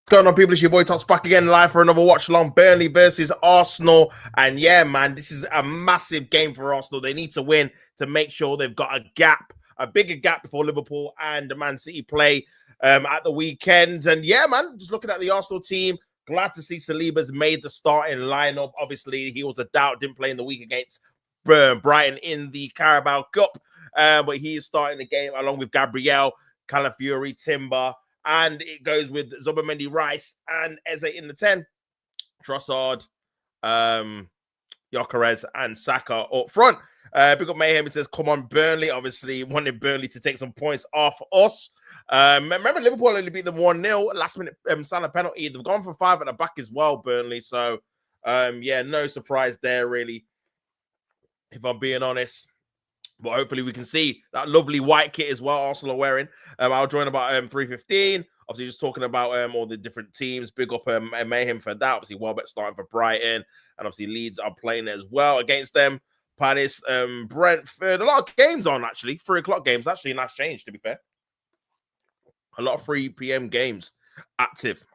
What's going on, people? It's your boy Tops back again, live for another watch along. Burnley versus Arsenal. And yeah, man, this is a massive game for Arsenal. They need to win to make sure they've got a gap, a bigger gap before Liverpool and Man City play at the weekend. And yeah, man, just looking at the Arsenal team, glad to see Saliba's made the starting lineup. Obviously, he was a doubt, didn't play in the week against Brighton in the Carabao Cup. But he is starting the game along with Gabriel, Calafiori, Timber. And it goes with Zobamendi, Rice, and Eze in the 10. Trossard, Gyökeres, and Saka up front. Big up Mayhem, it says, come on, Burnley. Obviously, wanted Burnley to take some points off us. Remember, Liverpool only beat them 1-0. Last minute Salah penalty. They've gone for 5 at the back as well, Burnley. So, yeah, no surprise there, really, if I'm being honest. But hopefully we can see that lovely white kit as well Arsenal are wearing. I'll join about 3:15. Obviously, just talking about all the different teams. Big up Mayhem for that. Obviously, Welbeck starting for Brighton. And obviously, Leeds are playing as well against them. Palace, Brentford. A lot of games on, actually. 3 o'clock games. Actually, a nice change, to be fair. A lot of 3 p.m. games active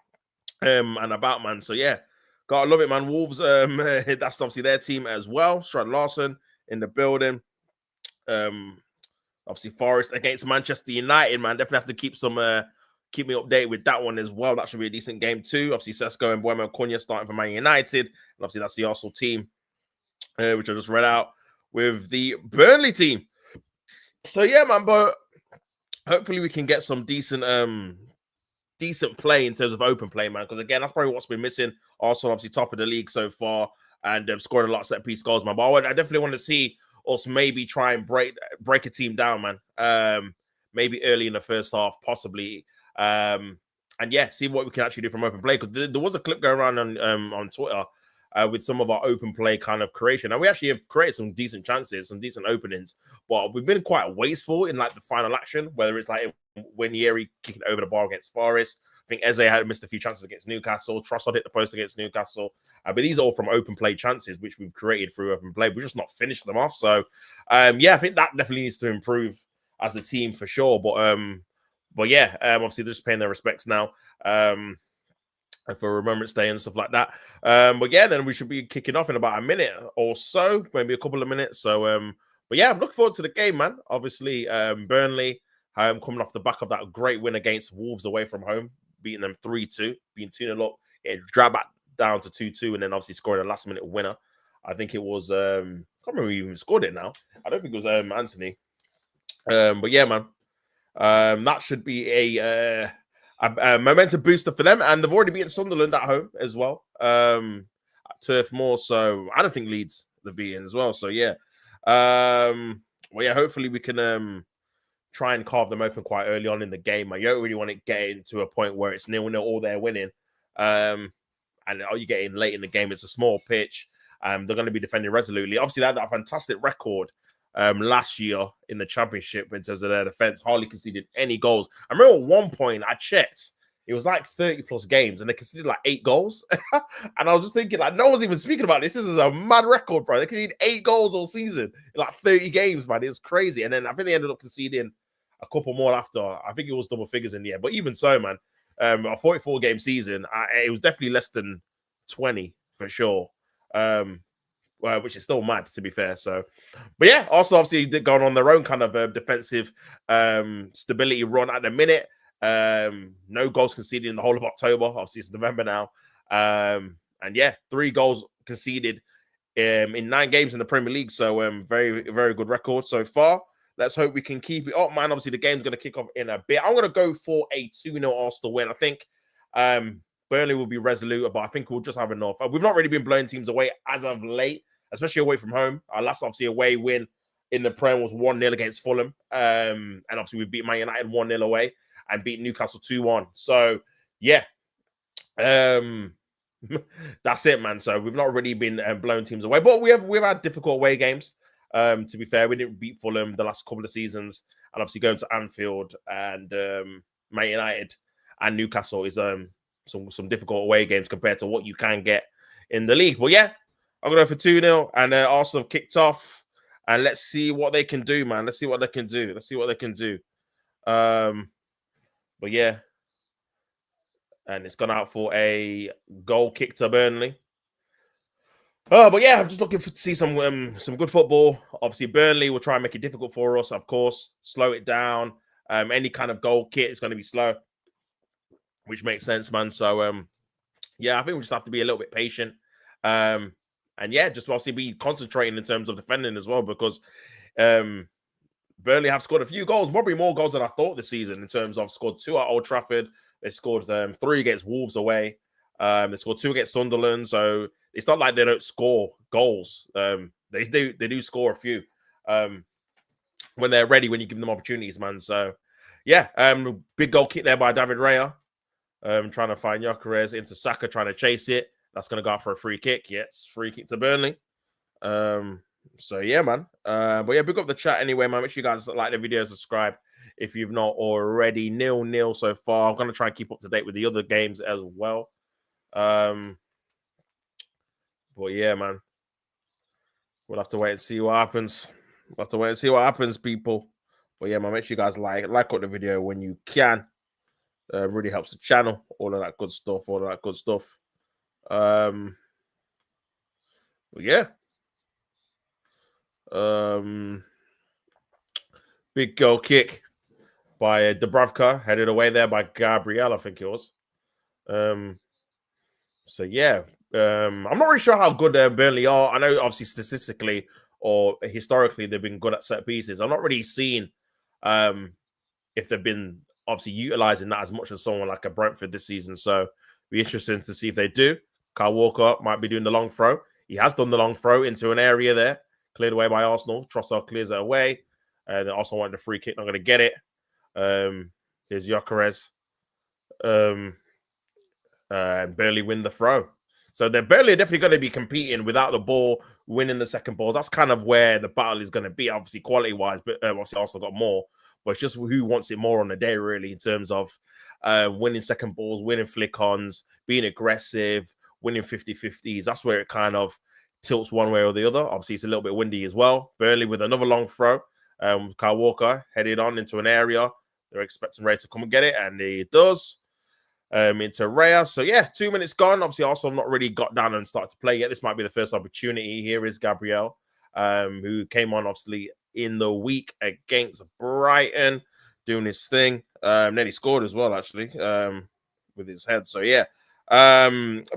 and about, man. So, yeah. Gotta love it, man. Wolves, that's obviously their team as well. Strad Larson in the building. Obviously Forest against Manchester United, man. Definitely have to keep me updated with that one as well. That should be a decent game too. Obviously Sesko and Buemo Cunha starting for Man United, and obviously that's the Arsenal team, which I just read out with the Burnley team. So yeah, man. But hopefully we can get some decent play in terms of open play, man. Because again, that's probably what's been missing. Arsenal obviously top of the league so far, and scoring a lot of set piece goals, man. But I definitely want to see us maybe try and break a team down, man. Maybe early in the first half, possibly. And yeah, see what we can actually do from open play. Because there was a clip going around on Twitter with some of our open play kind of creation. And we actually have created some decent chances, some decent openings. But we've been quite wasteful in like the final action, whether it's like when Yeri kicking over the bar against Forest. I think Eze had missed a few chances against Newcastle. Trossard hit the post against Newcastle. But these are all from open play chances, which we've created through open play. We've just not finished them off. So, yeah, I think that definitely needs to improve as a team for sure. But yeah, obviously they're just paying their respects now for Remembrance Day and stuff like that. But yeah, then we should be kicking off in about a minute or so, maybe a couple of minutes. So, but yeah, I'm looking forward to the game, man. Obviously, Burnley coming off the back of that great win against Wolves away from home, beating them 3-2, being 2-0 up, drag back down to 2-2, and then obviously scoring a last minute winner. I think it was I can't remember who even scored it now. I don't think it was Anthony. But yeah, man. That should be a momentum booster for them, and they've already beaten Sunderland at home as well. At Turf Moor, so I don't think Leeds they'll be in as well. So yeah. Well, yeah, hopefully we can try and carve them open quite early on in the game. I don't really want to get into a point where it's 0-0 all they're winning. And you get in late in the game, it's a small pitch. They're going to be defending resolutely. Obviously, they had that fantastic record last year in the championship in terms of their defense. Hardly conceded any goals. I remember at one point I checked, it was like 30 plus games and they conceded like 8 goals. And I was just thinking, like, no one's even speaking about this. This is a mad record, bro. They conceded 8 goals all season in like 30 games, man. It was crazy. And then I think they ended up conceding a couple more after. I think it was double figures in the end. But even so, man, a 44 game season, it was definitely less than 20 for sure. Which is still mad, to be fair. So, but yeah, also obviously they're going on their own kind of defensive stability run at the minute. No goals conceded in the whole of October. Obviously, it's November now. And yeah, 3 goals conceded in 9 games in the Premier League. So, very, very good record so far. Let's hope we can keep it up, man. Obviously, the game's going to kick off in a bit. I'm going to go for a 2-0 Arsenal win. I think Burnley will be resolute, but I think we'll just have enough. We've not really been blowing teams away as of late, especially away from home. Our last, obviously, away win in the Prem was 1-0 against Fulham. And obviously, we beat Man United 1-0 away and beat Newcastle 2-1. So, yeah. That's it, man. So, we've not really been blowing teams away. But we've had difficult away games. To be fair, we didn't beat Fulham the last couple of seasons. And obviously, going to Anfield and Man United and Newcastle is some difficult away games compared to what you can get in the league. But yeah, I'm going to go for 2-0. And Arsenal have kicked off. And let's see what they can do, man. Let's see what they can do. But yeah. and it's gone out for a goal kick to Burnley. But yeah, I'm just looking to see some good football. Obviously, Burnley will try and make it difficult for us, of course, slow it down. Any kind of goal kick is going to be slow, which makes sense, man. So yeah, I think we just have to be a little bit patient. And yeah, just obviously be concentrating in terms of defending as well, because Burnley have scored a few goals, probably more goals than I thought this season. In terms of scored 2 at Old Trafford, they scored 3 against Wolves away. They scored 2 against Sunderland, so it's not like they don't score goals. They do score a few when they're ready, when you give them opportunities, man. So yeah, big goal kick there by David Raya. Trying to find Gyökeres into Saka, trying to chase it. That's going to go out for a free kick. Yes, free kick to Burnley. So yeah, man. But yeah, pick up the chat anyway, man. Make sure you guys like the video, subscribe if you've not already. 0-0 so far. I'm going to try and keep up to date with the other games as well. But yeah, man. We'll have to wait and see what happens. We'll have to wait and see what happens, people. But yeah, man, make sure you guys like the video when you can. Really helps the channel. All of that good stuff. But yeah. Big goal kick by Dubravka, headed away there by Gabriel, I think it was. So yeah, I'm not really sure how good Burnley are. I know obviously statistically or historically they've been good at set pieces. I'm not really seeing if they've been obviously utilizing that as much as someone like a Brentford this season. So be interesting to see if they do. Kyle Walker might be doing the long throw. He has done the long throw into an area there, cleared away by Arsenal. Trossard clears it away. And also wanted the free kick, not going to get it. Here's Gyökeres. And Burnley win the throw. So they're Burnley definitely going to be competing without the ball, winning the second balls. That's kind of where the battle is going to be, obviously quality-wise, but obviously Arsenal got more. But it's just who wants it more on the day, really, in terms of winning second balls, winning flick-ons, being aggressive, winning 50-50s. That's where it kind of tilts one way or the other. Obviously, it's a little bit windy as well. Burnley with another long throw. Kyle Walker headed on into an area. They're expecting Ray to come and get it, and he does. Into Raya. So yeah, 2 minutes gone. Obviously, Arsenal have not really got down and started to play yet. This might be the first opportunity. Here is Gabriel, who came on obviously in the week against Brighton, doing his thing. Then he scored as well, actually, with his head. So yeah.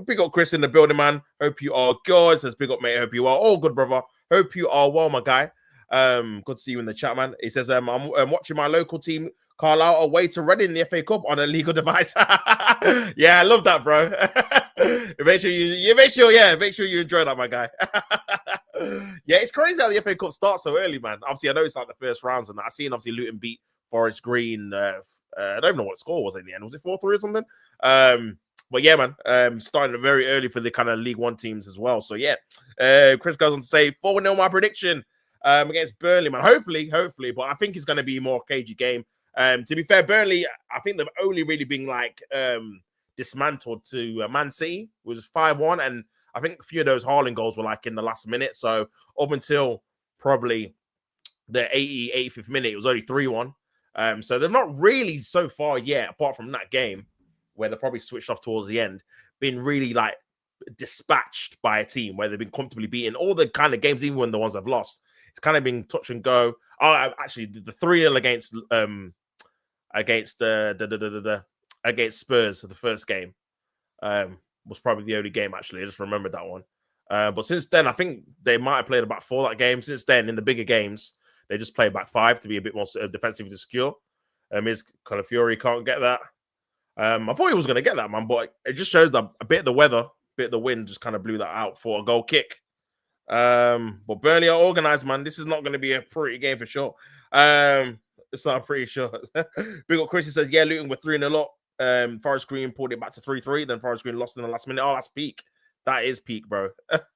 Big up Chris in the building, man. Hope you are good. Says big up, mate. Hope you are all good, brother. Hope you are well, my guy. Good to see you in the chat, man. He says, I'm watching my local team Carlisle away to Reading in the FA Cup on a legal device. Yeah, I love that, bro. make sure you enjoy that, my guy. Yeah, it's crazy how the FA Cup starts so early, man. Obviously, I know it's like the first rounds, and I've seen obviously Luton beat Forest Green. I don't even know what the score was in the end. Was it 4-3 or something? But yeah, man, starting very early for the kind of League One teams as well. So yeah, Chris goes on to say 4-0 my prediction against Burnley, man. Hopefully, but I think it's going to be a more cagey game. To be fair, Burnley, I think they've only really been like dismantled to Man City. It was 5-1, and I think a few of those Haaland goals were like in the last minute. So up until probably the 85th minute, it was only 3-1. So they're not really so far yet, apart from that game where they probably switched off towards the end, been really like dispatched by a team where they've been comfortably beaten. All the kind of games, even when the ones they've lost, it's kind of been touch and go. Oh, actually, the 3-0 against Spurs, the first game, was probably the only game. Actually, I just remembered that one. But since then, I think they might have played about 4 that game. Since then, in the bigger games, they just play back 5 to be a bit more defensively secure. His Calafiori can't get that. I thought he was going to get that, man, but it just shows that a bit of the weather, a bit of the wind just kind of blew that out for a goal kick. But Burnley are organized, man. This is not going to be a pretty game for sure. It's not pretty sure. Big up Chris says, yeah, Luton were 3-0 up. Forest Green pulled it back to 3-3. Then Forest Green lost in the last minute. Oh, that's peak. That is peak, bro.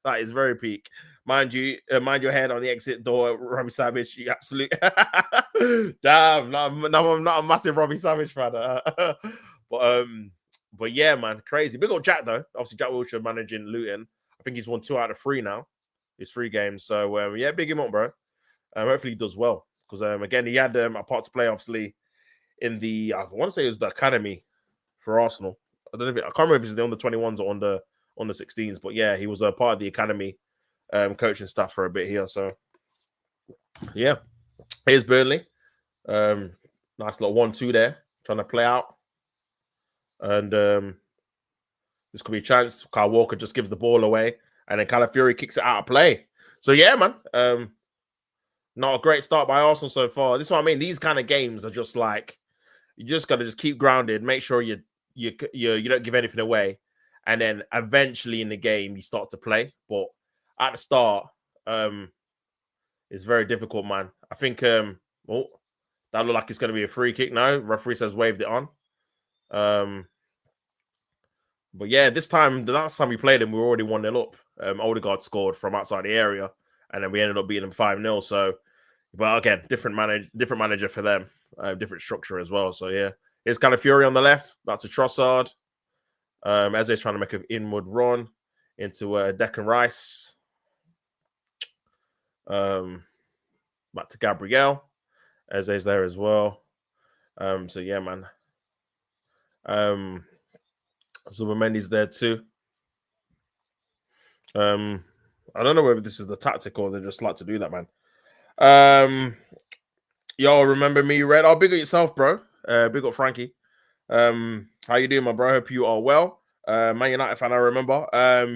That is very peak. Mind your head on the exit door, Robbie Savage. You absolute. Damn, no, I'm not a massive Robbie Savage fan. But yeah, man, crazy. Big up Jack though. Obviously, Jack Wilshere managing Luton. I think he's won 2 out of 3 now. It's 3 games. So yeah, big him up, bro. Hopefully he does well. Because again, he had a part to play, obviously, in the I want to say it was the academy for Arsenal. I don't know if I can't remember if he's the under 21s or on the 16s, but yeah, he was a part of the academy coaching staff for a bit here. So yeah, here's Burnley. Nice little 1-2 there, trying to play out. And this could be a chance. Kyle Walker just gives the ball away, and then Calafiori kicks it out of play. So yeah, man. Not a great start by Arsenal so far. This is what I mean. These kind of games are just like you just got to just keep grounded, make sure you don't give anything away, and then eventually in the game you start to play. But at the start, it's very difficult, man. I think that looked like it's going to be a free kick. No, referee says waved it on. But yeah, the last time we played him, we were already 1-0 up. Odegaard scored from outside the area, and then we ended up beating him 5-0. So, but again, different manager for them, different structure as well. So yeah, here's Calafiori on the left. That's a Trossard. Eze's trying to make an inward run into Declan Rice. Back to Gabriel. Eze's there as well. So yeah, man. Zubimendi's there too. I don't know whether this is the tactic or they just like to do that, man. Y'all remember me, Red? Oh, big up yourself, bro. Big up Frankie. How you doing, my bro? Hope you are well. Man United fan, I remember.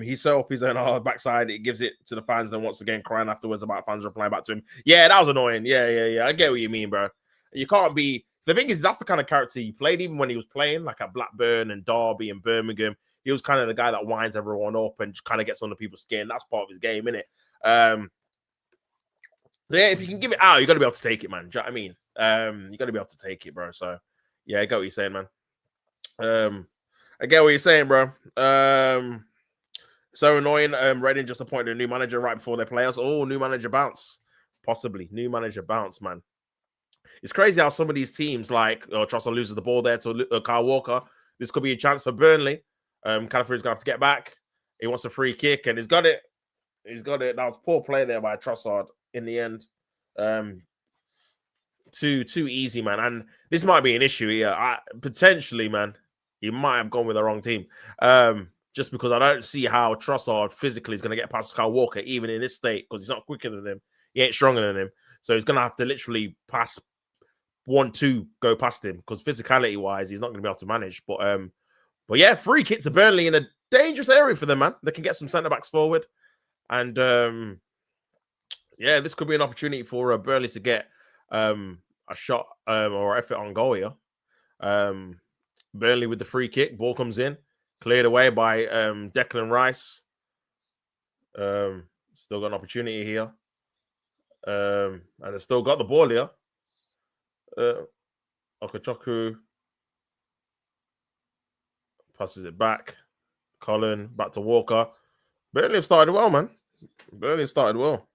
He set up his own backside. It gives it to the fans, then once again crying afterwards about fans replying back to him. Yeah, that was annoying. Yeah. I get what you mean, bro. You can't be. The thing is, that's the kind of character he played, even when he was playing, like at Blackburn and Derby and Birmingham. He was kind of the guy that winds everyone up and kind of gets under people's skin. That's part of his game, isn't it? Yeah, if you can give it out, you got to be able to take it, man. Do you know what I mean? You got to be able to take it, bro. So, yeah, I get what you're saying, man. I get what you're saying, bro. So annoying. Reading just appointed a new manager right before their players. Oh, new manager bounce. Possibly. New manager bounce, man. It's crazy how some of these teams, like Trossard loses the ball there to Kyle Walker. This could be a chance for Burnley. Calafiori's going to have to get back. He wants a free kick, and he's got it. That was poor play there by Trossard in the end. Too easy, man. And this might be an issue here. Potentially, man, he might have gone with the wrong team. Just because I don't see how Trossard physically is going to get past Kyle Walker, even in this state, because he's not quicker than him. He ain't stronger than him. So he's going to have to literally pass 1-2, go past him, because physicality-wise, he's not going to be able to manage. But yeah, free kick to Burnley in a dangerous area for them, man. They can get some centre-backs forward. And yeah, this could be an opportunity for Burnley to get a shot or effort on goal here. Burnley with the free kick, ball comes in, cleared away by Declan Rice. Still got an opportunity here, and they've still got the ball here. Okachoku passes it back. Colin back to Walker. Burnley have started well, man. Burnley started well.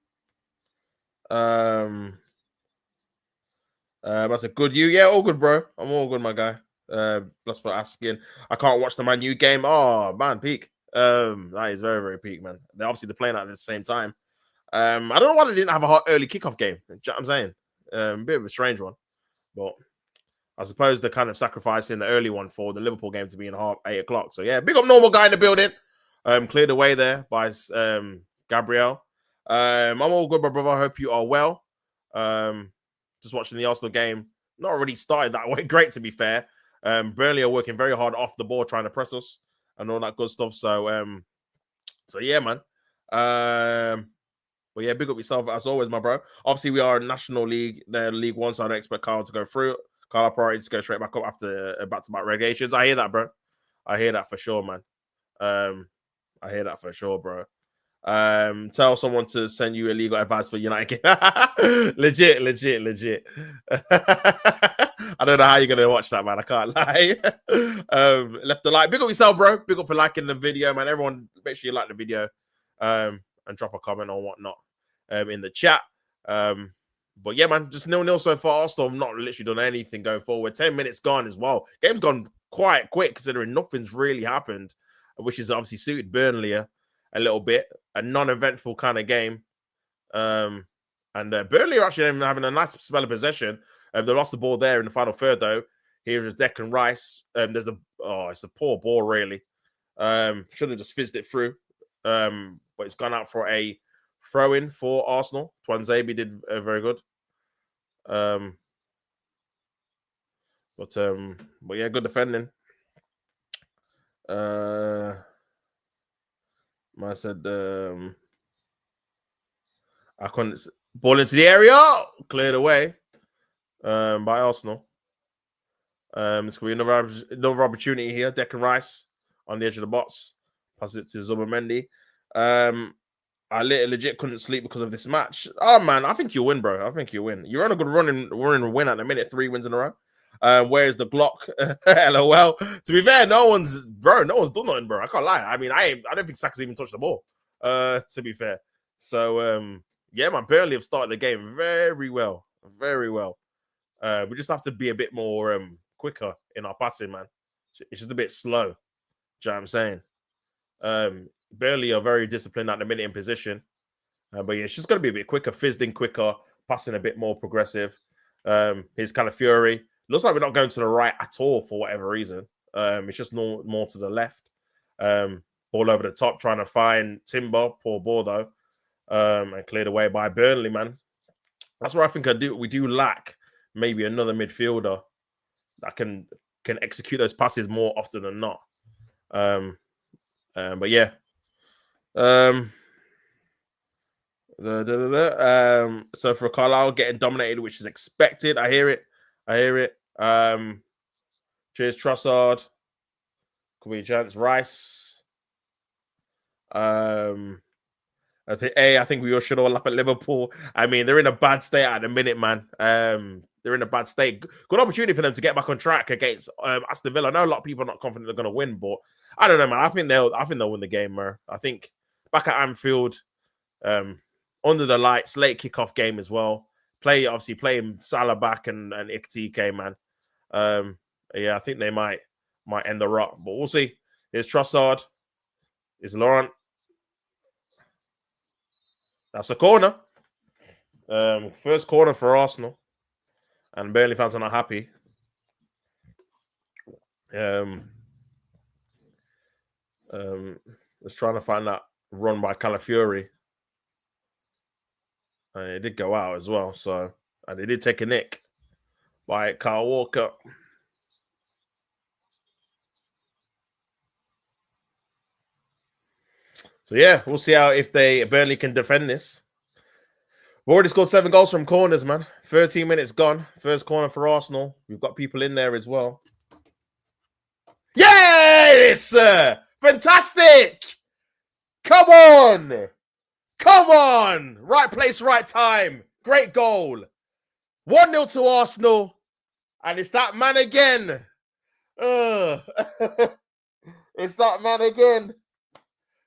That's a good you. Yeah, all good, bro. I'm all good, my guy. Bless for asking. I can't watch the Man U game. Oh, man, peak. That is very, very peak, man. They're playing at the same time. I don't know why they didn't have a hot early kickoff game. Do you know what I'm saying? A bit of a strange one. But I suppose they're kind of sacrificing the early one for the Liverpool game to be in 8 o'clock. So, yeah, big up normal guy in the building. Cleared away there by Gabriel. I'm all good, my brother. I hope you are well. Just watching the Arsenal game. Not already started that way. Great, to be fair. Burnley are working very hard off the ball, trying to press us and all that good stuff. So yeah, man. But yeah, big up yourself as always, my bro. Obviously, we are a National League, the League One, so I don't expect Carl to go through it. Carl priority to go straight back up after back-to-back relegations. I hear that, bro. I hear that for sure, man. I hear that for sure, bro. Tell someone to send you illegal advice for United. legit. I don't know how you're gonna watch that, man. I can't lie. Left the like. Big up yourself, bro. Big up for liking the video, man. Everyone, make sure you like the video. And drop a comment or whatnot in the chat. But yeah, man, just 0-0 so far. Arsenal have not literally done anything going forward. 10 minutes gone as well. Game's gone quite quick considering nothing's really happened, which is obviously suited Burnley a little bit. A non-eventful kind of game. And Burnley are actually having a nice spell of possession. They lost the ball there in the final third, though. Here is Declan Rice. It's a poor ball, really. Should have just fizzed it through. But it's gone out for a throw-in for Arsenal. Twanzebe did very good. But yeah, good defending. I said I couldn't ball into the area, cleared away by Arsenal. This could be another opportunity here. Declan Rice on the edge of the box, pass it to Zubomendi. I legit couldn't sleep because of this match. Oh man, I think you win, bro. I think you win. You're on a good running win at the minute. 3 wins in a row. Where's the Glock? LOL. To be fair, no one's done nothing, bro. I can't lie. I mean, I don't think Saka's even touched the ball. To be fair. So yeah, man, Burnley have started the game very well. Very well. We just have to be a bit more quicker in our passing, man. It's just a bit slow. Do you know what I'm saying? Burnley are very disciplined at the minute in position. But yeah, it's just going to be a bit quicker, fizzed in quicker, passing a bit more progressive. Here's Calafiori. Looks like we're not going to the right at all for whatever reason. It's just more to the left. Ball over the top, trying to find Timber. Poor ball, though. And cleared away by Burnley, man. That's where I think we do lack maybe another midfielder that can execute those passes more often than not. But yeah. So for Carlisle getting dominated, which is expected. I hear it. Cheers, Trossard. Could be a chance. Rice. I think we all should all laugh at Liverpool. I mean, they're in a bad state at the minute, man. They're in a bad state. Good opportunity for them to get back on track against Aston Villa. I know a lot of people are not confident they're going to win, but I don't know, man. I think they'll win the game, man. I think back at Anfield, under the lights, late kickoff game as well. Playing Salah back and Ikitike, man. Yeah, I think they might end the rot, but we'll see. Here's Trossard. Here's Laurent. That's a corner. First corner for Arsenal. And Burnley fans are not happy. Just trying to find that run by Calafiori. And it did go out as well. And they did take a nick by Kyle Walker. So yeah, we'll see if Burnley can defend this. We've already scored 7 goals from corners, man. 13 minutes gone. First corner for Arsenal. We've got people in there as well. Yes! Fantastic! Come on! Right place, right time. Great goal. 1-0 to Arsenal. And it's that man again. It's that man again.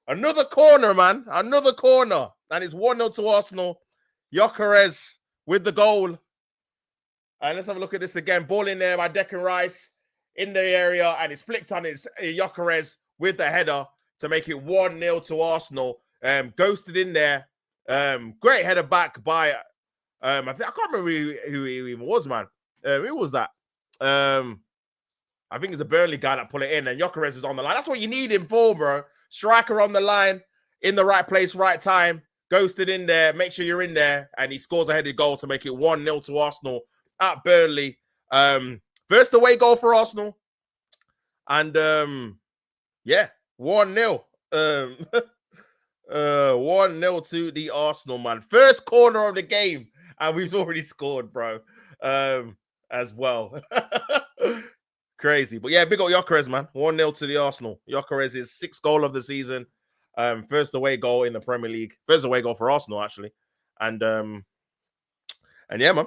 Another corner, man. Another corner. And it's 1-0 to Arsenal. Gyökeres with the goal. And let's have a look at this again. Ball in there by Declan Rice in the area. And it's flicked on his Gyökeres with the header to make it 1-0 to Arsenal. Ghosted in there. Great header back by... I can't remember who he was, man. Who was that? I think it's the Burnley guy that put it in. And Gyökeres was on the line. That's what you need him for, bro. Striker on the line, in the right place, right time, ghosted in there, make sure you're in there, and he scores a headed goal to make it 1-0 to Arsenal at Burnley. First away goal for Arsenal. And yeah, 1-0. 1-0 to the Arsenal, man. First corner of the game, and we've already scored, bro. As well. Crazy. But yeah, big up Gyökeres, man. 1-0 to the Arsenal. Gyökeres is 6th goal of the season. First away goal in the Premier League. First away goal for Arsenal, actually. And yeah, man.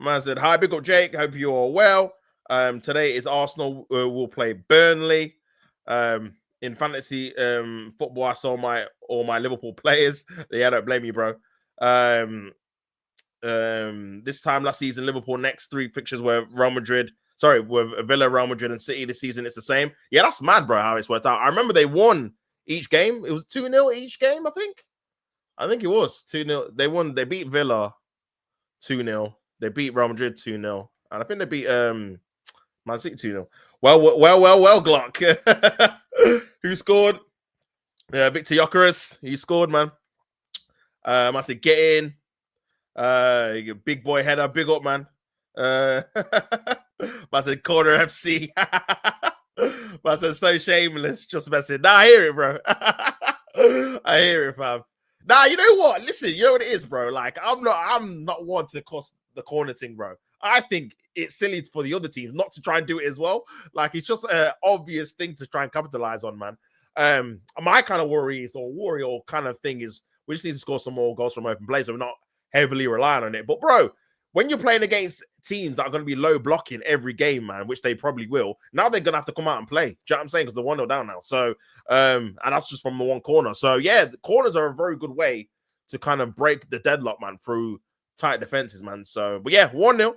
Man said, hi, big up Jake. Hope you're all well. Today is Arsenal will play Burnley. In fantasy football, I saw all my Liverpool players. Yeah, don't blame me, bro. This time last season, Liverpool next 3 fixtures were Villa, Real Madrid, and City. This season it's the same. Yeah, that's mad, bro, how it's worked out. I remember they won each game. It was 2-0 each game, I think. I think it was 2-0. They beat Villa 2-0. They beat Real Madrid 2-0. And I think they beat Man City 2-0. Well, Glock. Who scored? Victor Gyökeres. He scored, man. I said, get in. Big boy header. Big up, man. I said, corner FC. I said, so shameless. Just messing. Nah, I hear it, bro. I hear it, fam. Nah, you know what? Listen, you know what it is, bro. Like, I'm not one to cost the corner thing, bro. I think it's silly for the other teams not to try and do it as well. Like, it's just an obvious thing to try and capitalize on, man. My kind of worry or kind of thing is we just need to score some more goals from open play, so we're not heavily relying on it. But bro, when you're playing against teams that are going to be low blocking every game, man, which they probably will, now they're going to have to come out and play. Do you know what I'm saying? Because they're 1-0 down now. So, and that's just from the one corner. So, yeah, the corners are a very good way to kind of break the deadlock, man, through tight defenses, man. So, but yeah, 1-0.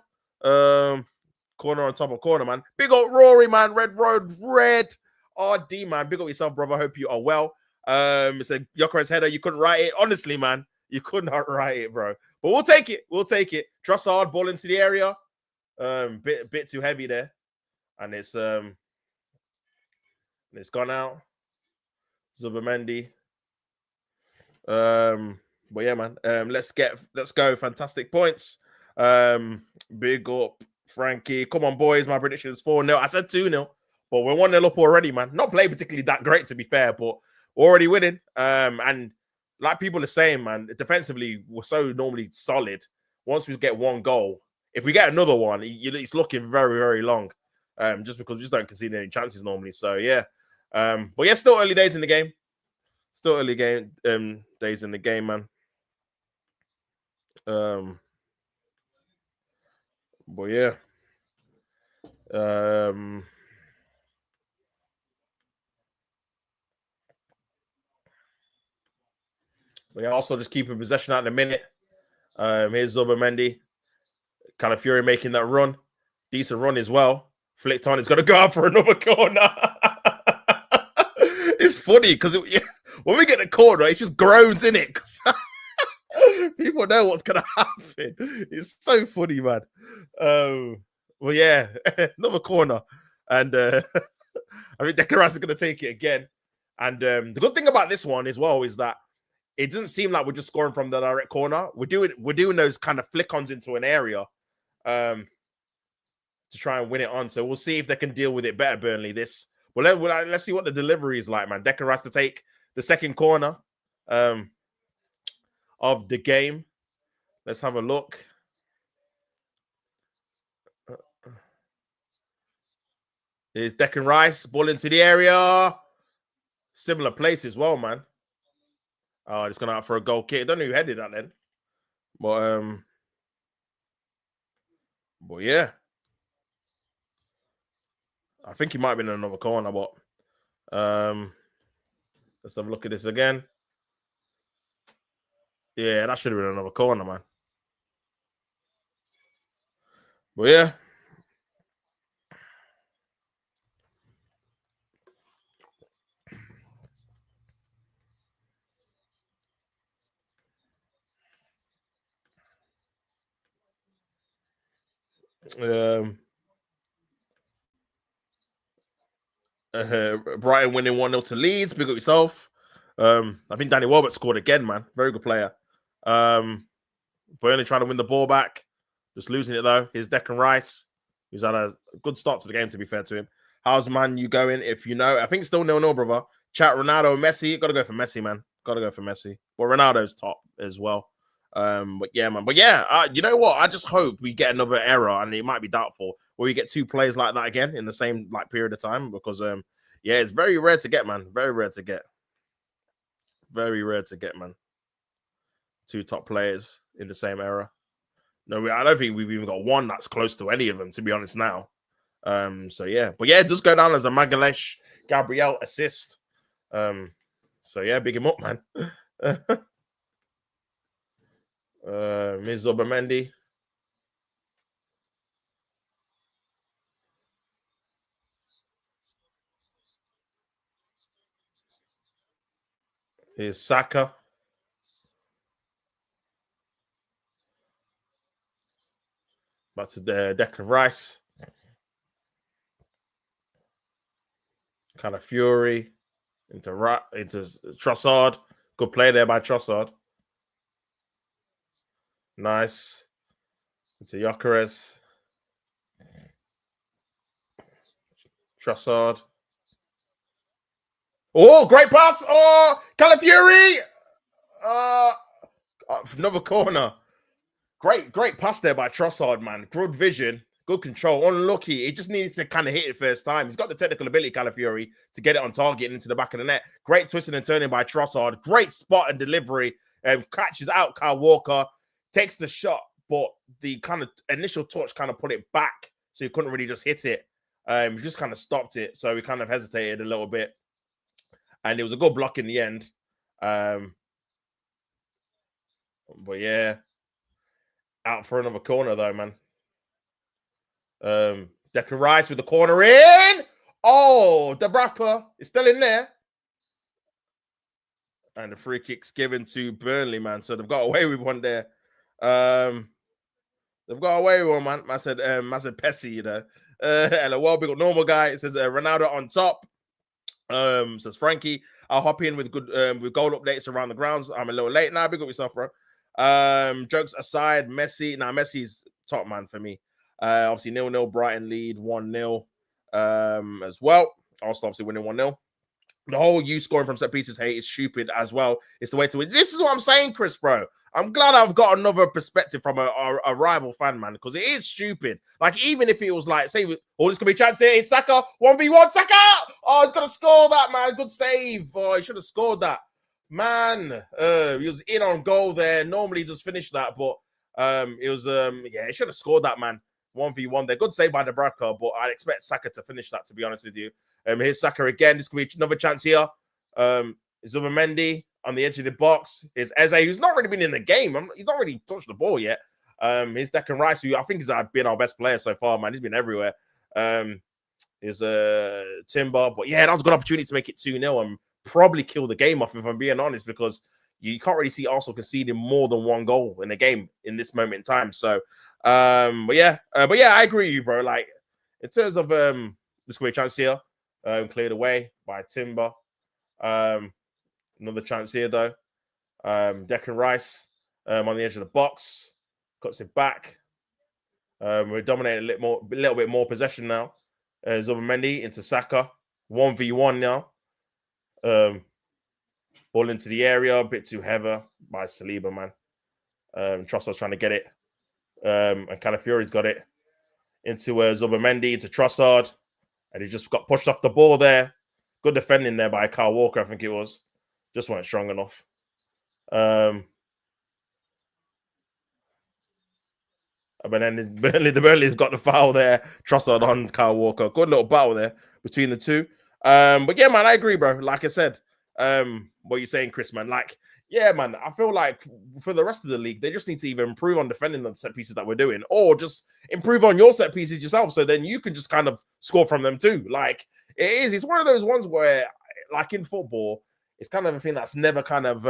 Corner on top of corner, man. Big up Rory, man. Red Road, Red RD, man. Big up yourself, brother. Hope you are well. It's a Gyökeres header. You couldn't write it. Honestly, man, you could not write it, bro. But we'll take it. We'll take it. Trossard ball into the area. Bit too heavy there. And it's gone out. Zubamendi. But yeah, man. Let's go. Fantastic points. Big up Frankie. Come on, boys. My prediction is 4-0. I said 2-0, but we're 1-0 up already, man. Not playing particularly that great, to be fair, but we're already winning. And like people are saying, man, defensively, we're so normally solid. Once we get one goal, if we get another one, it's looking very, very long. Just because we just don't concede any chances normally. So yeah. But yeah, still early days in the game. Still early game days in the game, man. But yeah. We also just keeping possession at the minute. Here's Zubamendi. Calafiori making that run. Decent run as well. Flicked on. It's going to go out for another corner. It's funny because when we get the corner, it just groans in it. People know what's going to happen. It's so funny, man. Well, yeah, another corner. And I think Declan Rice is going to take it again. And the good thing about this one as well is that it doesn't seem like we're just scoring from the direct corner. We're doing those kind of flick-ons into an area to try and win it on. So we'll see if they can deal with it better, Burnley. Let's see what the delivery is like, man. Declan Rice to take the second corner of the game. Let's have a look. Here's Declan Rice, ball into the area. Similar place as well, man. Oh, it's gone out for a goal kick. I don't know who headed that then. But yeah. I think he might have been in another corner, but let's have a look at this again. Yeah, that should have been another corner, man. But yeah. Brighton winning 1-0 to Leeds. Big up yourself. I think Danny Welbeck scored again, man. Very good player. Burnley trying to win the ball back. Just losing it, though. Here's Declan Rice, who's had a good start to the game, to be fair to him. How's Man you going? If you know, I think still 0-0, brother. Chat Ronaldo, Messi. Got to go for Messi, man. Got to go for Messi. But Ronaldo's top as well. But yeah, man. But yeah, you know what? I just hope we get another error, and it might be doubtful, where we get two players like that again in the same period of time. Because yeah, it's very rare to get, man. Very rare to get. Very rare to get, man. Two top players in the same era. No, I don't think we've even got one that's close to any of them, to be honest now. So yeah. But yeah, it does go down as a Magalhaes Gabriel assist. So yeah, big him up, man. Ms. Zubamendi. Here's Saka. Back to the Declan Rice. Calafiori into Trossard. Good play there by Trossard. Nice. Into Gyökeres. Trossard. Oh, great pass. Oh, Calafiori. Another corner. Great pass there by Trossard, man. Good vision, good control. Unlucky. He just needs to kind of hit it first time. He's got the technical ability, Calafiori, to get it on target and into the back of the net. Great twisting and turning by Trossard. Great spot and delivery. Catches out Kyle Walker. Takes the shot, but the kind of initial touch kind of put it back. So he couldn't really just hit it. He just kind of stopped it. So he kind of hesitated a little bit. And it was a good block in the end. But yeah. Out for another corner, though, man. Declan Rice with the corner in. Oh, Dubravka is still in there. And the free kick's given to Burnley, man. So they've got away with one there. They've got away with one, man. I said Pesci, you know. And a well-big normal guy. It says Ronaldo on top. Says Frankie. I'll hop in with good with goal updates around the grounds. I'm a little late now. Big up yourself, bro. Jokes aside, Messi. Now, Messi's top man for me. Obviously, 0-0. Brighton lead 1-0 as well. Arsenal obviously winning 1-0. The whole you scoring from set pieces hate is stupid as well. It's the way to win. This is what I'm saying, Chris, bro. I'm glad I've got another perspective from a rival fan, man, because it is stupid. Like, even if it was like, say, oh, this could be a chance here. It's Saka, 1v1, Saka! Oh, he's going to score that, man. Good save. Oh, he should have scored that. Man, he was in on goal there. Normally just finish that, but it was, yeah, he should have scored that, man. 1v1 there. Good save by Dubravka, but I'd expect Saka to finish that, to be honest with you. Here's Saka again. This could be another chance here. Zubimendi on the edge of the box. Here's Eze, who's not really been in the game. He's not really touched the ball yet. Here's Declan Rice, who I think has been our best player so far, man. He's been everywhere. Here's Timber. But yeah, that was a good opportunity to make it 2-0 and probably kill the game off, if I'm being honest, because you can't really see Arsenal conceding more than one goal in a game in this moment in time. So, but yeah, I agree with you, bro. Like, in terms of this could be a chance here. Cleared away by Timber. Another chance here, though. Declan Rice on the edge of the box. Cuts it back. We're dominating a little bit more possession now. Zubimendi into Saka. 1v1 now. Ball into the area. A bit too heavy by Saliba, man. Trossard's trying to get it. And Calafiori's got it. Into Zubimendi, into Trossard. And he just got pushed off the ball there. Good defending there by Kyle Walker, I think it was. Just weren't strong enough. But then Burnley's got the foul there. Trossard on Kyle Walker. Good little battle there between the two. But yeah, man, I agree, bro. Like I said, what you're saying, Chris, man. Like, yeah, man, I feel like for the rest of the league, they just need to either improve on defending the set pieces that we're doing, or just improve on your set pieces yourself, so then you can just kind of score from them too. Like, it's one of those ones where, like in football, it's kind of a thing that's never kind of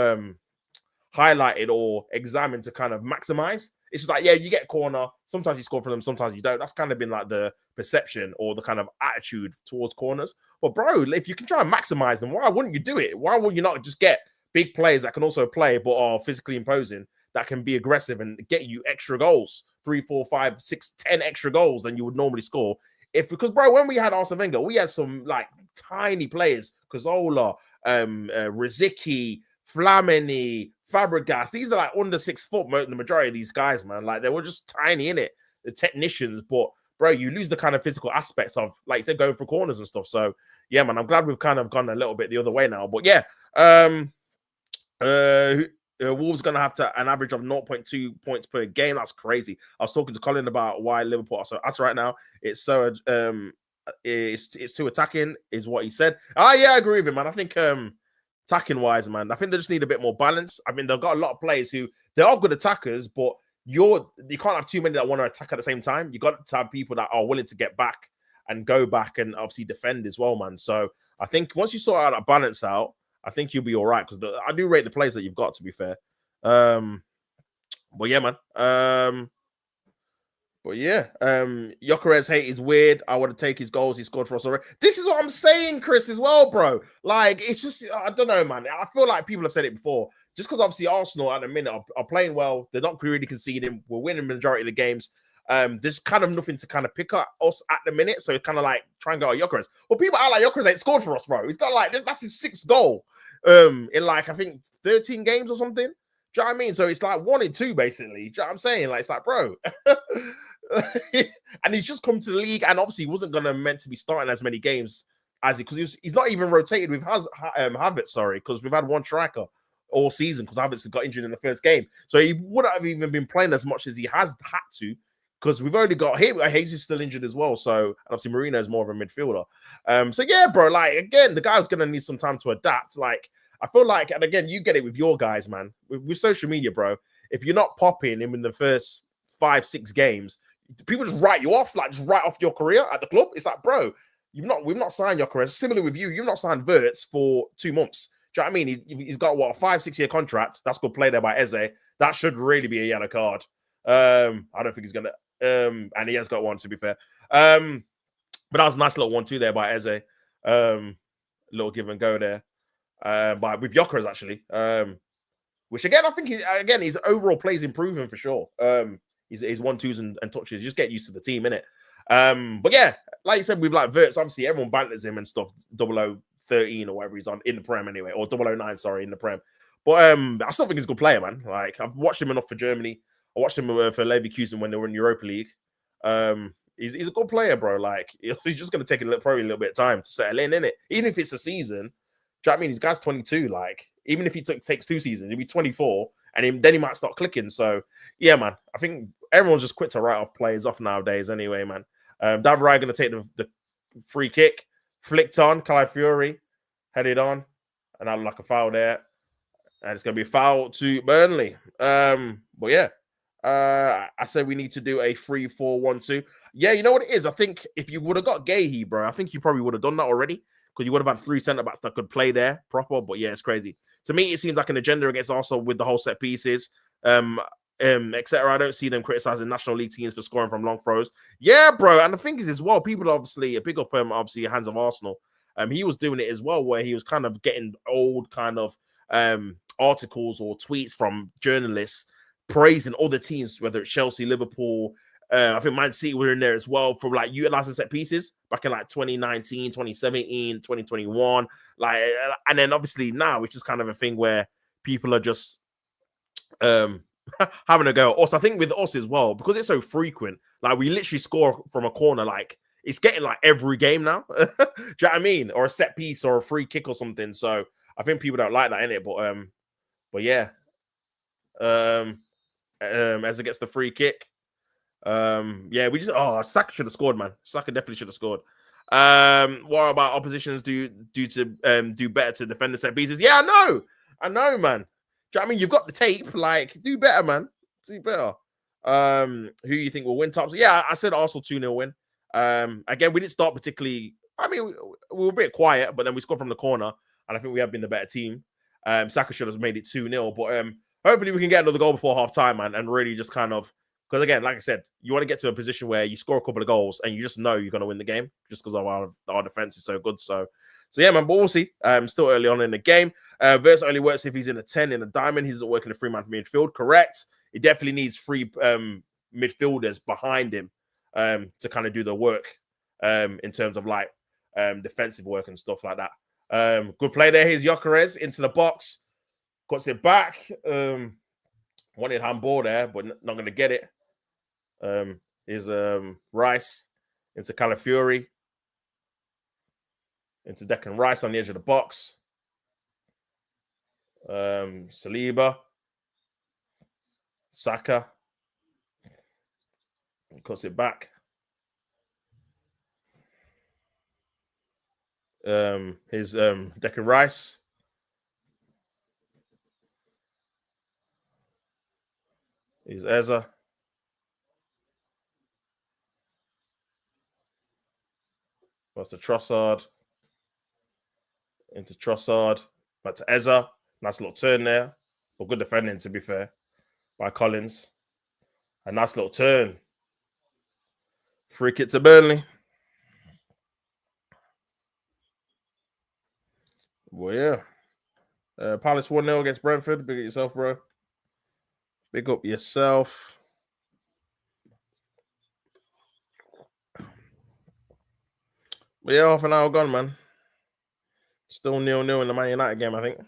highlighted or examined to kind of maximize. It's just like, yeah, you get corner. Sometimes you score from them, sometimes you don't. That's kind of been like the perception or the kind of attitude towards corners. But bro, if you can try and maximize them, why wouldn't you do it? Why would you not just get big players that can also play but are physically imposing, that can be aggressive and get you extra goals, 3, 4, 5, 6, 10 extra goals than you would normally score? Because bro, when we had Arsene Wenger, we had some like tiny players, Cazorla, Riziki, Flamini, Fabregas. These are like under 6 foot, the majority of these guys, man. Like, they were just tiny in it, the technicians. But bro, you lose the kind of physical aspects of, like you said, going for corners and stuff. So yeah, man, I'm glad we've kind of gone a little bit the other way now. But yeah, Wolves going to have an average of 0.2 points per game. That's crazy. I was talking to Colin about why Liverpool are so us right now. It's so it's too attacking, is what he said. Yeah, I agree with him, man. I think attacking wise, man, I think they just need a bit more balance. I mean, they've got a lot of players who, they are good attackers, but you can't have too many that want to attack at the same time. You got to have people that are willing to get back and go back and obviously defend as well, man. So I think once you sort out that balance out, I think you'll be all right, because I do rate the players that you've got, to be fair. But yeah, man. But yeah, Gyökeres hate is weird. I want to take his goals he scored for us already. This is what I'm saying, Chris, as well, bro. Like, it's just, I don't know, man. I feel like people have said it before. Just because obviously Arsenal at the minute are playing well, they're not really conceding. We're winning the majority of the games. There's kind of nothing to kind of pick up us at the minute. So it's kind of like try and go Gyökeres. Well, people act like Gyökeres ain't scored for us, bro. He's got like that's his 6th goal. In like I think 13 games or something. Do you know what I mean? So it's like 1 in 2, basically. Do you know what I'm saying? Like, it's like, bro. And he's just come to the league, and obviously he wasn't gonna meant to be starting as many games as he because he's not even rotated with Havertz, because we've had one striker all season because Havertz got injured in the first game. So he wouldn't have even been playing as much as he has had to because we've only got him. Hayes is still injured as well. So obviously Marino is more of a midfielder. So yeah, bro, like again, the guy's gonna need some time to adapt. Like I feel like, and again, you get it with your guys, man. With social media, bro, if you're not popping him in the first 5-6 games, people just write you off, like just write off your career at the club. It's like, bro, we've not signed your career. Similar with you, you've not signed Wirtz for 2 months. Do you know what I mean? He's got what, a 5-6 year contract. That's good play there by Eze. That should really be a yellow card. I don't think he's gonna. And he has got one, to be fair. But that was a nice little 1-2 there by Eze. Little give and go there. But with Gyökeres actually. Which again, I think his overall play's improving for sure. His 1-2s and touches. You just get used to the team, innit? But yeah, like you said, with like Wirtz, obviously everyone banters him and stuff, 0013 or whatever he's on in the Prem anyway, or 009, sorry, in the Prem. But I still think he's a good player, man. Like I've watched him enough for Germany. I watched him for Leverkusen when they were in Europa League. He's a good player, bro. Like he's just gonna take probably a little bit of time to settle in, innit? Even if it's a season. Do you know what I mean? This guy's 22. Like, even if he takes 2 seasons, he'll be 24, and then he might start clicking. So, yeah, man. I think everyone's just quit to write off players off nowadays anyway, man. David Raya going to take the free kick, flicked on, Calafiori, headed on, and had like a foul there. And it's going to be a foul to Burnley. But yeah, I said we need to do a 3-4-1-2. Yeah, you know what it is? I think if you would have got Gahey, bro, I think you probably would have done that already. Because you would have had 3 centre-backs that could play there proper. But yeah, it's crazy. To me, it seems like an agenda against Arsenal with the whole set pieces, etc. I don't see them criticizing national league teams for scoring from long throws. Yeah, bro. And the thing is as well, people obviously, a big up obviously hands of Arsenal. He was doing it as well, where he was kind of getting old kind of articles or tweets from journalists praising other teams, whether it's Chelsea, Liverpool, I think Man City were in there as well for like utilizing set pieces back in like 2019, 2017, 2021. Like, and then obviously now it's just kind of a thing where people are just having a go. Also, I think with us as well, because it's so frequent, like we literally score from a corner, like it's getting like every game now. Do you know what I mean? Or a set piece or a free kick or something. So I think people don't like that in it. But yeah. As it gets the free kick. Yeah, we just Saka should have scored, man. Saka definitely should have scored. What about oppositions do to do better to defend the set pieces? Yeah, I know, man. Do you know what I mean? You've got the tape, like do better, man. Do better. Who you think will win tops? Yeah, I said Arsenal 2-0 win. Again, we didn't start particularly. I mean, we were a bit quiet, but then we scored from the corner, and I think we have been the better team. Saka should have made it 2-0, but hopefully we can get another goal before half time, man, and really just kind of. Because again, like I said, you want to get to a position where you score a couple of goals and you just know you're going to win the game just because of our defense is so good. So yeah, man, but we'll see. Still early on in the game. Wirtz only works if he's in a 10 in a diamond. He's not working a 3-man midfield. Correct. It definitely needs 3 midfielders behind him to kind of do the work in terms of like defensive work and stuff like that. Good play there. Here's Gyökeres into the box. Cuts it back. Wanted handball there, but not going to get it. Is Rice into Calafiori, into Declan Rice on the edge of the box. Saliba, Saka, cuts it back. Here's Declan Rice. Here's Eza. What's the Trossard? Into Trossard. Back to Eza. Nice little turn there. But good defending, to be fair, by Collins. A nice little turn. Free kick to Burnley. Well, yeah. Palace 1-0 against Brentford. Big up yourself, bro. Big up yourself. But yeah, half an hour gone, man. Still 0-0 in the Man United game, I think.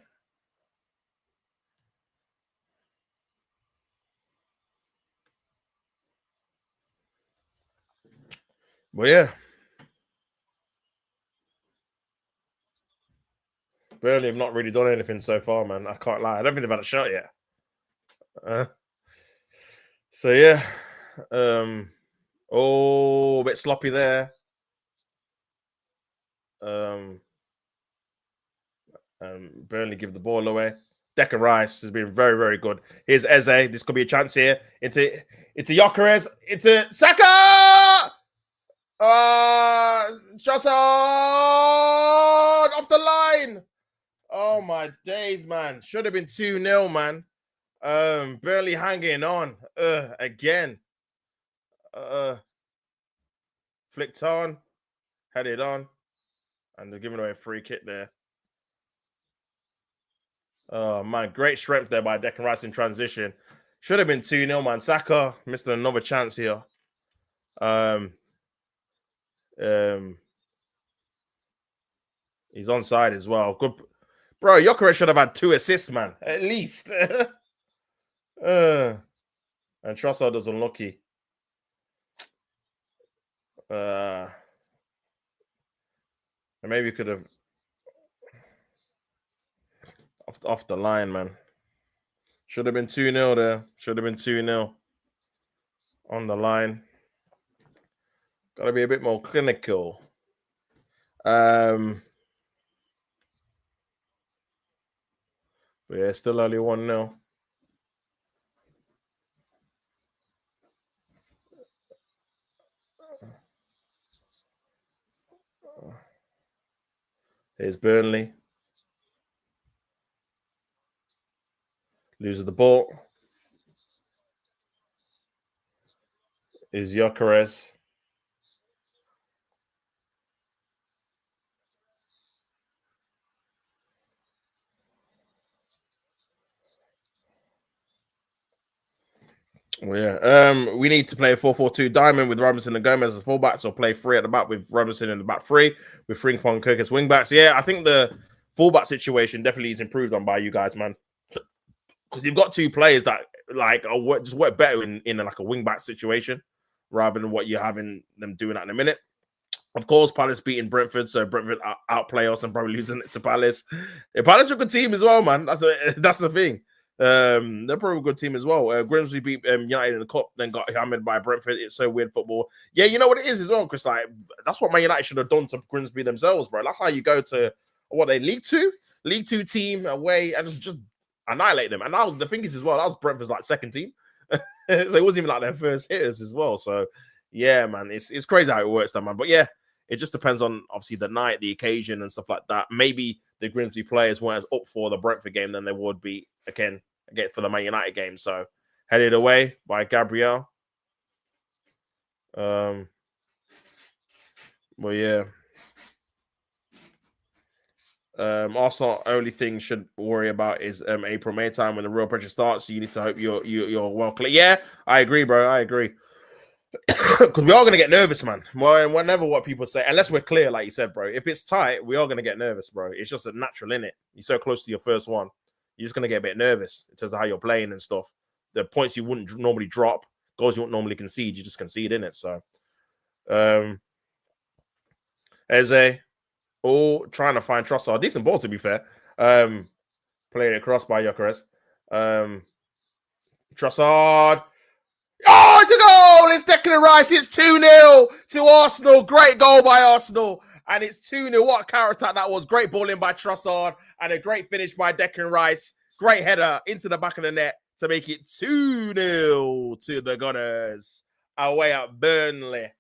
But yeah. Burnley have not really done anything so far, man. I can't lie. I don't think they've had a shot yet. So yeah. A bit sloppy there. Burnley give the ball away. Declan Rice has been very, very good. Here's Eze. This could be a chance here. Into Gyökeres. Into Saka! Trossard off the line. Oh my days, man. Should have been 2-0, man. Burnley hanging on. Again. Flicked on. Headed on. And they're giving away a free kick there. Oh man, great strength there by Declan Rice in transition. Should have been 2-0, man. Saka missed another chance here. He's onside as well. Good, bro. Gyökeres should have had 2 assists, man, at least. And Trossard was unlucky. And maybe we could have off the line, man. Should have been 2-0 there. Should have been 2-0 on the line. Got to be a bit more clinical. But yeah, still only 1-0. Here's Burnley. Loses the ball. Is Gyökeres. Well, yeah. We need to play a 4-4-2 diamond with Robinson and Gomez as fullbacks, or play 3 at the back with Robinson in the back 3 with Frimpong and Kirk as wingbacks. Yeah, I think the fullback situation definitely is improved on by you guys, man. Because you've got 2 players that like just work better in like a wingback situation rather than what you're having them doing at the minute. Of course, Palace beating Brentford, so Brentford outplay us and probably losing it to Palace. Yeah, Palace are a good team as well, man. That's the thing. They're probably a good team as well. Grimsby beat United in the cup, then got hammered by Brentford. It's so weird football. Yeah, you know what it is as well, Chris. Like that's what Man United should have done to Grimsby themselves, bro. That's how you go to League Two team away and just annihilate them. And now the thing is as well, that was Brentford's like second team, so it wasn't even like their first hitters as well. So yeah, man, it's crazy how it works, though, man. But yeah, it just depends on obviously the night, the occasion, and stuff like that. Maybe the Grimsby players weren't as up for the Brentford game than they would be again for the Man United game. So headed away by Gabriel. Well, yeah. Arsenal only thing should worry about is April, May time when the real pressure starts. So you need to hope you're well clear. Yeah, I agree, bro. I agree. Because we are going to get nervous, man. Well, whenever what people say, unless we're clear, like you said, bro. If it's tight, we are going to get nervous, bro. It's just a natural, innit? You're so close to your first one. You're just going to get a bit nervous in terms of how you're playing and stuff. The points you wouldn't normally drop, goals you wouldn't normally concede, you just concede, innit? So, Eze, trying to find Trossard. Decent ball, to be fair. Played it across by Gyökeres. Trossard. Oh, it's a goal! It's Declan Rice. It's 2-0 to Arsenal. Great goal by Arsenal. And it's 2-0. What a character that was. Great ball in by Trossard. And a great finish by Declan Rice. Great header into the back of the net to make it 2-0 to the Gunners. Away at Burnley.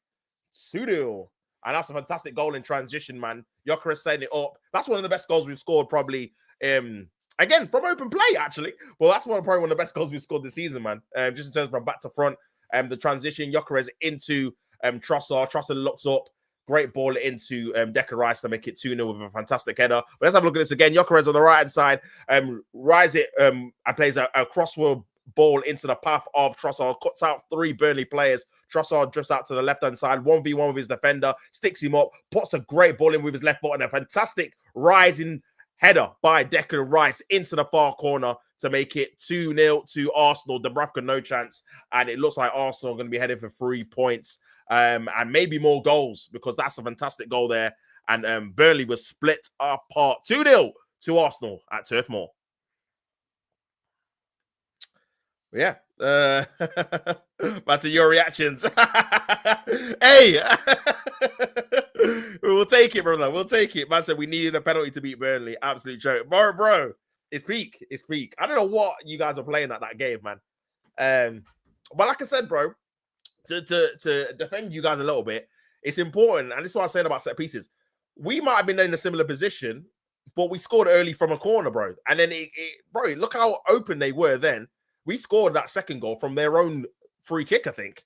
2-0. And that's a fantastic goal in transition, man. Gyökeres setting it up. That's one of the best goals we've scored probably. Again, from open play, actually. Well, that's probably one of the best goals we've scored this season, man. Just in terms of from back to front. The transition, Gyökeres into Trossard looks up. Great ball into Declan Rice to make it 2-0 with a fantastic header. But let's have a look at this again. Gyökeres on the right-hand side. Rise it and plays a crossword ball into the path of Trossard. Cuts out 3 Burnley players. Trossard drifts out to the left-hand side. 1v1 with his defender. Sticks him up. Puts a great ball in with his left foot. And a fantastic rising header by Declan Rice into the far corner to make it 2-0 to Arsenal. Dubravka, no chance. And it looks like Arsenal are going to be heading for 3 points. And maybe more goals, because that's a fantastic goal there. And Burnley was split apart. 2-0 to Arsenal at Turf Moor. Yeah. That's your reactions. Hey. We'll take it, brother. We'll take it. Man said we needed a penalty to beat Burnley. Absolute joke. Bro. It's peak. It's peak. I don't know what you guys are playing at that game, man. But like I said, bro, to defend you guys a little bit, it's important, and this is what I said about set pieces. We might have been in a similar position, but we scored early from a corner, bro. And then bro, look how open they were then. We scored that second goal from their own free kick, I think,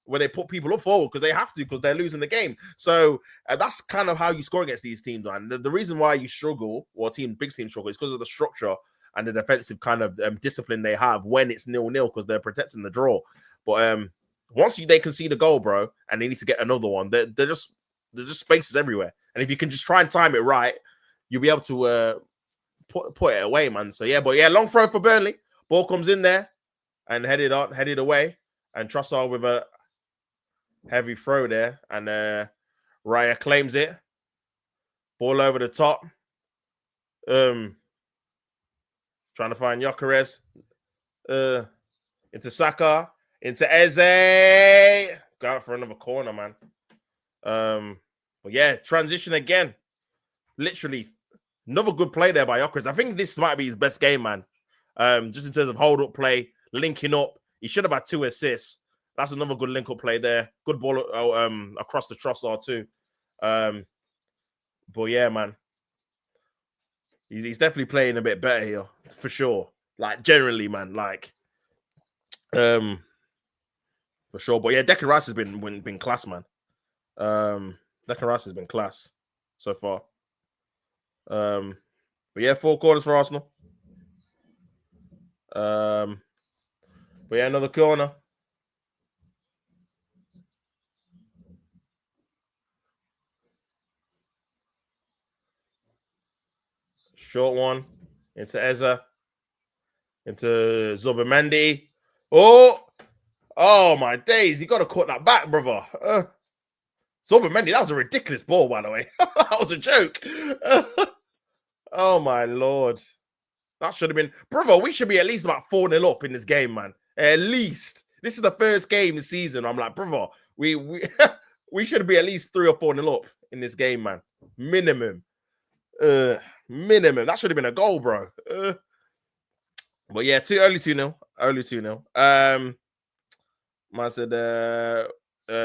where they put people up forward because they have to, because they're losing the game. So that's kind of how you score against these teams, man. The reason why you struggle, or big teams struggle, is because of the structure and the defensive kind of discipline they have when it's 0-0, because they're protecting the draw. But once they can see the goal, bro, and they need to get another one, there's just spaces everywhere. And if you can just try and time it right, you'll be able to put it away, man. So yeah, long throw for Burnley. Ball comes in there and headed away. And Trossard with a heavy throw there. And Raya claims it. Ball over the top. Trying to find Gyökeres. Into Saka. Into Eze. Go out for another corner, man. But yeah, transition again. Literally, another good play there by Gyökeres. I think this might be his best game, man. Just in terms of hold-up play, linking up. He should have had 2 assists. That's another good link-up play there. Good ball across the Trossard too. But yeah, man. He's definitely playing a bit better here, for sure. Like, generally, man. Like, for sure. But yeah, Declan Rice has been class, man. Declan Rice has been class so far. But yeah, 4 quarters for Arsenal. But yeah, another corner. Short one into Eze. Into Zubimendi. Oh my days. You got to cut that back, brother. Zubimendi, that was a ridiculous ball, by the way. That was a joke. Oh my Lord. That should have been, brother, we should be at least about 4-0 up in this game, man. At least. This is the first game this season. I'm like, brother, we we should be at least 3 or 4-0 up in this game, man. Minimum. Minimum. That should have been a goal, bro. But yeah, early 2-0. Early 2-0. Man said,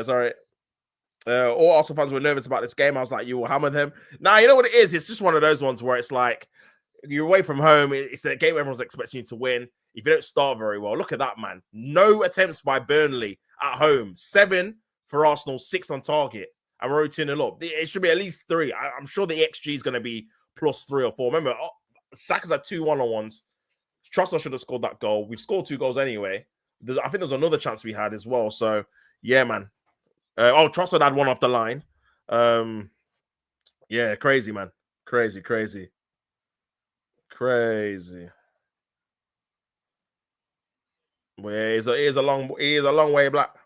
sorry. All Arsenal fans were nervous about this game. I was like, you will hammer them. Nah, you know what it is? It's just one of those ones where it's like, you're away from home. It's the game everyone's expecting you to win. If you don't start very well, look at that, man. No attempts by Burnley at home. 7 for Arsenal, 6 on target. And we're 2-0 up. It should be at least 3. I'm sure the XG is going to be plus 3 or 4. Remember, Saka's had 2 one-on-ones. Trossard should have scored that goal. We've scored 2 goals anyway. I think there's another chance we had as well. So, yeah, man. Trossard had 1 off the line. Yeah, crazy, man. Crazy. Well, yeah, he is a long way back.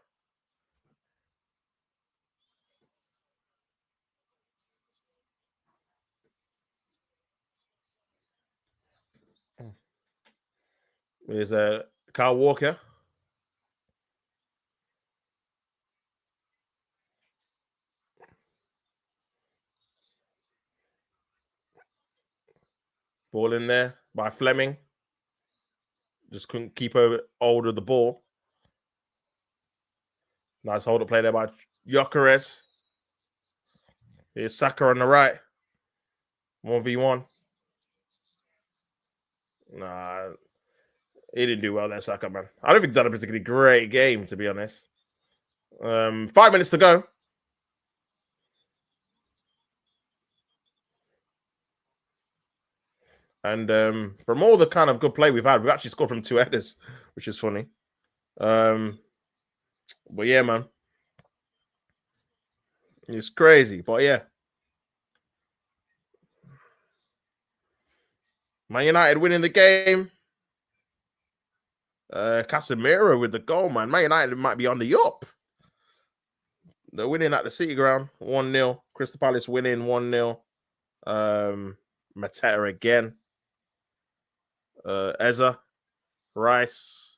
There's Kyle Walker. Ball in there by Fleming. Just couldn't keep hold of the ball. Nice hold up play there by Gyökeres. Here's Saka on the right. 1v1. Nah, he didn't do well there, Saka, man. I don't think he's had a particularly great game, to be honest. 5 minutes to go. And from all the kind of good play we've had, we've actually scored from 2 headers, which is funny. But yeah, man. It's crazy. But yeah. Man United winning the game. Casemiro with the goal, man. Man United might be on the up. They're winning at the City Ground, 1-0. Crystal Palace winning 1-0. Mateta again. Eza, Rice.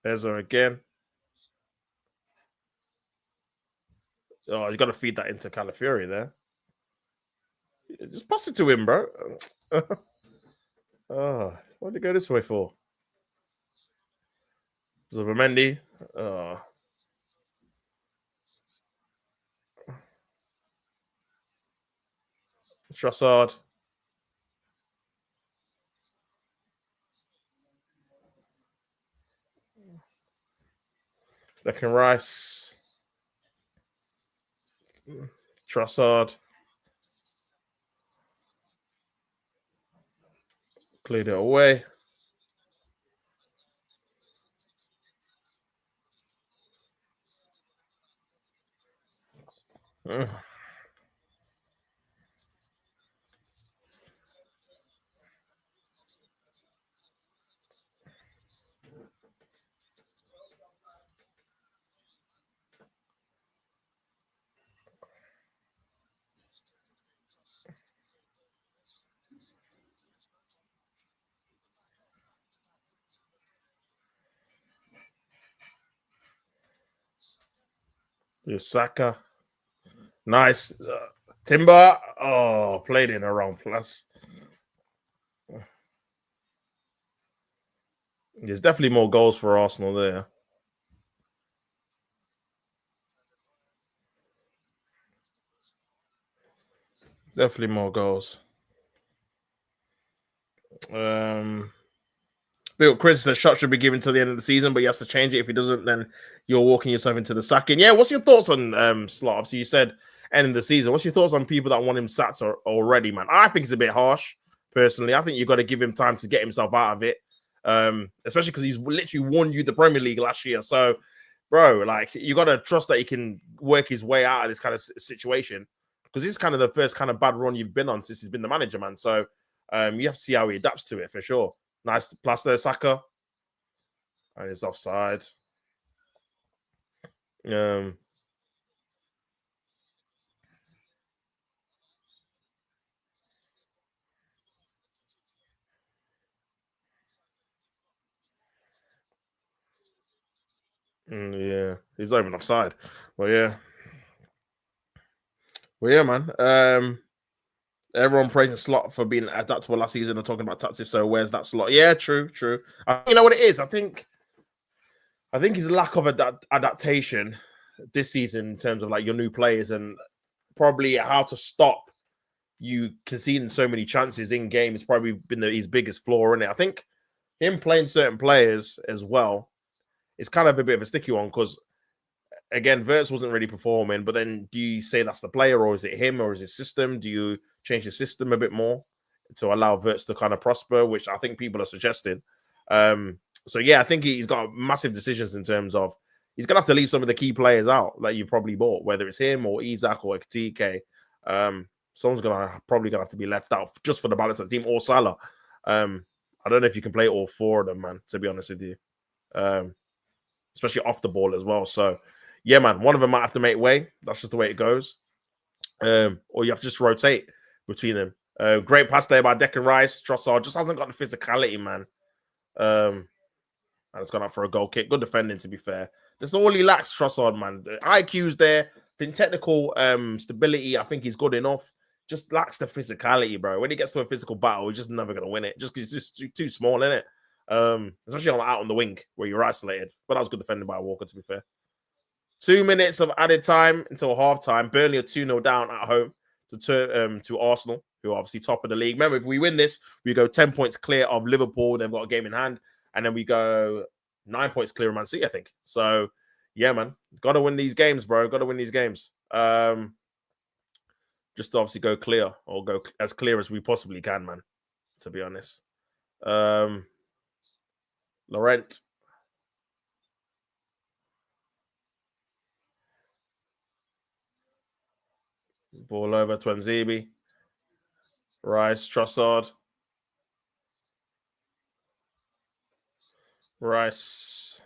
Eza again. Oh, you got to feed that into Calafiori there. Just pass it to him, bro. Oh, what did he go this way for? Zubimendi. Oh. Trossard. Declan Rice. Trossard. Cleared it away. Saka. Nice. Timber. Oh, played in the wrong place. There's definitely more goals for Arsenal there. Definitely more goals. Bill Chris says shot should be given till the end of the season, but he has to change it. If he doesn't, then you're walking yourself into the sacking. Yeah, what's your thoughts on Slot? Obviously, you said end of the season. What's your thoughts on people that want him sacked already, man? I think it's a bit harsh, personally. I think you've got to give him time to get himself out of it. Especially because he's literally won you the Premier League last year. So, bro, like you got to trust that he can work his way out of this kind of situation. Because this is kind of the first kind of bad run you've been on since he's been the manager, man. So you have to see how he adapts to it for sure. Nice plus there, Saka. And it's offside. Yeah, he's not even offside. Well, yeah. Well, yeah, man. Everyone praising Slot for being adaptable last season and talking about tactics. So where's that Slot? Yeah, true. You know what it is? I think his lack of adaptation this season in terms of like your new players and probably how to stop you conceding so many chances in game has probably been his biggest flaw in it. I think him playing certain players as well is kind of a bit of a sticky one because again, Wirtz wasn't really performing, but then do you say that's the player or is it him or is it system? Do you change the system a bit more to allow Wirtz to kind of prosper, which I think people are suggesting? So yeah, I think he's got massive decisions in terms of he's gonna have to leave some of the key players out that you probably bought, whether it's him or Isak or TK. Someone's probably gonna have to be left out just for the balance of the team or Salah. I don't know if you can play all 4 of them, man, to be honest with you. Especially off the ball as well. So yeah, man, one of them might have to make way. That's just the way it goes. Or you have to just rotate between them. Great pass there by Declan Rice. Trossard just hasn't got the physicality, man. And it's gone up for a goal kick. Good defending, to be fair. That's all he lacks, Trossard, man. The IQ's there. In technical stability, I think he's good enough. Just lacks the physicality, bro. When he gets to a physical battle, he's just never going to win it. Just because he's just too small, isn't it? Especially out on the wing where you're isolated. But that was good defending by Walker, to be fair. 2 minutes of added time until half time. Burnley are 2-0 down at home to Arsenal, who who are obviously top of the league. Remember, if we win this, we go 10 points clear of Liverpool. They've got a game in hand. And then we go 9 points clear of Man City, I think. So, yeah, man. Got to win these games, bro. Got to win these games. Just to obviously go clear or go as clear as we possibly can, man, to be honest. Laurent. Ball over to Nzibi. Rice, Trossard. Rice.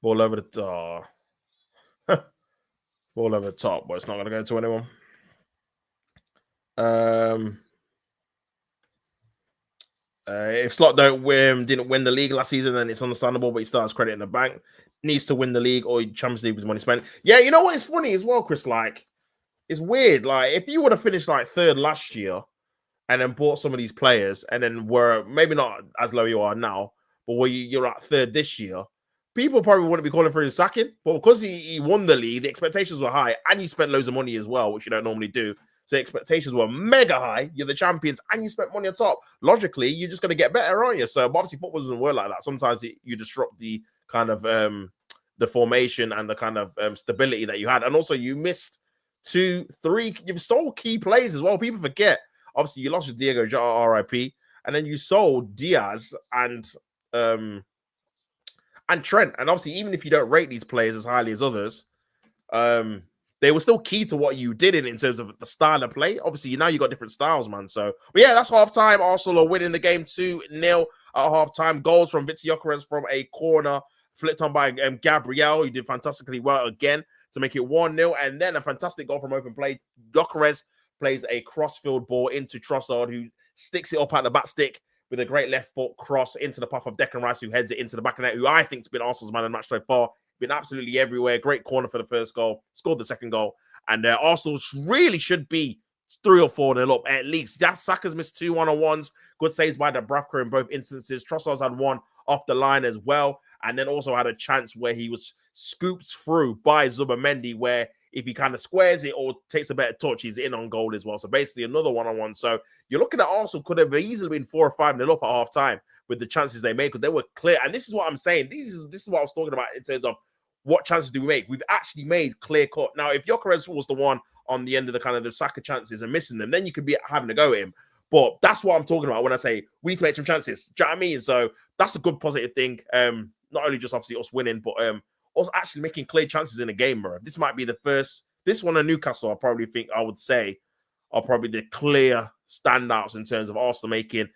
Ball over the top. Ball over the top, but it's not going to go to anyone. If Slot didn't win the league last season, then it's understandable, but he starts credit in the bank. Needs to win the league or Champions League with money spent. Yeah, you know what? It's funny as well, Chris. Like, it's weird. Like, if you would have finished like third last year and then bought some of these players and then were maybe not as low you are now, but where you're at third this year, people probably wouldn't be calling for his sacking. But because he won the league, the expectations were high and he spent loads of money as well, which you don't normally do. So expectations were mega high. You're the champions and you spent money on top. Logically, you're just going to get better, aren't you? So obviously football doesn't work like that. Sometimes you disrupt the kind of the formation and the kind of stability that you had. And also you missed 2, 3. You've sold key players as well. People forget. Obviously, you lost Diego Jota, RIP. And then you sold Diaz and Trent. And obviously, even if you don't rate these players as highly as others, they were still key to what you did in terms of the style of play. Obviously, now you got different styles, man. So, but yeah, that's halftime. Arsenal are winning the game 2-0 at halftime. Goals from Victor Gyökeres from a corner, flicked on by Gabriel, who did fantastically well again to make it 1-0. And then a fantastic goal from open play. Gyökeres plays a cross-field ball into Trossard, who sticks it up at the back stick with a great left foot cross into the path of Declan Rice, who heads it into the back of the net, who I think has been Arsenal's man of the match so far. Been absolutely everywhere. Great corner for the first goal. Scored the second goal. And Arsenal really should be 3 or 4-0 up at least. Saka's missed 2 one-on-ones. Good saves by Dubravka in both instances. Trossard's had one off the line as well. And then also had a chance where he was scooped through by Zubimendi, where if he kind of squares it or takes a better touch, he's in on goal as well. So basically another one-on-one. So you're looking at Arsenal could have easily been 4 or 5-0 up at half time with the chances they made because they were clear. And this is what I'm saying. This is what I was talking about in terms of what chances do we make? We've actually made clear cut. Now, if Gyökeres was the one on the end of the kind of the Saka chances and missing them, then you could be having a go at him. But that's what I'm talking about when I say we need to make some chances. Do you know what I mean? So that's a good positive thing. Not only just obviously us winning, but also actually making clear chances in a game, bro. This might be the first. This one at Newcastle, I would say, are probably the clear standouts in terms of Arsenal making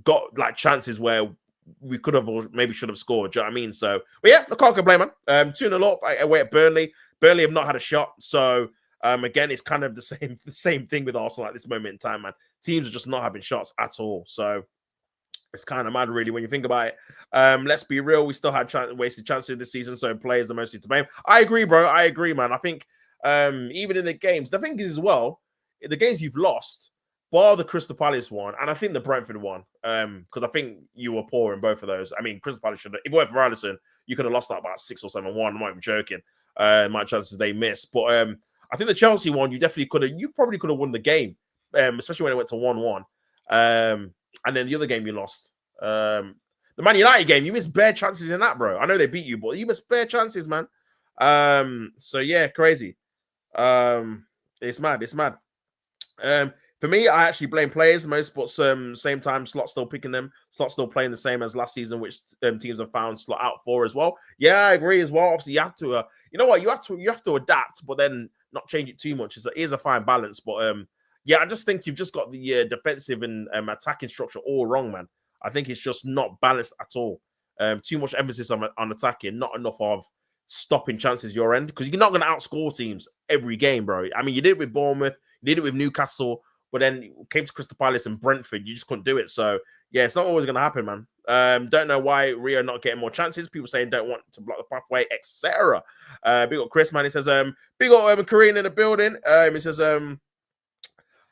got like chances where we could have or maybe should have scored. Do you know what I mean? So, but yeah, I can't complain, man. 2-0 up away at Burnley. Burnley have not had a shot. So, again, it's kind of the same thing with Arsenal at this moment in time, man. Teams are just not having shots at all. So, it's kind of mad, really, when you think about it. Let's be real. We still had wasted chances this season, so players are mostly to blame. I agree, bro. I agree, man. I think even in the games, the thing is as well, in the games you've lost, bar the Crystal Palace one, and I think the Brentford one, because I think you were poor in both of those. I mean, Crystal Palace should have, if it weren't for Alisson, you could have lost that about 6 or 7-1. I'm not even joking. My chances they missed. But I think the Chelsea one, you probably could have won the game, especially when it went to 1-1. And then the other game you lost. The Man United game, you missed bare chances in that, bro. I know they beat you, but you missed bare chances, man. So yeah, crazy. It's mad. For me, I actually blame players the most, but same time, Slot's still picking them. Slot's still playing the same as last season, which teams have found Slot out for as well. Yeah, I agree as well. Obviously, you have to, you know what, you have to adapt, but then not change it too much. It is a fine balance, but yeah, I just think you've just got the defensive and attacking structure all wrong, man. I think it's just not balanced at all. Too much emphasis on attacking, not enough of stopping chances your end, because you're not going to outscore teams every game, bro. I mean, you did it with Bournemouth, you did it with Newcastle, but then it came to Crystal Palace and Brentford, you just couldn't do it. So, yeah, it's not always going to happen, man. Don't know why Rio not getting more chances. People saying don't want to block the pathway, etc. Big up Chris, man. He says, big up Kareem in the building. He says,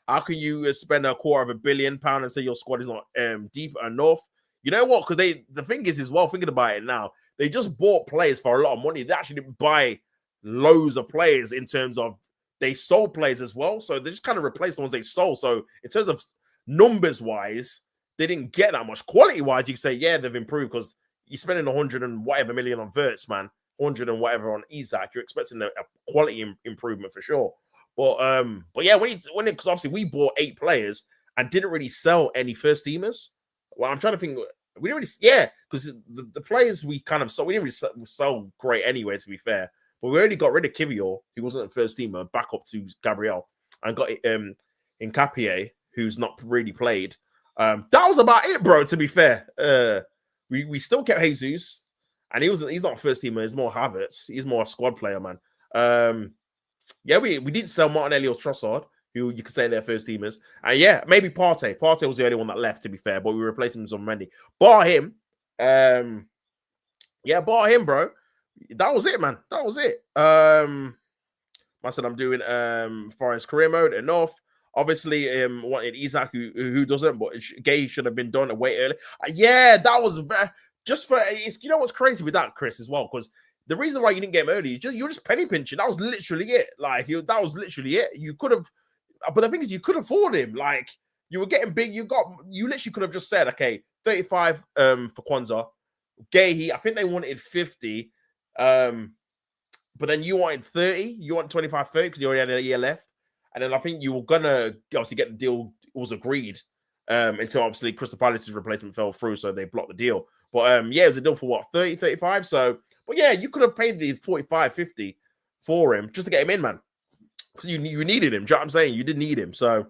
How can you spend £250 million and say your squad is not deep enough? You know what? Because the thing is, as well, thinking about it now, they just bought players for a lot of money. They actually didn't buy loads of players in terms of they sold players as well. So they just kind of replaced the ones they sold. So in terms of numbers wise, they didn't get that much. Quality wise, you can say, yeah, they've improved because you're spending 100 and whatever million on Verts, man, 100 and whatever on Isaac. You're expecting a quality improvement for sure. But yeah, because obviously we bought 8 players and didn't really sell any first teamers. Well, I'm trying to think. We didn't really, yeah, because the players we kind of saw, we didn't really sell great anyway, to be fair. But we only got rid of Kivior, who wasn't a first teamer, back up to Gabriel, and got Nkapie, who's not really played. That was about it, bro. To be fair, we still kept Jesus, and he's not a first teamer. He's more Havertz. He's more a squad player, man. Yeah, we did sell Martinelli or Trossard, who you could say they're first teamers. And yeah, maybe Partey. Partey was the only one that left, to be fair, but we replaced him with Mendy. Bar him, bar him, bro. That was it, man. That was it. I said I'm doing Forest career mode enough. Obviously, wanted Isaac, who doesn't, but Gay should have been done way early. Yeah, that was just for you know what's crazy with that, Chris, as well, because the reason why you didn't get him early, you're just penny pinching. That was literally it. Like that was literally it. You could have, but the thing is, you could afford him. Like you were getting big. You literally could have just said, okay, 35 for Kwanzaa. Gay, I think they wanted 50. But then you wanted 30, you want 25, 30 because you already had a year left. And then I think you were gonna obviously get the deal was agreed until obviously Crystal Palace's replacement fell through, so they blocked the deal. But yeah, it was a deal for what, 30, 35. So, but yeah, you could have paid the 45, 50 for him just to get him in, man. You needed him. Do you know what I'm saying? You did need him. So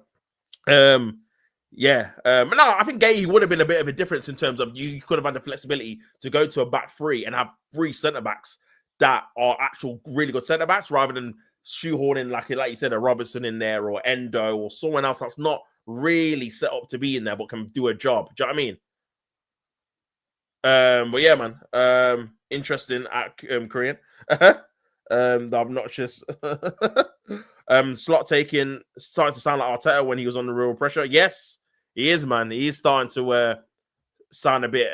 yeah. No, I think Gay would have been a bit of a difference in terms of you could have had the flexibility to go to a back 3 and have 3 centre-backs that are actual really good centre backs rather than shoehorning like you said a Robertson in there or Endo or someone else that's not really set up to be in there but can do a job. Do you know what I mean? But yeah, man. Interesting at Korean. The obnoxious slot taking starting to sound like Arteta when he was on the real pressure. Yes, he is, man. He is starting to sound a bit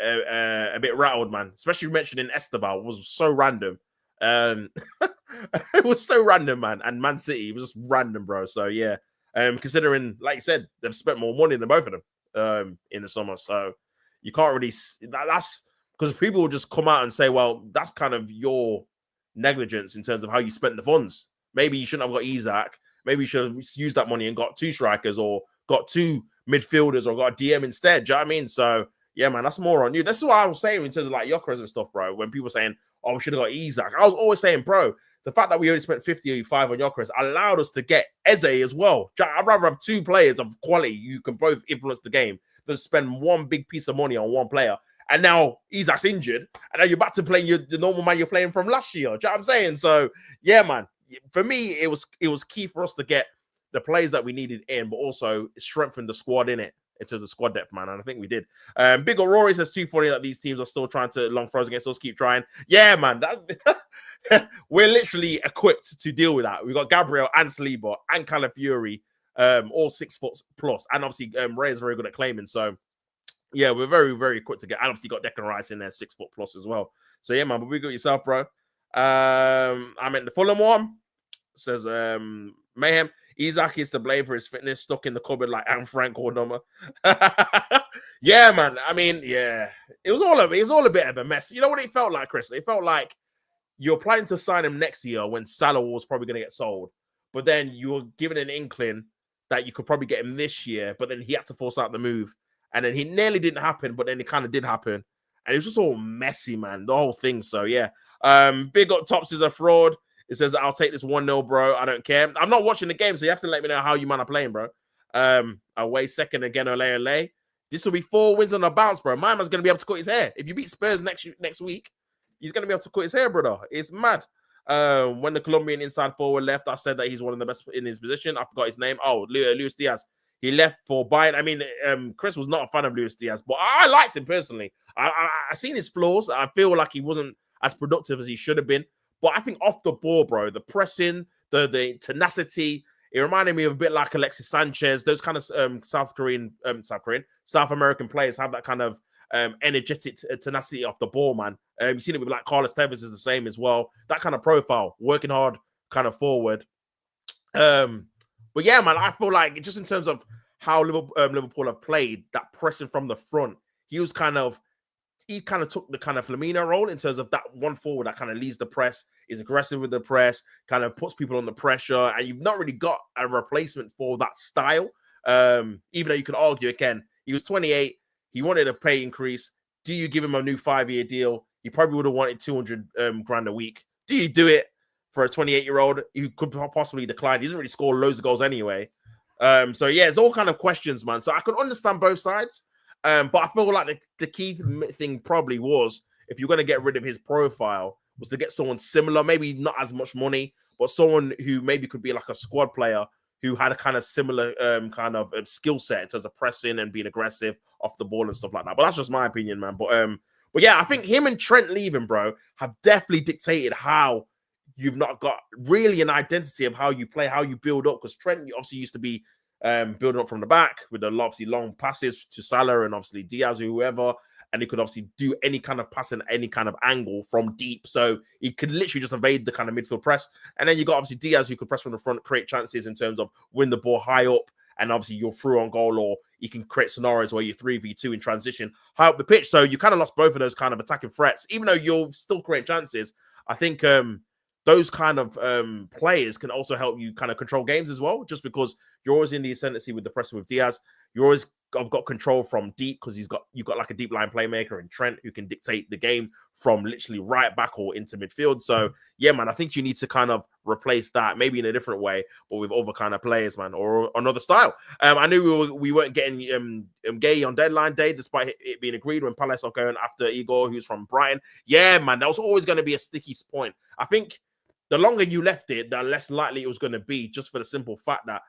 rattled, man. Especially mentioning Esteban was so random. It was so random, man. And Man City was just random, bro. So yeah, considering, like you said, they've spent more money than both of them in the summer, so you can't really. That's because people will just come out and say, well, that's kind of your negligence in terms of how you spent the funds. Maybe you shouldn't have got Isaac. Maybe you should have used that money and got 2 strikers or got 2 midfielders or got a DM instead. Do you know what I mean? So yeah, man, that's more on you. This is what I was saying in terms of like Gyökeres and stuff, bro. When people were saying, oh, we should have got Isaac. I was always saying, bro, the fact that we only spent 55 on Gyökeres allowed us to get Eze as well. I'd rather have 2 players of quality you can both influence the game than spend one big piece of money on one player. And now Isaac's injured, and now you're back to playing the normal man you're playing from last year. Do you know what I'm saying? So yeah, man. For me, it was key for us to get the players that we needed in, but also strengthen the squad in it. Into the squad depth, man, and I think we did. Big Rory says 240 that these teams are still trying to long throws against us. Keep trying. Yeah, man. We're literally equipped to deal with that. We've got Gabriel and Saliba and Calafiori, all 6 foot plus, and obviously Ray is very good at claiming. So yeah, we're very, very quick to get. And obviously got Declan Rice in there, 6 foot plus as well. So yeah, man, but we got yourself, bro. I meant the Fulham one says Mayhem. Isaac is to blame for his fitness, stuck in the cupboard like Anne Frank or Doma. Yeah, man. I mean, yeah, it was all a bit of a mess. You know what it felt like, Chris? It felt like you're planning to sign him next year when Salah was probably going to get sold, but then you were given an inkling that you could probably get him this year, but then he had to force out the move, and then he nearly didn't happen, but then it kind of did happen, and it was just all messy, man. The whole thing. So yeah, big up Tops is a fraud. It says, I'll take this 1-0, bro. I don't care. I'm not watching the game, so you have to let me know how you man are playing, bro. Away second again, Ole. This will be 4 wins on the bounce, bro. My man's going to be able to cut his hair. If you beat Spurs next week, he's going to be able to cut his hair, brother. It's mad. When the Colombian inside forward left, I said that he's one of the best in his position. I forgot his name. Oh, Luis Diaz. He left for Bayern. I mean, Chris was not a fan of Luis Diaz, but I liked him personally. I seen his flaws. I feel like he wasn't as productive as he should have been. But I think off the ball, bro, the pressing, the tenacity, It reminded me of a bit like Alexis Sanchez. Those kind of South American players have that kind of energetic tenacity off the ball, man. You've seen it with like Carlos Tevez is the same as well. That kind of profile, working hard, kind of forward. But yeah, man, I feel like just in terms of how Liverpool have played, that pressing from the front, he kind of took the kind of Firmino role in terms of that one forward that kind of leads the press, is aggressive with the press, kind of puts people under pressure, and you've not really got a replacement for that style. Even though you can argue again, he was 28, he wanted a pay increase. Do you give him a new 5-year deal? He probably would have wanted 200 grand a week. Do you do it for a 28-year-old who could possibly decline? He doesn't really score loads of goals anyway. So yeah, it's all kind of questions, man. So I can understand both sides. But I feel like the key thing probably was, if you're going to get rid of his profile, was to get someone similar, maybe not as much money, but someone who maybe could be like a squad player who had a kind of similar kind of skill set in terms of pressing and being aggressive off the ball and stuff like that. But that's just my opinion, man. But yeah, I think him and Trent leaving, bro, have definitely dictated how you've not got really an identity of how you play, how you build up. Because Trent obviously used to be building up from the back with the obviously long passes to Salah and obviously Diaz or whoever, and he could obviously do any kind of pass in any kind of angle from deep, so he could literally just evade the kind of midfield press. And then you got obviously Diaz, who could press from the front, create chances in terms of win the ball high up, and obviously you're through on goal, or you can create scenarios where you're 3v2 in transition high up the pitch. So you kind of lost both of those kind of attacking threats, even though you'll still create chances. I think those kind of players can also help you kind of control games as well, just because you're always in the ascendancy with the pressing with Diaz. You're always got control from deep because you've got like a deep line playmaker in Trent who can dictate the game from literally right back or into midfield. So yeah, man, I think you need to kind of replace that, maybe in a different way, but with other kind of players, man, or another style. I knew we weren't getting Gay on deadline day, despite it being agreed when Palace are going after Igor, who's from Brighton. Yeah, man, that was always going to be a sticky point. I think the longer you left it, the less likely it was going to be, just for the simple fact that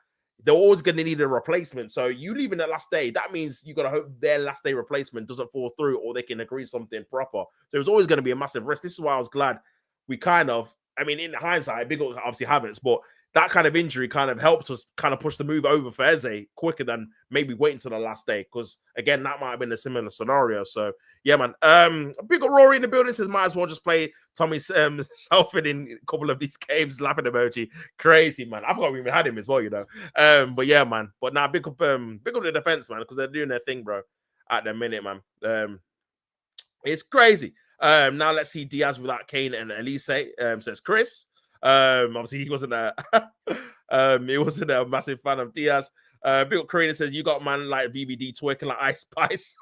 they're always going to need a replacement. So you leaving the last day, that means you got to hope their last day replacement doesn't fall through, or they can agree something proper. So it was always going to be a massive risk. This is why I was glad we kind of, I mean, in hindsight, big obviously Havertz, but that kind of injury kind of helped us kind of push the move over for Eze quicker than maybe waiting until the last day. Because again, that might have been a similar scenario. So yeah, man. Big Rory in the building says might as well just play Tommy Salford in a couple of these games. Laughing emoji, crazy man. I forgot we even had him as well, you know. But yeah, man. But now big up the defense, man, because they're doing their thing, bro. At the minute, man. It's crazy. Now let's see Diaz without Kane and Elise. Says Chris. Obviously he wasn't a massive fan of Diaz. Big up Karina says you got man like VVD twerking like Ice Spice.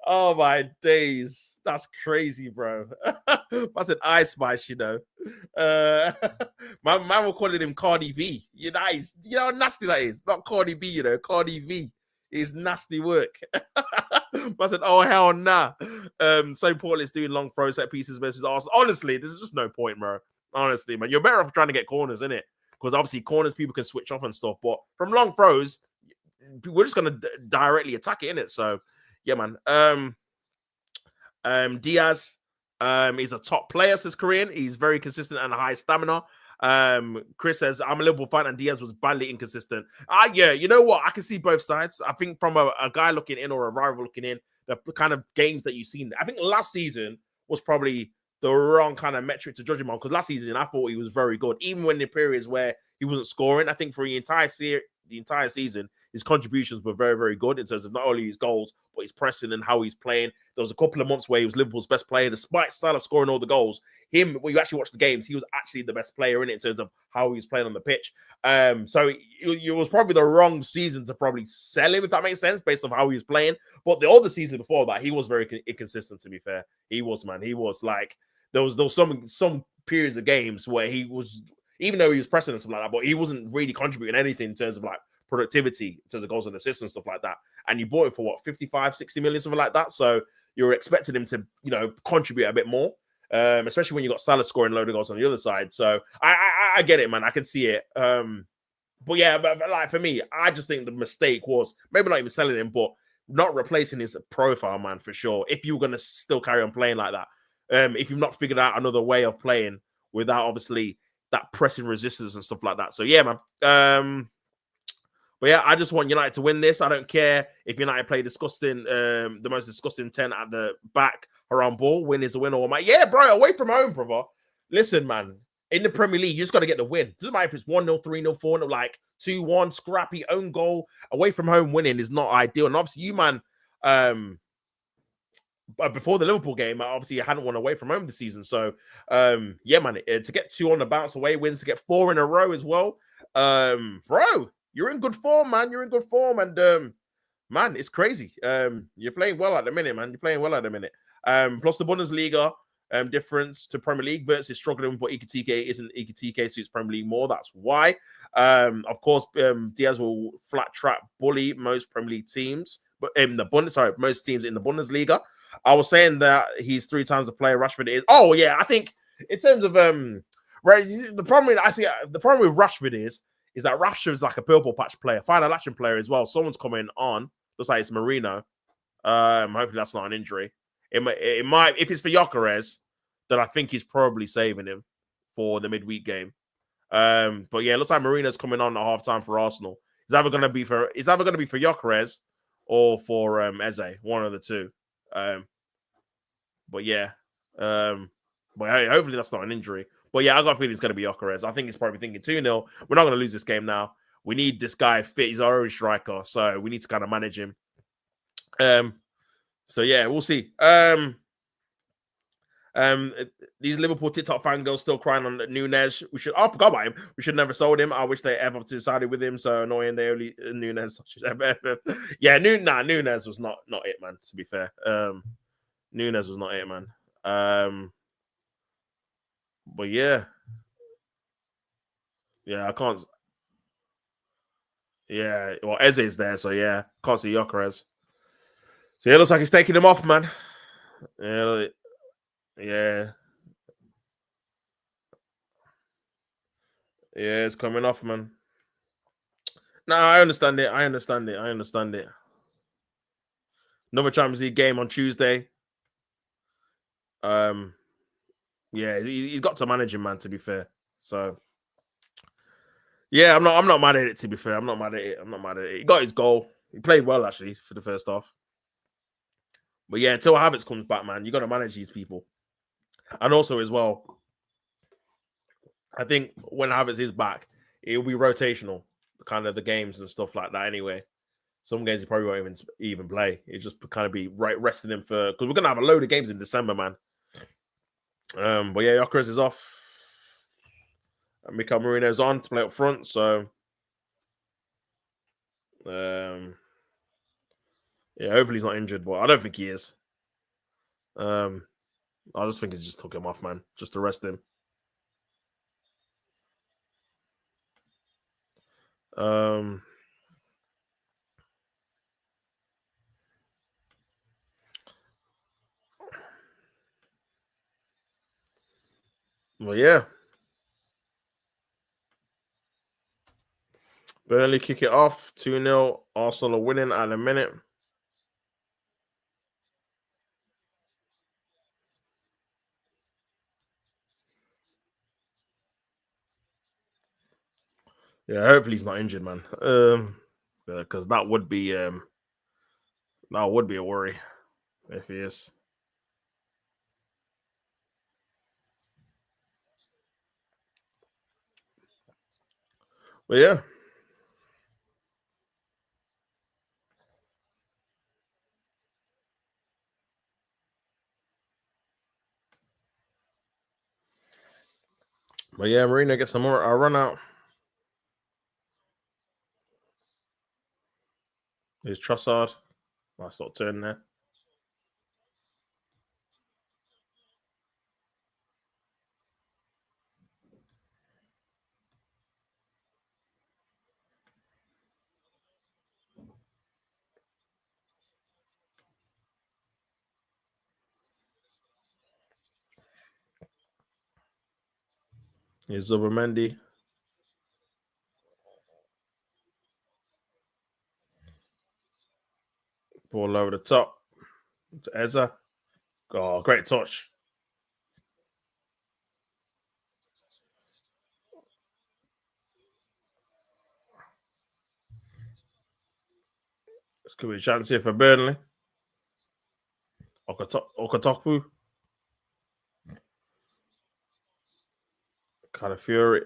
Oh my days, that's crazy, bro. That's an Ice Spice, you know. My man will calling him Cardi V. You know how nasty that is. Not Cardi B, you know. Cardi V is nasty work. I said, oh hell nah. So Paul is doing long throw set pieces versus Arsenal. Honestly, there's just no point, bro. Honestly, man, you're better off trying to get corners, isn't it? Because obviously corners people can switch off and stuff, but from long throws, we're just gonna directly attack it, innit? So yeah, man. Diaz is a top player, says Korean. He's very consistent and high stamina. Chris says, I'm a Liverpool fan and Diaz was badly inconsistent. Yeah, you know what? I can see both sides. I think from a guy looking in or a rival looking in, the kind of games that you've seen, I think last season was probably the wrong kind of metric to judge him on, because last season I thought he was very good, even when the periods where he wasn't scoring. I think for the entire season, his contributions were very, very good in terms of not only his goals, but his pressing and how he's playing. There was a couple of months where he was Liverpool's best player, despite Salah scoring all the goals. When you actually watch the games, he was actually the best player in it in terms of how he was playing on the pitch. So it was probably the wrong season to probably sell him, if that makes sense, based on how he was playing. But the other season before that, he was very inconsistent, to be fair. He was, man. He was like, there was some periods of games where he was, even though he was pressing and stuff like that, but he wasn't really contributing anything in terms of like productivity, in terms of goals and assists and stuff like that. And you bought him for what, 55, 60 million, something like that. So you're expecting him to, contribute a bit more, especially when you got Salah scoring a load of goals on the other side. So I get it, man. I can see it. But yeah, but like for me, I just think the mistake was maybe not even selling him, but not replacing his profile, man, for sure. If you're going to still carry on playing like that, if you've not figured out another way of playing without obviously that pressing resistance and stuff like that. So yeah, man. But yeah, I just want United to win this. I don't care if United play disgusting, the most disgusting 10 at the back around ball. Win is a win. Or my yeah, bro, away from home, brother. Listen, man. In the Premier League, you just got to get the win. Doesn't matter if it's 1-0, 3-0, 4-0, like 2-1, scrappy, own goal. Away from home winning is not ideal. And obviously, you, man, before the Liverpool game, obviously you hadn't won away from home this season. So, yeah, man, to get 2 on the bounce away wins, to get 4 in a row as well. Bro, you're in good form, man. You're in good form. And, man, it's crazy. You're playing well at the minute, man. You're playing well at the minute. Plus the Bundesliga difference to Premier League. Wirtz is struggling, but Ekitike isn't. Ekitike suits Premier League more. That's why. Of course, Diaz will flat track bully most Premier League teams, but in the most teams in the Bundesliga. I was saying that he's 3 times the player Rashford is. Oh yeah, I think in terms of right, the problem with Rashford is that Rashford is like a purple patch player, final action player as well. Someone's coming on, looks like it's Marino. Hopefully that's not an injury. It might, if it's for Gyökeres, then I think he's probably saving him for the midweek game. But yeah, it looks like Marino's coming on at halftime for Arsenal. It's either going to be for Gyökeres or for Eze, one of the two. But yeah, but hey, hopefully that's not an injury. But yeah, I got a feeling it's going to be Gyökeres. I think he's probably thinking 2-0. We're not going to lose this game now. We need this guy fit. He's our only striker, so we need to kind of manage him. So yeah, we'll see. These Liverpool TikTok fangirls still crying on Nunes. We should forgot about him. We should never sold him. I wish they ever decided with him. So annoying. They only Nunes. Yeah, Nunes was not it, man. To be fair, Nunes was not it, man. But yeah, I can't. Yeah, well, Eze's there, so yeah, can't see Gyökeres. So yeah, it looks like he's taking him off, man. Yeah, yeah, it's coming off, man. No, I understand it. Another Champions League game on Tuesday. Yeah, he's got to manage him, man. To be fair, so yeah, I'm not mad at it. To be fair, I'm not mad at it. He got his goal. He played well actually for the first half. But yeah, until Havertz comes back, man, you got to manage these people. And also as well, I think when Havertz is back, it'll be rotational, kind of the games and stuff like that. Anyway, some games he probably won't even play. It just kind of be resting him for, because we're gonna have a load of games in December, man. But yeah, Gyökeres is off. And Mikel Marino's on to play up front, so yeah, hopefully he's not injured, but I don't think he is. I just think he just took him off, man, just to rest him. Well, yeah. Burnley kick it off 2-0. Arsenal are winning at a minute. Yeah, hopefully he's not injured, man. Because that would be a worry if he is. But yeah. But yeah, Marino gets some more run out. Here's Trossard. Nice little turn there. Here's Zubermendi. Ball over the top to Eza. Oh, great touch. This could be a chance here for Burnley. Okatoku. Kind of Fury.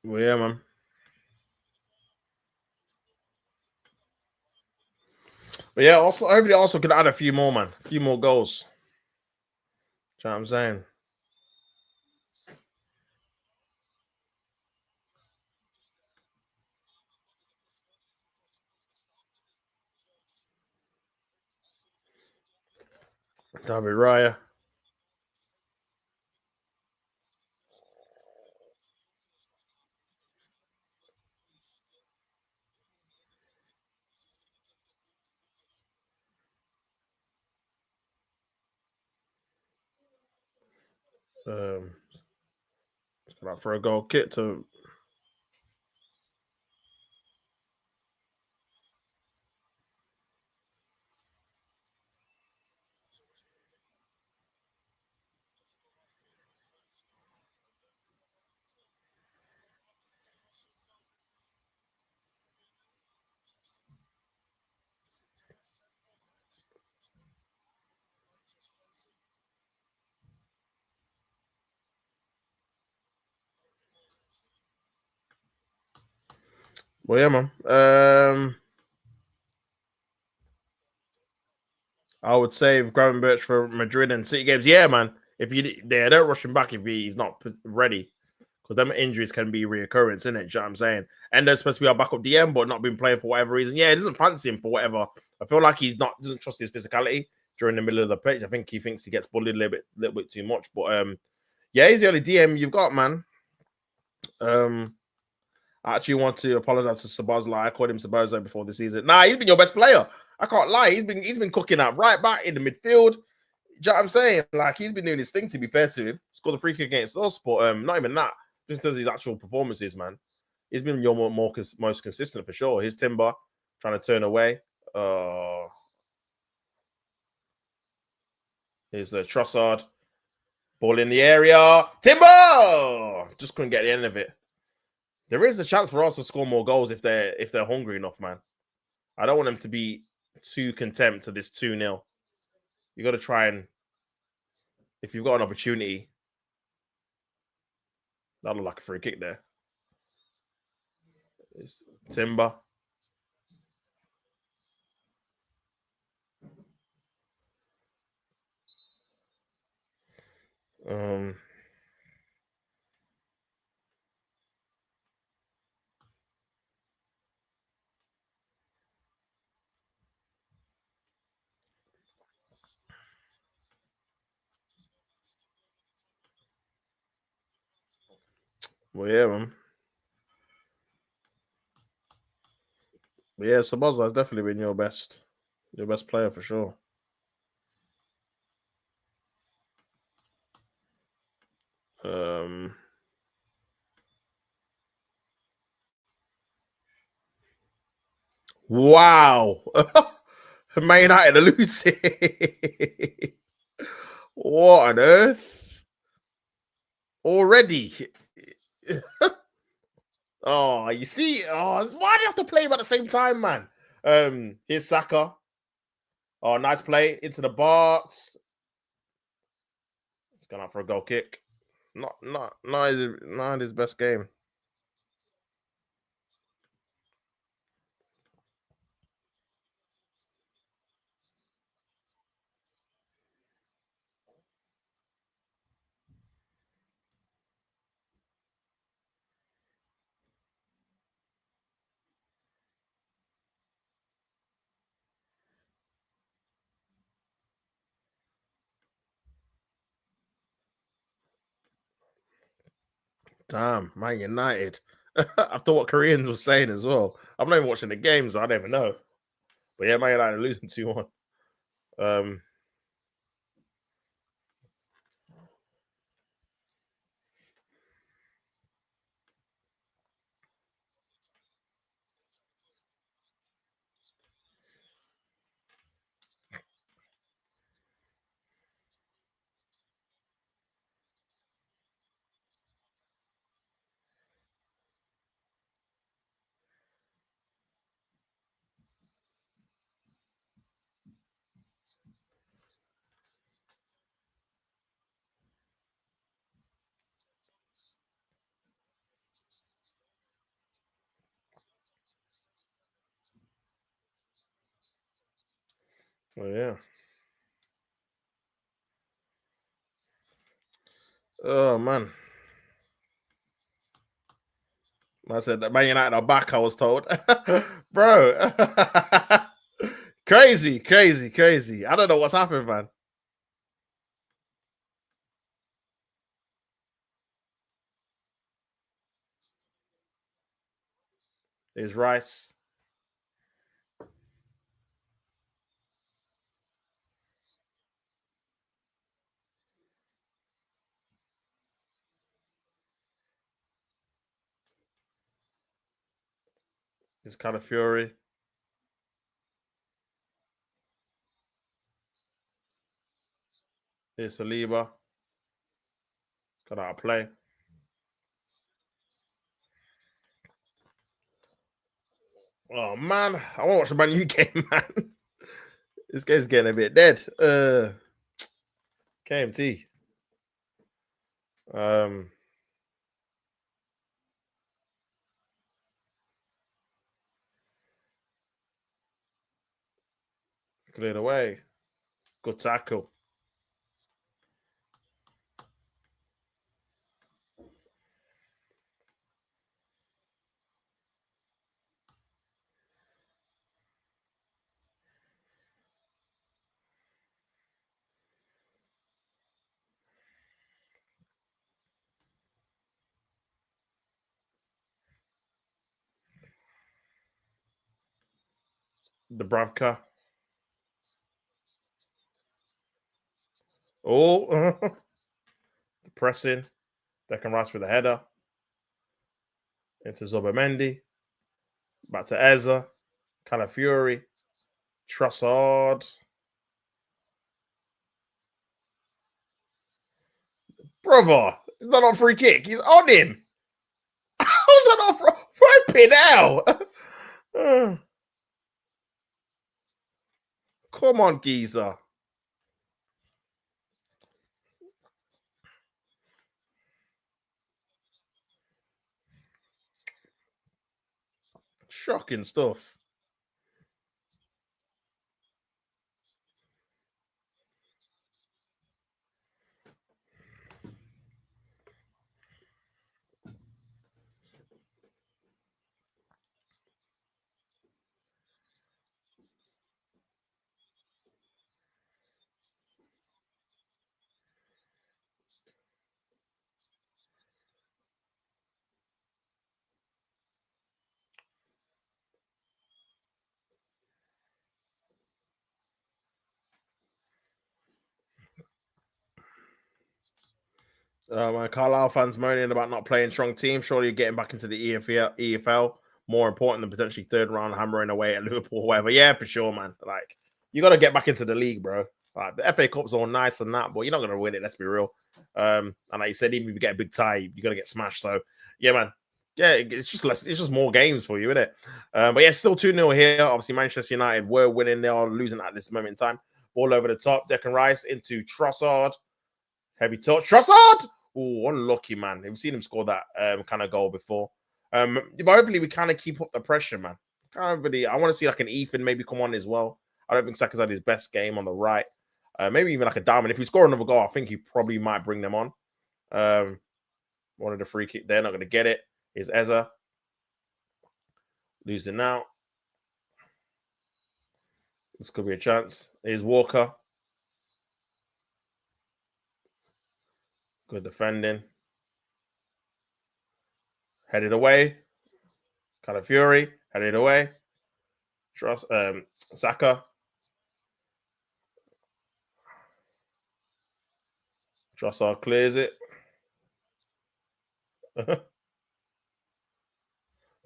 Well, yeah, man. But yeah, also hopefully also can add a few more, man. A few more goals. You know what I'm saying? David Raya. Um, for a goal kit to. Well, yeah, man. I would save Gravenberch for Madrid and City games. Yeah, man. If you don't rush him back if he's not ready, because them injuries can be reoccurrence, isn't it? You know what I'm saying? And they're supposed to be our backup DM, but not been playing for whatever reason. Yeah, he doesn't fancy him for whatever. I feel like he's not doesn't trust his physicality during the middle of the pitch. I think he thinks he gets bullied a little bit too much. But yeah, he's the only DM you've got, man. I actually want to apologize to Sabazla. I called him Sabozo before the season. Nah, he's been your best player. I can't lie. He's been cooking out right back in the midfield. You know what I'm saying? Like he's been doing his thing. To be fair to him, scored a free kick against us, but not even that. Just in terms of his actual performances, man, he's been your most consistent for sure. His Timber trying to turn away. Here's Trossard ball in the area. Timber just couldn't get the end of it. There is a chance for us to score more goals if they're hungry enough, man. I don't want them to be too content to this 2-0. You got to try and, if you've got an opportunity, that'll look like a free kick there. It's Timber. Um, well, yeah, man. But yeah, Sabozza has definitely been your best player for sure. Um, wow, Man United are losing. What on earth? Already? Oh, you see? Oh, why do you have to play them at the same time, man? Here's Saka. Oh, nice play into the box. It's gone out for a goal kick. Not his best game. Damn, Man United. After what Koreans were saying as well. I'm not even watching the games, so I don't even know. But yeah, Man United losing 2-1. Um, Oh yeah. Oh man. I said that Man United are back, I was told. Bro. Crazy, crazy, crazy. I don't know what's happened, man. Is Rice. Is kind of Fury. Is Saliba. Got out of play. Oh man, I want to watch the Man U game, man. This game's getting a bit dead. KMT. Um, Cleared away. Good tackle. Dubravka. Oh, the pressing. Declan Rice with a header. Into Zobamendi. Back to Eza. Kind of Fury. Trossard. Brother, it's not on free kick. He's on him. How's that not flipping out? Come on, geezer. Shocking stuff. My Carlisle fans moaning about not playing strong teams. Surely you're getting back into the EFL more important than potentially third round hammering away at Liverpool or whatever. Yeah, for sure, man. Like, you got to get back into the league, bro. Like, the FA Cup's all nice and that, but you're not going to win it. Let's be real. And like you said, even if you get a big tie, you're going to get smashed. So, yeah, man. Yeah, it's just less. It's just more games for you, isn't it? But yeah, still 2-0 here. Obviously, Manchester United were winning. They are losing at this moment in time. Ball over the top. Declan Rice into Trossard. Heavy touch. Trossard! Oh, unlucky, man. We've seen him score that kind of goal before. But hopefully we kind of keep up the pressure, man. Kind of really, I want to see like an Ethan maybe come on as well. I don't think Saka's had his best game on the right. Maybe even like a Diamond. If we score another goal, I think he probably might bring them on. One of the free kick, they're not going to get it. Is Eza losing now? This could be a chance. Here's Walker. Good defending. Headed away. Kind of Fury. Headed away. Trust Saka. Trossard clears it.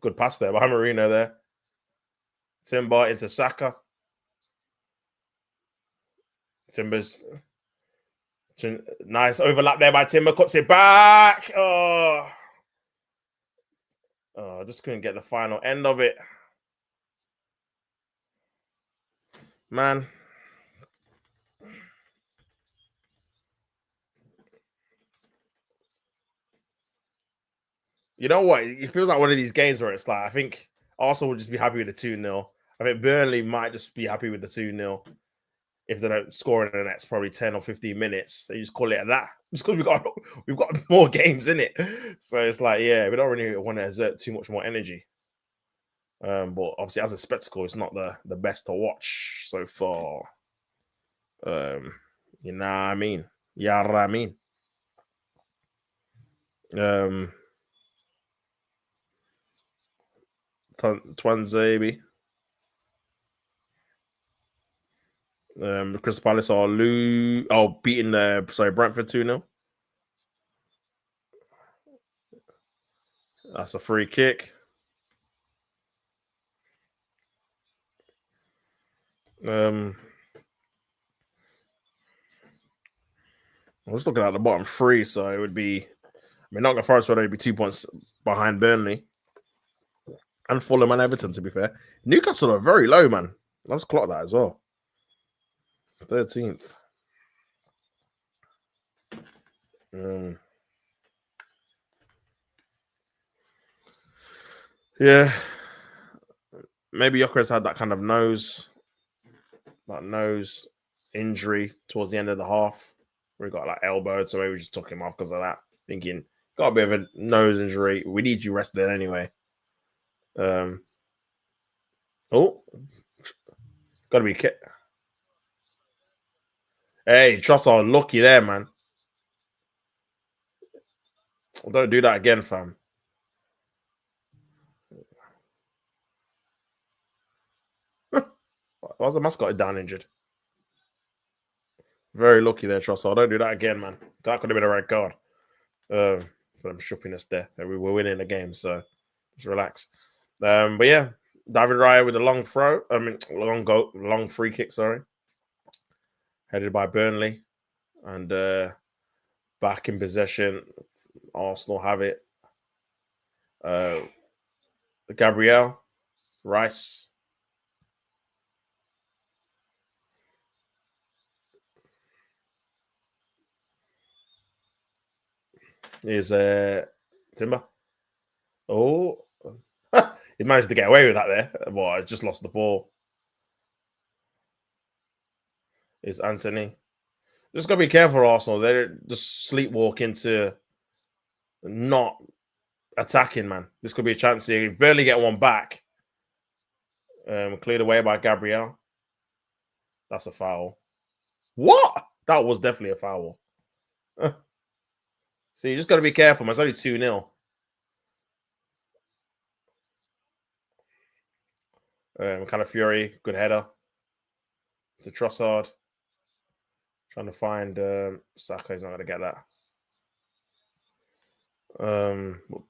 Good pass there by Marino there. Timber into Saka. Timber's nice overlap there by Timber. Cuts it back. Oh, just couldn't get the final end of it. Man. You know what? It feels like one of these games where it's like, I think Arsenal will just be happy with the 2-0. I think Burnley might just be happy with the 2-0. if they don't score in the next probably 10 or 15 minutes, they just call it that. Just because we've got more games in it. So it's like, yeah, we don't really want to exert too much more energy. But obviously as a spectacle, it's not the best to watch so far. You know what I mean? Yeah, I mean. Twanzebe. Crystal Palace are beating Brentford 2-0. That's a free kick. I was looking at the bottom three, so it would be, Nottingham Forest would only be 2 points behind Burnley and Fulham and Everton, to be fair. Newcastle are very low, man. Let's clock that as well. 13th. Yeah. Maybe Gyökeres had that kind of nose injury towards the end of the half where he got like elbowed, so maybe we just took him off because of that. Thinking, got a bit of a nose injury. We need you rested anyway. Gotta be Hey, Trossard, lucky there, man. Don't do that again, fam. Why's the mascot down injured? Very lucky there, Trossard. Don't do that again, man. That could have been a red card. For them stripping us there. We were winning the game, so just relax. But yeah, David Raya with a long throw. Long free kick, sorry. Headed by Burnley. And back in possession. Arsenal have it. Gabriel. Rice. Is Timber. Oh. He managed to get away with that there. Well, I just lost the ball. Is Anthony. Just gotta be careful, Arsenal. They're just sleepwalk into not attacking, man. This could be a chance here. You barely get one back. Cleared away by Gabriel. That's a foul. What? That was definitely a foul. So you just got to be careful, man. It's only 2-0. Kind of Fury, good header. To Trossard. Trying to find Saka. He's not going to get that.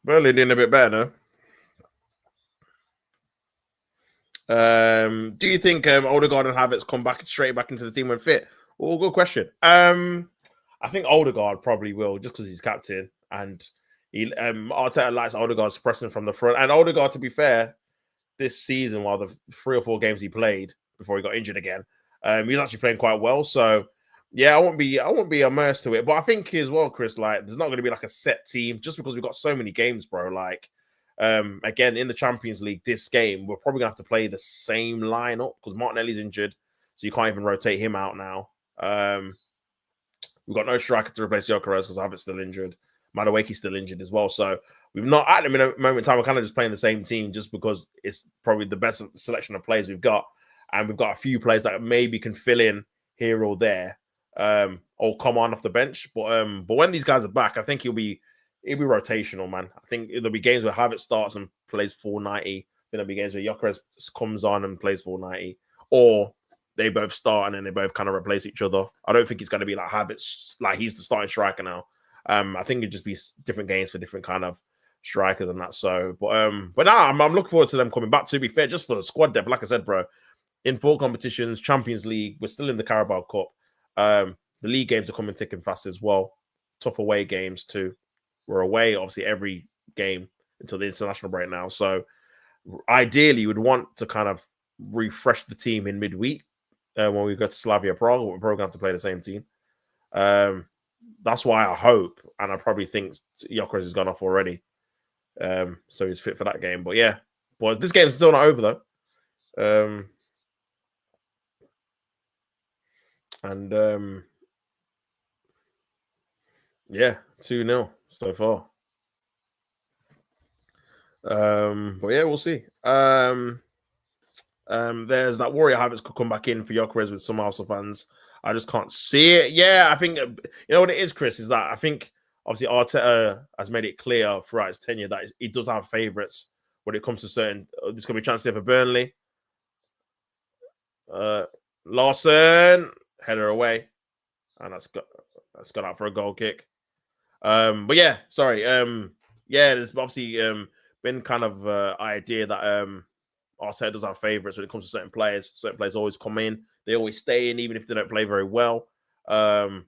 Burnley doing a bit better. Do you think Odegaard and Havertz come back straight back into the team when fit? Oh, good question. I think Odegaard probably will, just because he's captain, and Arteta likes Odegaard's pressing from the front. And Odegaard, to be fair, this season, while the 3 or 4 games he played before he got injured again, he's actually playing quite well. So yeah, I won't be immersed to it. But I think as well, Chris, like there's not going to be like a set team just because we've got so many games, bro. Like again, in the Champions League, this game, we're probably gonna have to play the same lineup because Martinelli's injured, so you can't even rotate him out now. We've got no striker to replace Gyökeres because Havertz's still injured. Madueke's still injured as well. So we've not, at the moment in time, we're kind of just playing the same team just because it's probably the best selection of players we've got. And we've got a few players that maybe can fill in here or there or come on off the bench. But when these guys are back, I think it'll be rotational, man. I think there'll be games where Havertz starts and plays 490. Then there'll be games where Gyökeres comes on and plays 490. Or they both start and then they both kind of replace each other. I don't think it's going to be like Havertz, like he's the starting striker now. I think it'd just be different games for different kind of strikers and that. So, but nah, I'm looking forward to them coming back. To be fair, just for the squad depth, like I said, bro, in 4 competitions, Champions League, we're still in the Carabao Cup. The league games are coming thick and fast as well. Tough away games too. We're away, obviously, every game until the international break now. So, ideally, you would want to kind of refresh the team in midweek when we go to Slavia Prague. We're probably going to have to play the same team. That's why I hope, and I probably think Gyökeres has gone off already. So he's fit for that game. But yeah, but this game's still not over though. And yeah, 2-0 so far. But yeah, we'll see. There's that Warrior Havertz could come back in for Gyökeres with some Arsenal fans. I just can't see it. Yeah, I think you know what it is, Chris. Is that I think obviously Arteta has made it clear throughout his tenure that he does have favourites when it comes to certain. There's gonna be a chance here for Burnley. Lawson header away, and that's gone out for a goal kick. But yeah, sorry. Yeah, there's obviously been kind of idea that Arteta does have favourites when it comes to certain players. Certain players always come in, they always stay in, even if they don't play very well. But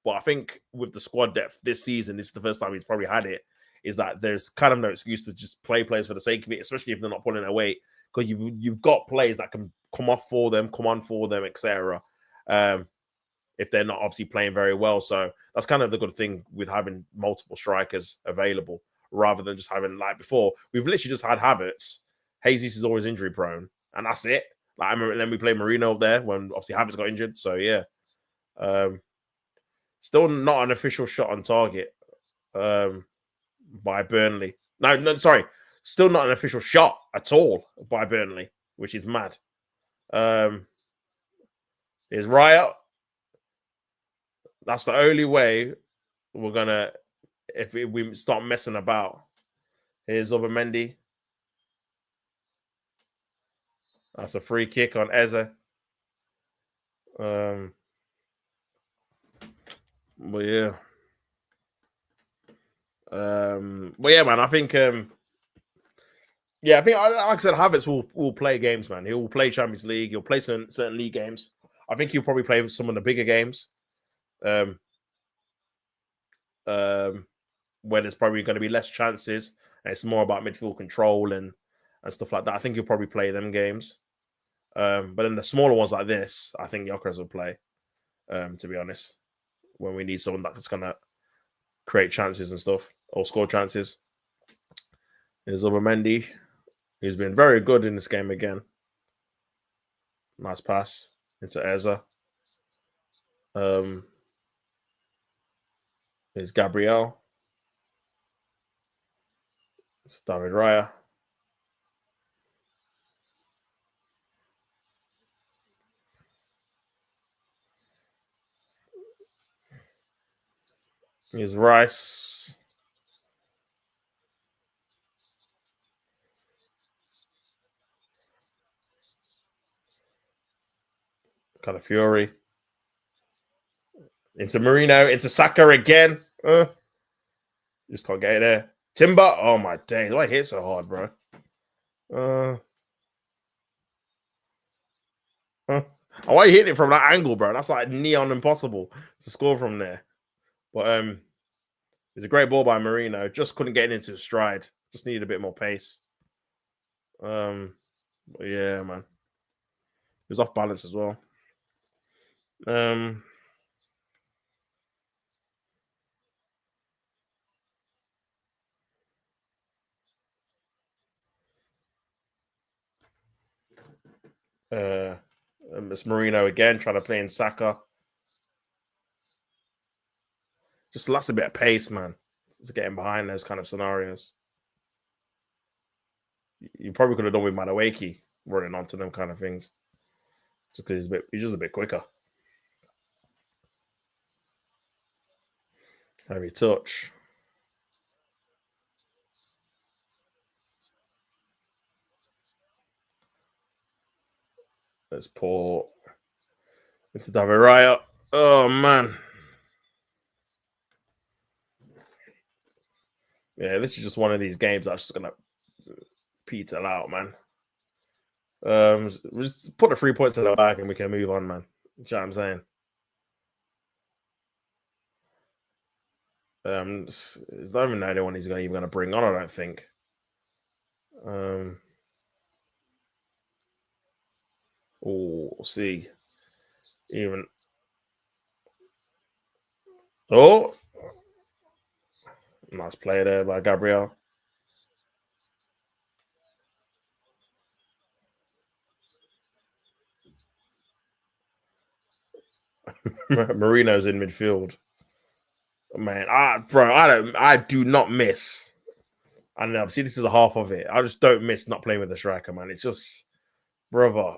I think with the squad depth this season, this is the first time he's probably had it. Is that there's kind of no excuse to just play players for the sake of it, especially if they're not pulling their weight, because you've got players that can come on for them, etc. If they're not obviously playing very well. So that's kind of the good thing with having multiple strikers available rather than just having like before. We've literally just had Havertz. Jesus is always injury prone, and that's it. Like I remember then we played Marino there when obviously Havertz got injured. So yeah. Still not an official shot on target by Burnley. No, sorry. Still not an official shot at all by Burnley, which is mad. Here's Riot. That's the only way we're gonna if we start messing about. Here's Mendy. That's a free kick on Eze. But yeah. But yeah, man, I think I think like I said, Havertz will play games, man. He will play Champions League, he'll play certain league games. I think he'll probably play some of the bigger games. Where there's probably going to be less chances and it's more about midfield control and stuff like that. I think he'll probably play them games. But then the smaller ones like this, I think Gyökeres will play, to be honest, when we need someone that's going to create chances and stuff or score chances. There's Mendy, who's been very good in this game again. Nice pass into Eze. There's Gabriel. It's David Raya. Here's Rice. Kind of Fury. Into Marino. Into Saka again. Just can't get it there. Timber. Oh my days. Why hit so hard, bro? Why you hitting it from that angle, bro? That's like neon impossible to score from there. But it's a great ball by Marino. Just couldn't get into his stride. Just needed a bit more pace. Yeah, man. He was off balance as well. It's Marino again trying to play in Saka. Just lost a bit of pace, man. Just getting behind those kind of scenarios. You probably could have done with Madueke running onto them kind of things. Just because he's just a bit quicker. Heavy touch. Let's pour into David Raya. Oh man. Yeah, this is just one of these games that's just gonna peter out, man. Just put the 3 points in the bag and we can move on, man. You know what I'm saying? It's not even anyone he's even gonna bring on, I don't think. We'll see. Even oh, nice play there by Gabriel. Marino's in midfield. Man, I do not miss. I know. See, this is a half of it. I just don't miss not playing with the striker, man. It's just, brother,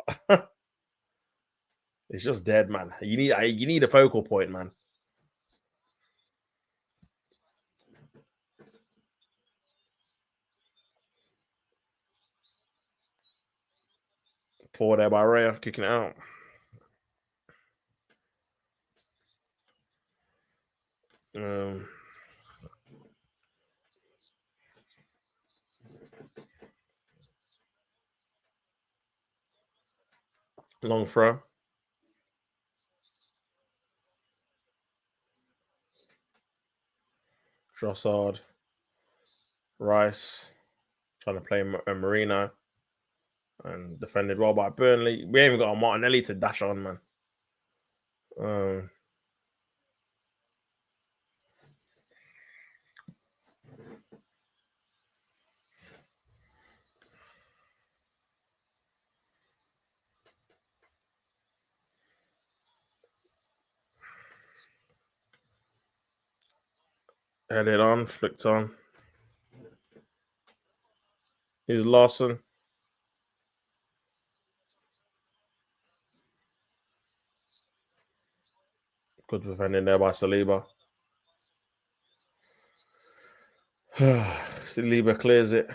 it's just dead, man. You need a focal point, man. Forward there by Raya, kicking it out. Long throw. Trossard. Rice. Trying to play Marino. And defended well by Burnley. We ain't even got a Martinelli to dash on, man. Headed on, flicked on. Here's Lawson. Good defending there by Saliba. Saliba clears it.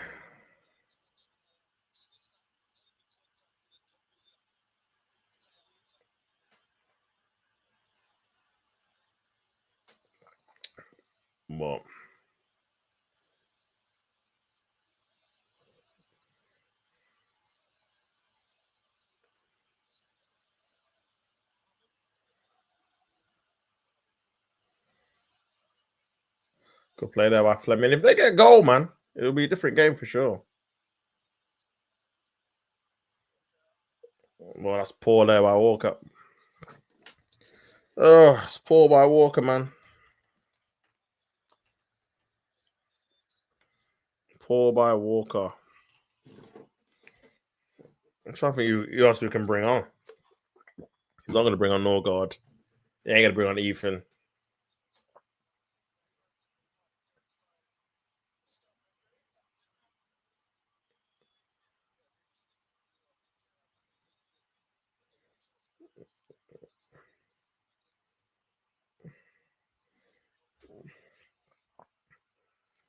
Well, good play there by Fleming. If they get a goal, man, it'll be a different game for sure. Well, that's poor there by Walker. Oh, it's poor by Walker, man. Poor by Walker. I'm trying to think who else we can bring on. He's not going to bring on Norgard. He ain't going to bring on Ethan.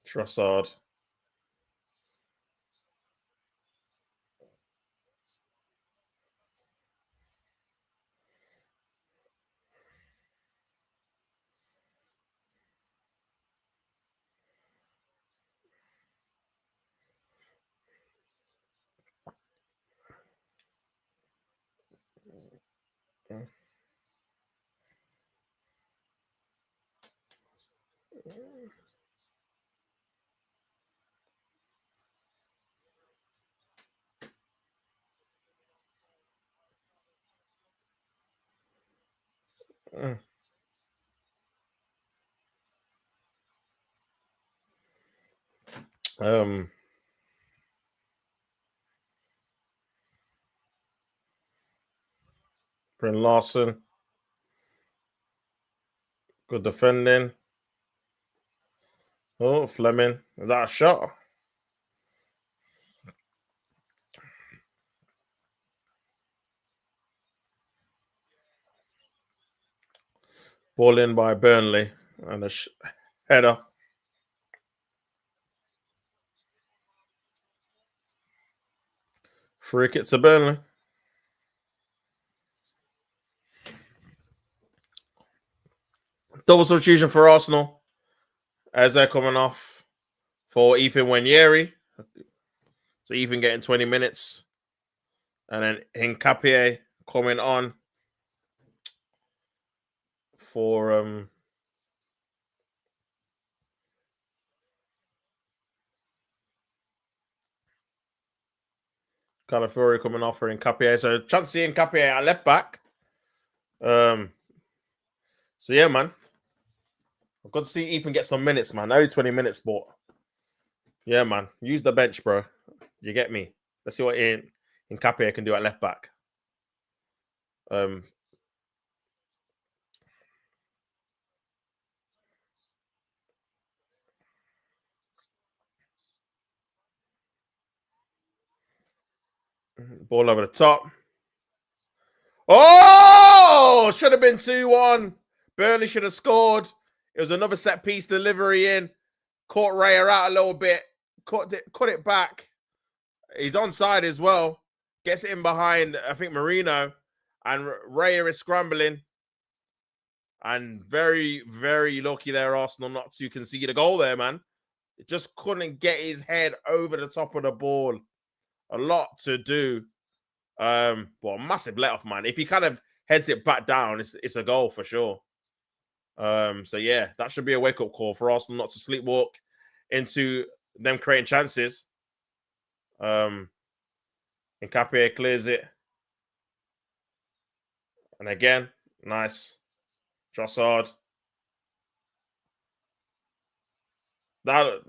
Trossard. Bring Larson. Good defending. Oh, Fleming. Is that a shot? Ball in by Burnley. And a header. Free kick to Burnley. Double substitution for Arsenal as they're coming off for Ethan Wanyeri. So Ethan getting 20 minutes. And then Hincapie coming on for Calafiori coming off for Hincapie. So chance to see Hincapie at left back. So yeah, man. I've got to see Ethan get some minutes, man. Only 20 minutes, but yeah, man. Use the bench, bro. You get me? Let's see what Hincapie can do at left back. Ball over the top. Oh, should have been 2-1. Burnley should have scored. It was another set piece delivery in. Caught Raya out a little bit. Cut it back. He's onside as well. Gets it in behind, I think, Marino. And Raya is scrambling. And very, very lucky there, Arsenal, not to concede a goal there, man. It just couldn't get his head over the top of the ball. A lot to do. But a massive let off, man. If he kind of heads it back down, it's a goal for sure. So yeah, that should be a wake-up call for Arsenal not to sleepwalk into them creating chances. Nkapie clears it. And again, nice. Trossard. That.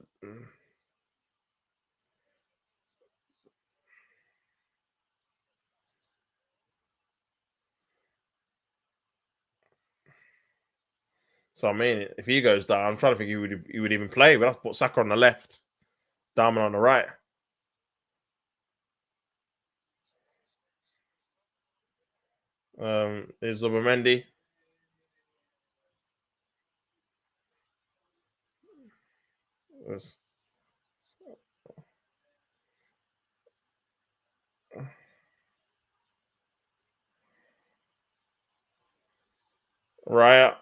So I mean, if he goes down, I'm trying to think he would even play. But I'll put Saka on the left, Diamond on the right. Is Zubimendi. Raya.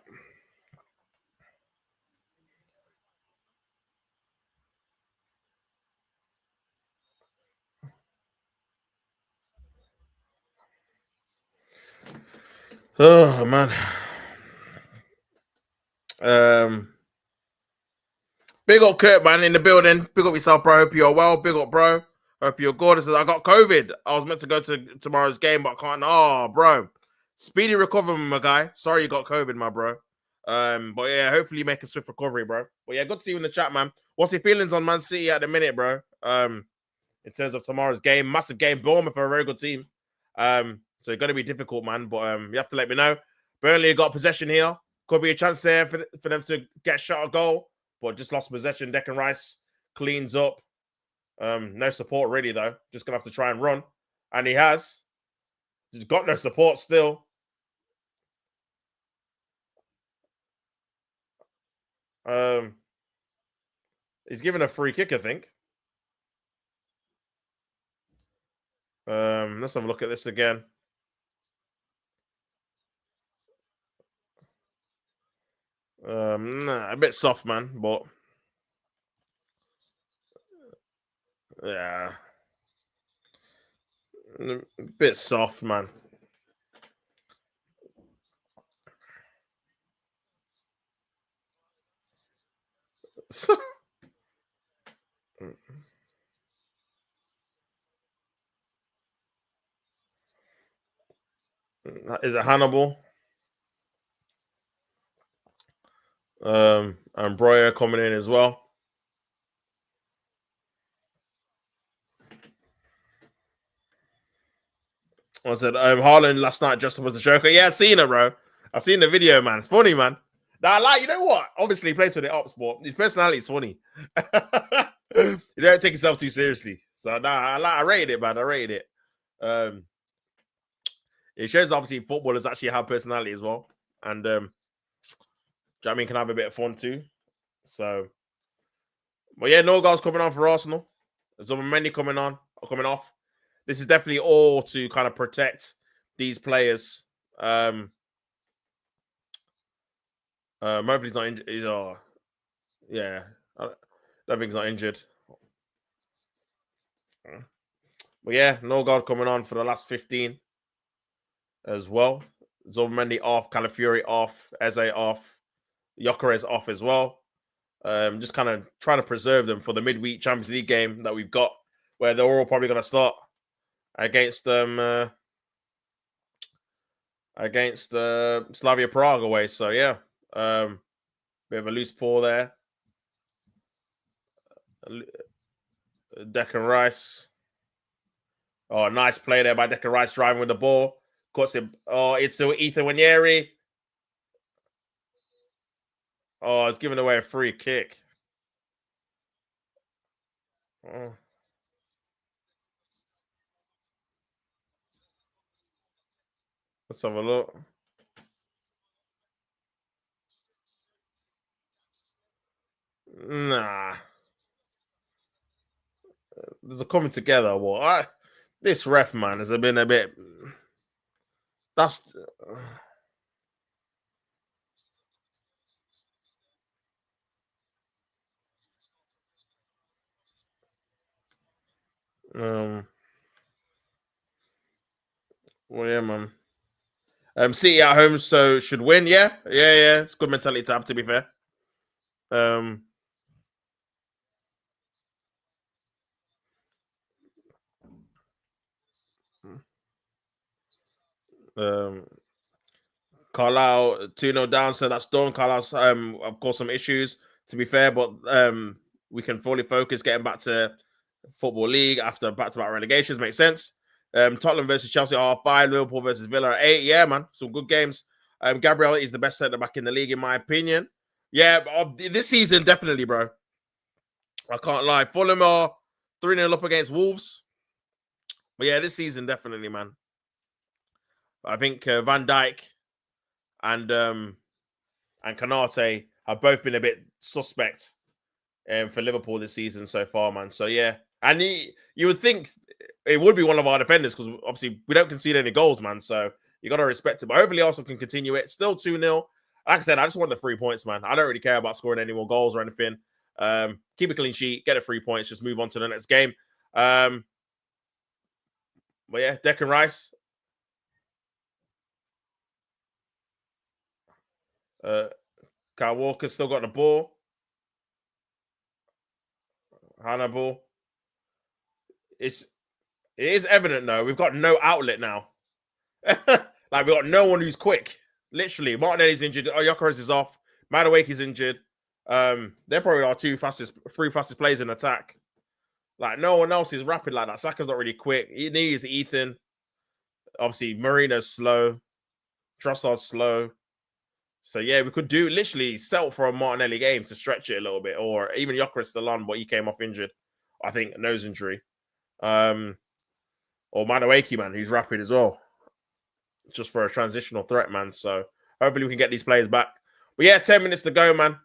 Oh man. Big up Kurt, man, in the building. Big up yourself, bro. Hope you're well. Big up, bro. Hope you're good. I got COVID. I was meant to go to tomorrow's game, but I can't. Oh, bro. Speedy recovery, my guy. Sorry you got COVID, my bro. But yeah, hopefully you make a swift recovery, bro. But yeah, good to see you in the chat, man. What's your feelings on Man City at the minute, bro? In terms of tomorrow's game, massive game. Bournemouth are a very good team. So it's gonna be difficult, man. But you have to let me know. Burnley got possession here. Could be a chance there for them to get shot a goal, but just lost possession. Declan Rice cleans up. No support really though. Just gonna have to try and run, and he has. He's got no support still. He's given a free kick, I think. Let's have a look at this again. Nah, a bit soft, man, but yeah, a bit soft, man. Is it Hannibal? And Breuer coming in as well. I said, Haaland last night just was the Joker. Yeah, I seen it, bro. I seen the video, man. It's funny, man. Now, like, you know what? Obviously, he plays for the ops, but his personality is funny. You don't take yourself too seriously. So, I rated it, man. I rated it. It shows obviously footballers actually have personality as well, and do you know what I mean, can have a bit of fun too. So, but yeah, no goals coming on for Arsenal. There's many coming off. This is definitely all to kind of protect these players. Mobley's not injured. Yeah, I don't think he's not injured. But yeah, no God coming on for the last 15 as well. Zubimendi off, Calafiori off, Eze off, Gyökeres off as well. Just kind of trying to preserve them for the midweek Champions League game that we've got, where they're all probably going to start against Slavia Prague away. So yeah, bit of a loose paw there. Declan Rice. Oh, nice play there by Declan Rice driving with the ball. Cuts it. Oh, it's still Ethan Wanyeri. Oh, it's giving away a free kick. Oh. Let's have a look. Nah. There's a coming together. This ref, man, has been a bit. That's. Um, well, yeah, man. City at home, so should win. Yeah, yeah, yeah. It's good mentality to have. To be fair. Um, um, Carlisle 2-0 down, so that's done. Carlisle's of course some issues to be fair, but we can fully focus getting back to Football League after back-to-back relegations. Makes sense. Tottenham versus Chelsea are 5, Liverpool versus Villa are 8. Yeah, man, some good games. Gabriel is the best centre back in the league, in my opinion. Yeah, this season, definitely, bro. I can't lie. Fulham are 3-0 up against Wolves. But yeah, this season, definitely, man. I think Van Dijk and Kanate have both been a bit suspect for Liverpool this season so far, man. So yeah, and you would think it would be one of our defenders because obviously we don't concede any goals, man. So you got to respect it. But hopefully Arsenal can continue it. Still 2-0. Like I said, I just want the 3 points, man. I don't really care about scoring any more goals or anything. Keep a clean sheet, get a 3 points, just move on to the next game. But yeah, Declan Rice. Kyle Walker still got the ball. Hannibal. It is evident though. We've got no outlet now. Like we got no one who's quick. Literally, Martinelli's injured. Oh, Gyökeres is off. Madueke's injured. They're probably our three fastest players in attack. Like no one else is rapid like that. Saka's not really quick. He needs Ethan. Obviously, Marina's slow. Trossard's slow. So yeah, we could do literally settle for a Martinelli game to stretch it a little bit, or even Gyökeres still on, but he came off injured. I think nose injury. Or Madueke, man, who's rapid as well, just for a transitional threat, man. So hopefully we can get these players back. But yeah, 10 minutes to go, man.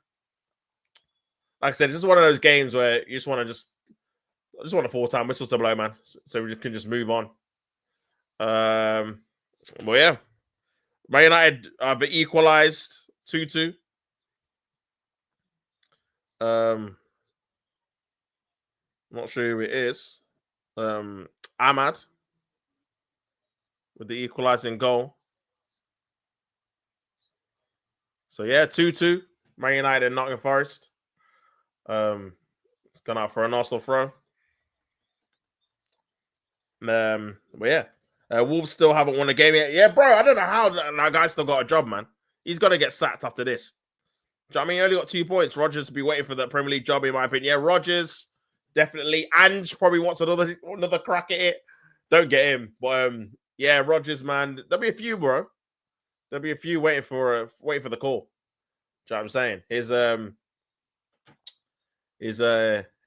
Like I said, it's just one of those games where you just want to I just want a 4-time whistle to blow, man, so we can just move on. Well, yeah, Man United have equalised 2-2. Not sure who it is. Ahmad with the equalising goal. So yeah, 2-2. Man United and Nottingham Forest. It's gone out for an Arsenal throw. But yeah, Wolves still haven't won a game yet. Yeah, bro, I don't know how that guy still got a job, man. He's got to get sacked after this. Do you know what I mean? He only got 2 points. Rodgers will be waiting for the Premier League job, in my opinion. Yeah, Rodgers definitely. Ange probably wants another crack at it. Don't get him, but yeah, Rodgers, man. There'll be a few, bro. There'll be a few waiting for the call. Do you know what I'm saying? His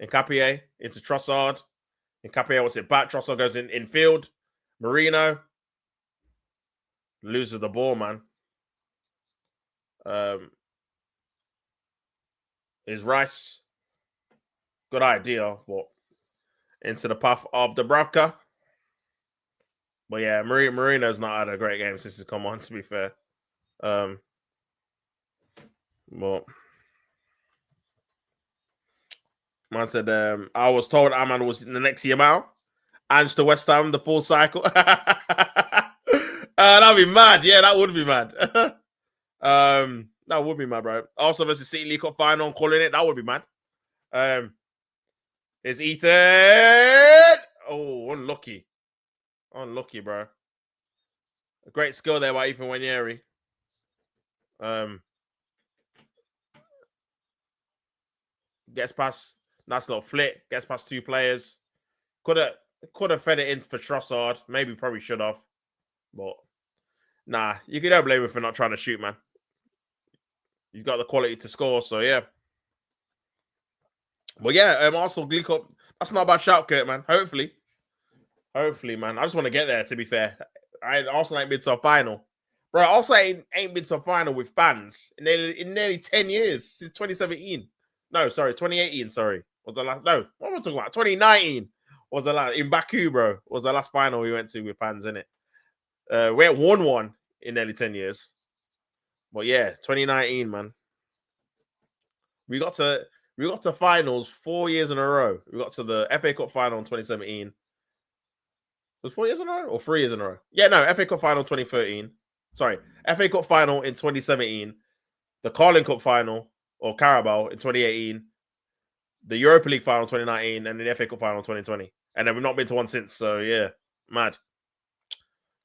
Nkapie into Trossard. Nkapie wants it back. Trossard goes in field. Marino loses the ball, man. Is Rice. Good idea, but into the path of the Bravka. But yeah, Marino's not had a great game since he's come on, to be fair. But man said, I was told Ahmad was in the next Yamal. Ange to West Ham, the full cycle. That'd be mad. Yeah, that would be mad. That would be mad, bro. Also versus City League Cup final, calling it. That would be mad. Is Ethan? Oh, unlucky. Unlucky, bro. A great skill there by Ethan Wanyeri. Gets past. Nice little flick. Gets past 2 players. Could have fed it in for Trossard. Maybe probably should have. But nah, you don't blame him for not trying to shoot, man. He's got the quality to score, so yeah. But yeah, Arsenal League Cup. That's not a bad shout, Kurt, man. Hopefully, man. I just want to get there, to be fair. Arsenal ain't been to a final. Bro, Arsenal ain't been to a final with fans in nearly 10 years since 2017. No, sorry, 2018. Sorry, was the last? No, what am I talking about? 2019 was the last in Baku, bro. Was the last final we went to with fans in it. We ain't won one in nearly 10 years. But yeah, 2019, man. We got to finals 4 years in a row. We got to the FA Cup final in 2017. Was 4 years in a row or 3 years in a row? Yeah, no, FA Cup final 2013. Sorry, FA Cup final in 2017. The Carling Cup final or Carabao in 2018. The Europa League final 2019, and the FA Cup final 2020. And then we've not been to one since. So yeah, mad.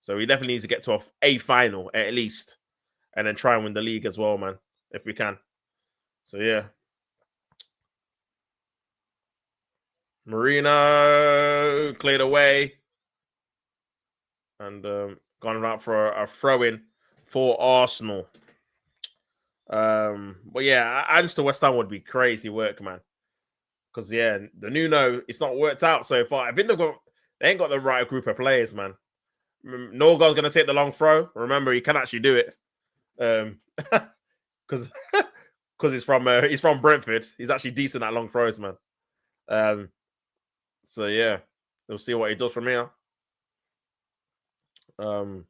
So we definitely need to get to a final at least, and then try and win the league as well, man, if we can. So yeah. Marino cleared away and gone out for a throw-in for Arsenal. But yeah, Ange to West Ham would be crazy work, man. Because yeah, the Nuno, it's not worked out so far. I think they ain't got the right group of players, man. Norgard's gonna take the long throw. Remember, he can actually do it. Because he's from Brentford. He's actually decent at long throws, man. So yeah, we'll see what he does from here. Long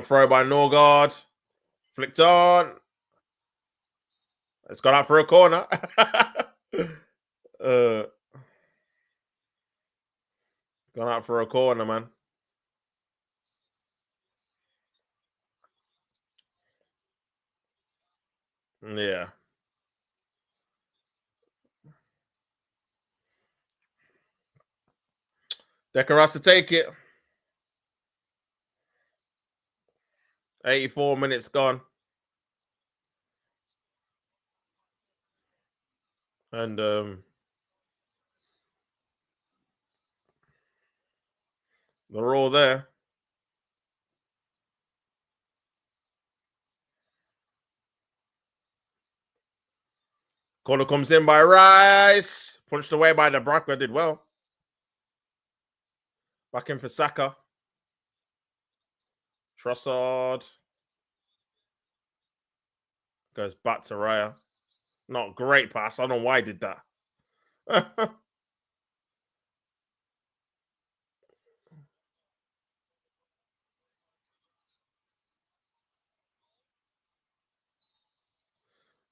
throw by Norgard. Flicked on. It's gone out for a corner. Gone out for a corner, man. Yeah. Declan Rice to take it. 84 minutes gone. And they're all there. Corner comes in by Rice. Punched away by the Braca. Did well. Back in for Saka. Trossard. Goes back to Raya. Not great pass. I don't know why he did that.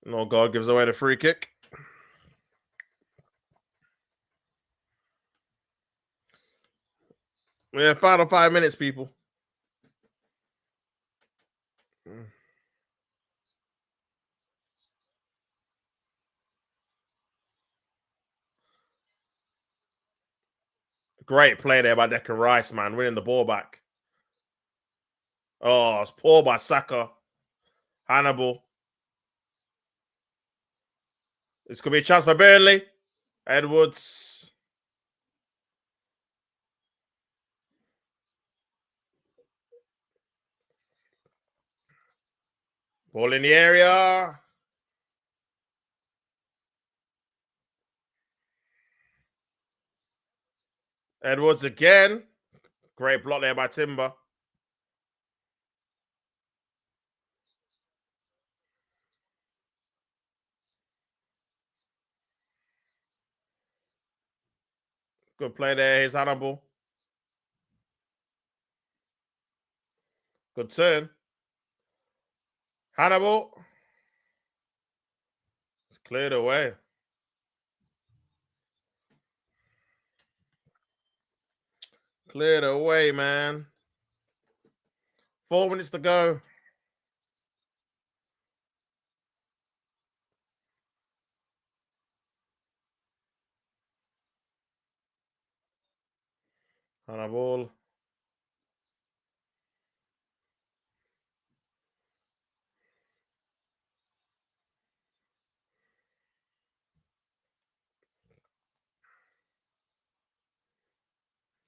No, God gives away the free kick. Yeah, final 5 minutes, people. Great play there by Declan Rice, man, winning the ball back. Oh, it's poor by Saka. Hannibal. This could be a chance for Burnley. Edwards. Ball in the area. Edwards again. Great block there by Timber. Good play there. Here's Hannibal. Good turn. Hannibal. It's cleared away. Cleared away, man. 4 minutes to go. Hannibal.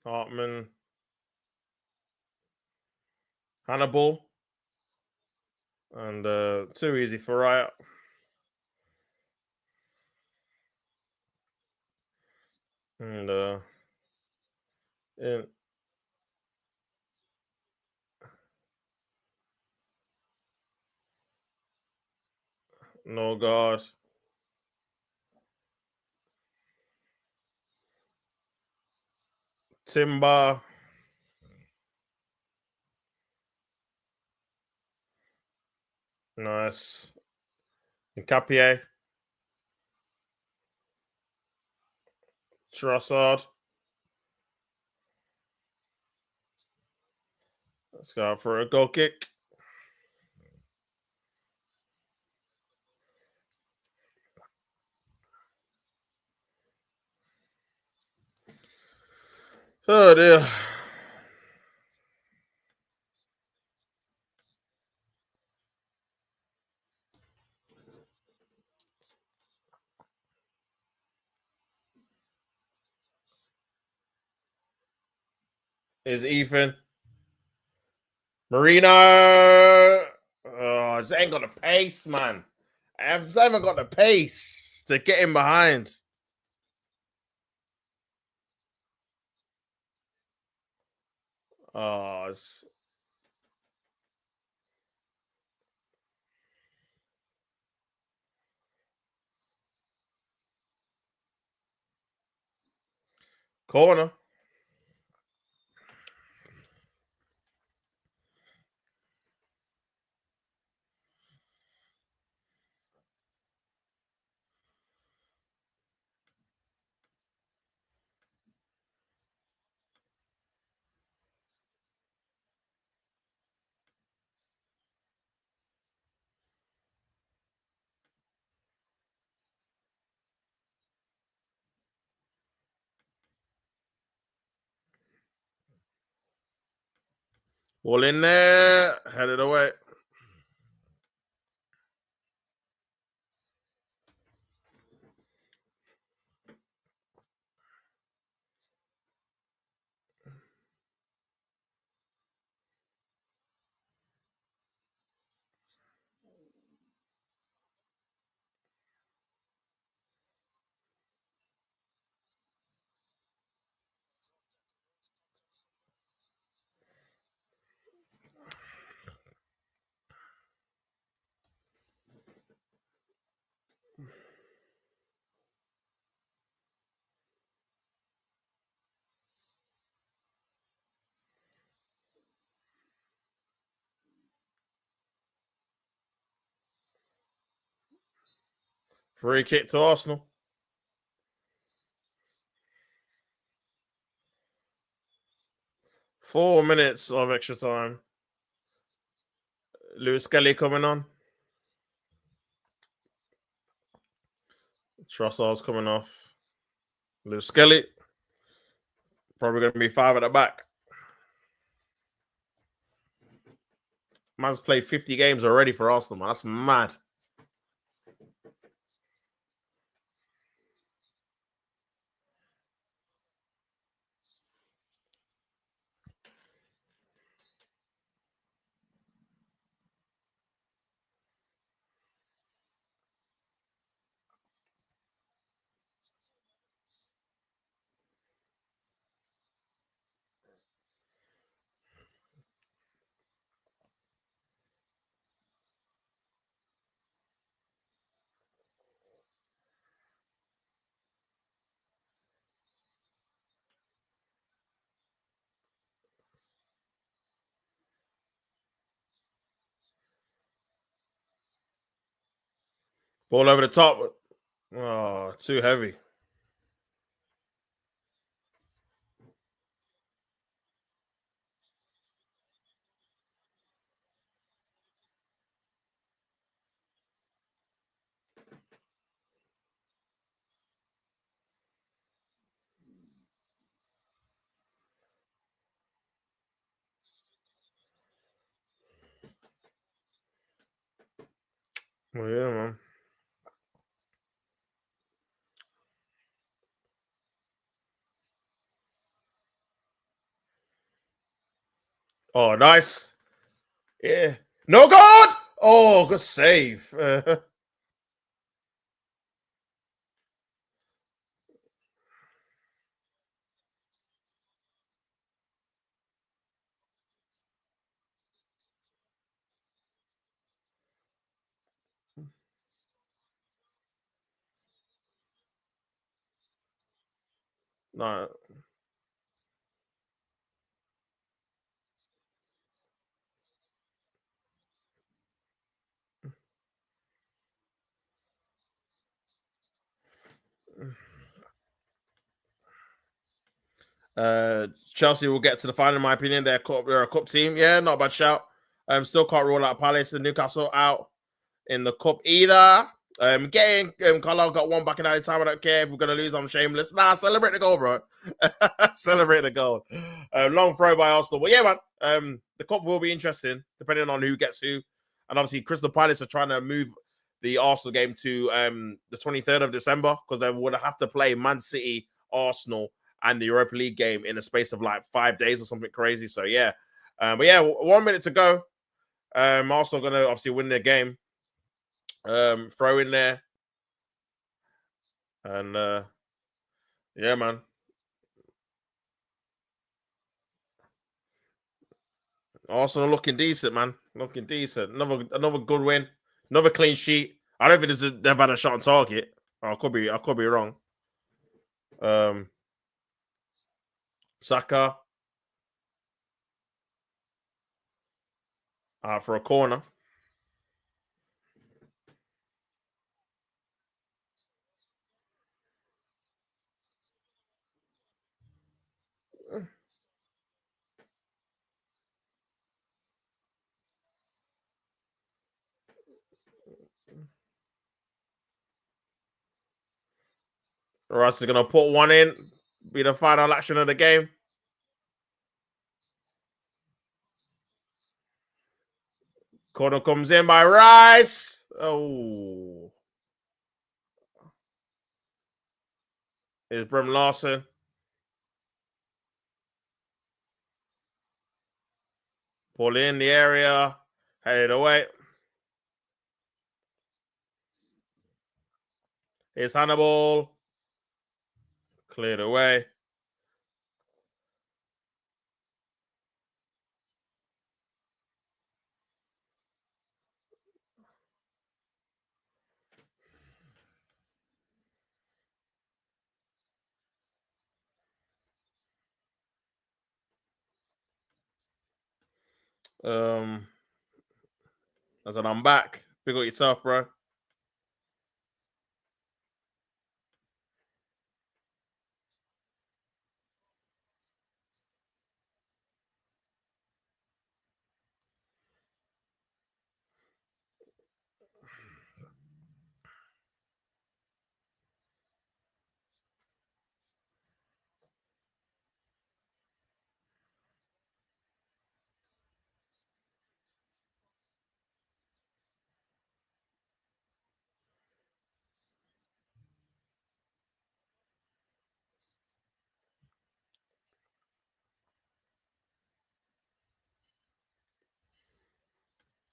Hartman. Hannibal. And too easy for Riot. And No God. Timber. Nice. Nkapie. Trossard. Let's go for a goal kick. Oh dear. Is Ethan. Marino. Oh, just ain't got the pace, man. I just haven't got the pace to get him behind. Oh, it's corner. Ball in there. Headed away. Free kick to Arsenal. 4 minutes of extra time. Lewis Kelly coming on. Trossard's coming off. Lewis Kelly. Probably going to be 5 at the back. Man's played 50 games already for Arsenal, man. That's mad. Ball over the top. Oh, too heavy. Oh, yeah, man. Oh, nice. Yeah. No God. Oh, good save. No. Chelsea will get to the final, in my opinion. They're a cup team. Yeah, not a bad shout. Still can't rule out Palace and Newcastle out in the cup either. Getting Carlisle got one back in any time. I don't care if we're gonna lose. I'm shameless. Nah, celebrate the goal, bro. Celebrate the goal. Long throw by Arsenal, but yeah, man. The cup will be interesting depending on who gets who, and obviously Crystal Palace are trying to move the Arsenal game to the 23rd of December because they would have to play Man City, Arsenal, and the Europa League game in a space of like 5 days or something crazy. So yeah, but yeah, 1 minute to go. Arsenal gonna obviously win their game. Throw in there, and yeah, man. Arsenal looking decent, man. Looking decent. Another good win. Another clean sheet. I don't think they've had a shot on target. I could be wrong. Um, Saka for a corner. Rice is gonna put one in. Be the final action of the game. Corner comes in by Rice. Oh, it's Brim Larson. Pull in the area. Headed away. Here's Hannibal. Cleared away. Um, I said, I'm back. Pick up yourself, bro.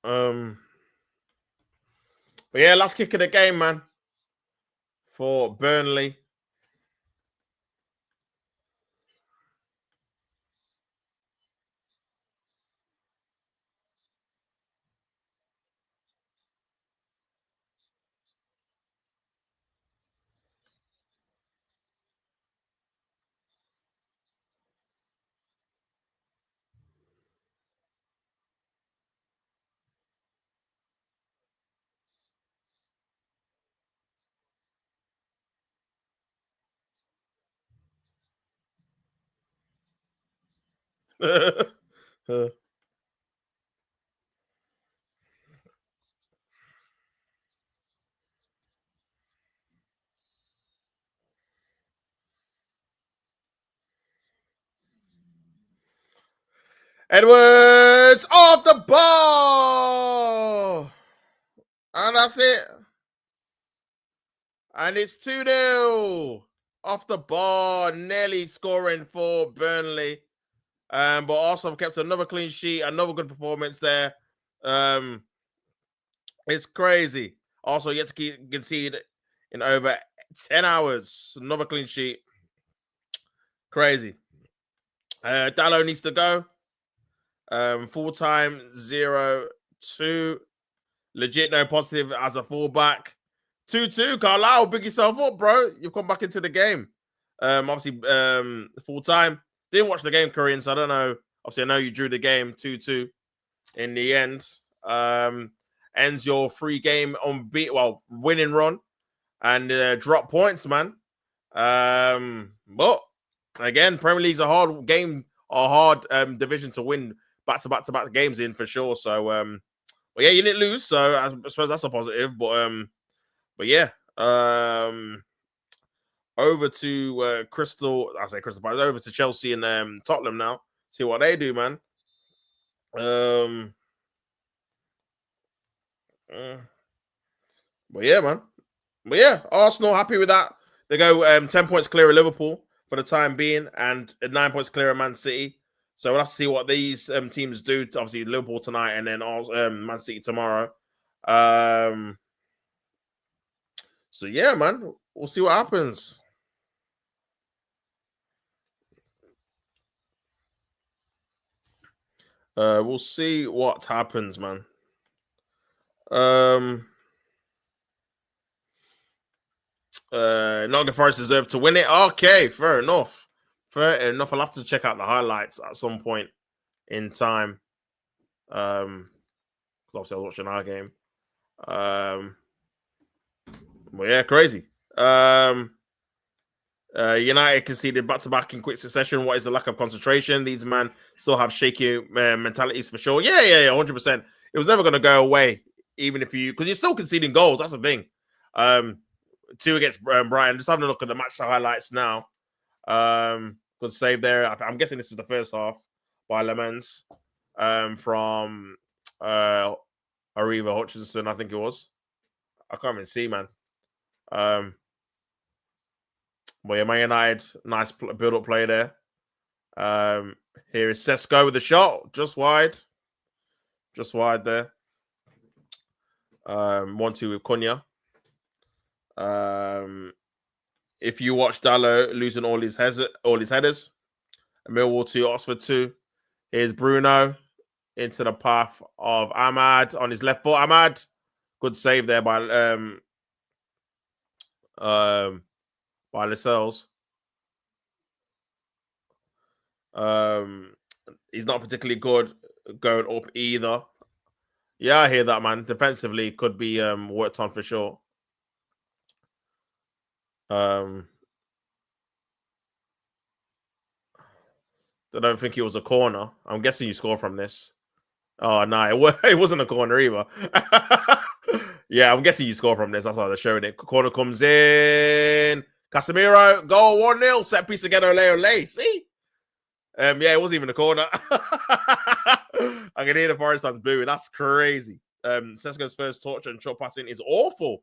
Um, but yeah, last kick of the game, man, for Burnley. Edwards off the ball. And that's it. And it's 2-0 off the ball. Nearly scoring for Burnley. But also kept another clean sheet, another good performance there. It's crazy. Also, yet to concede in over 10 hours. Another clean sheet. Crazy. Dallo needs to go. Full time 0-2. Legit no positive as a fullback. 2-2. Carlisle, big yourself up, bro. You've come back into the game. Obviously, full time. Didn't watch the game, Korean, so I don't know. Obviously, I know you drew the game 2-2 in the end. Ends your free game on winning run and drop points, man. But again, Premier League's a hard game, a hard division to win back-to-back games in for sure. So, but yeah, you didn't lose, so I suppose that's a positive. But yeah, over to Crystal. I say Crystal Palace. Over to Chelsea and Tottenham now. See what they do, man. But yeah, man. But yeah, Arsenal happy with that. They go 10 points clear of Liverpool for the time being and 9 points clear of Man City. So we'll have to see what these teams do. Obviously, Liverpool tonight and then Man City tomorrow. So yeah, man, we'll see what happens. We'll see what happens, man. Nottingham Forest deserve to win it. Okay, fair enough. Fair enough. I'll have to check out the highlights at some point in time. Because obviously I was watching our game. But yeah, crazy. United conceded back-to-back in quick succession. What is the lack of concentration? These men still have shaky mentalities for sure. Yeah, 100%. It was never going to go away, even if because you're still conceding goals. That's the thing. 2 against Brighton. Just having a look at the match highlights now. Good save there. I'm guessing this is the first half by Lemans from Ariva Hutchinson, I think it was. I can't even see, man. But yeah, Man United, nice build-up play there. Here is Sesko with the shot, just wide there. 1-2 with Cunha. If you watch Dallo losing all his headers, Millwall 2, Oxford 2. Here's Bruno into the path of Ahmad on his left foot. Ahmad, good save there by Lascelles. He's not particularly good going up either. Yeah, I hear that, man. Defensively, could be worked on for sure. I don't think it was a corner. I'm guessing you score from this. Oh, no, it wasn't a corner either. Yeah, I'm guessing you score from this. That's why they're showing it. Corner comes in. Casemiro, goal 1-0. Set piece again, Ole. See? Yeah, it wasn't even a corner. I can hear the Forest fans booing. That's crazy. Sesko's first touch and shot passing is awful.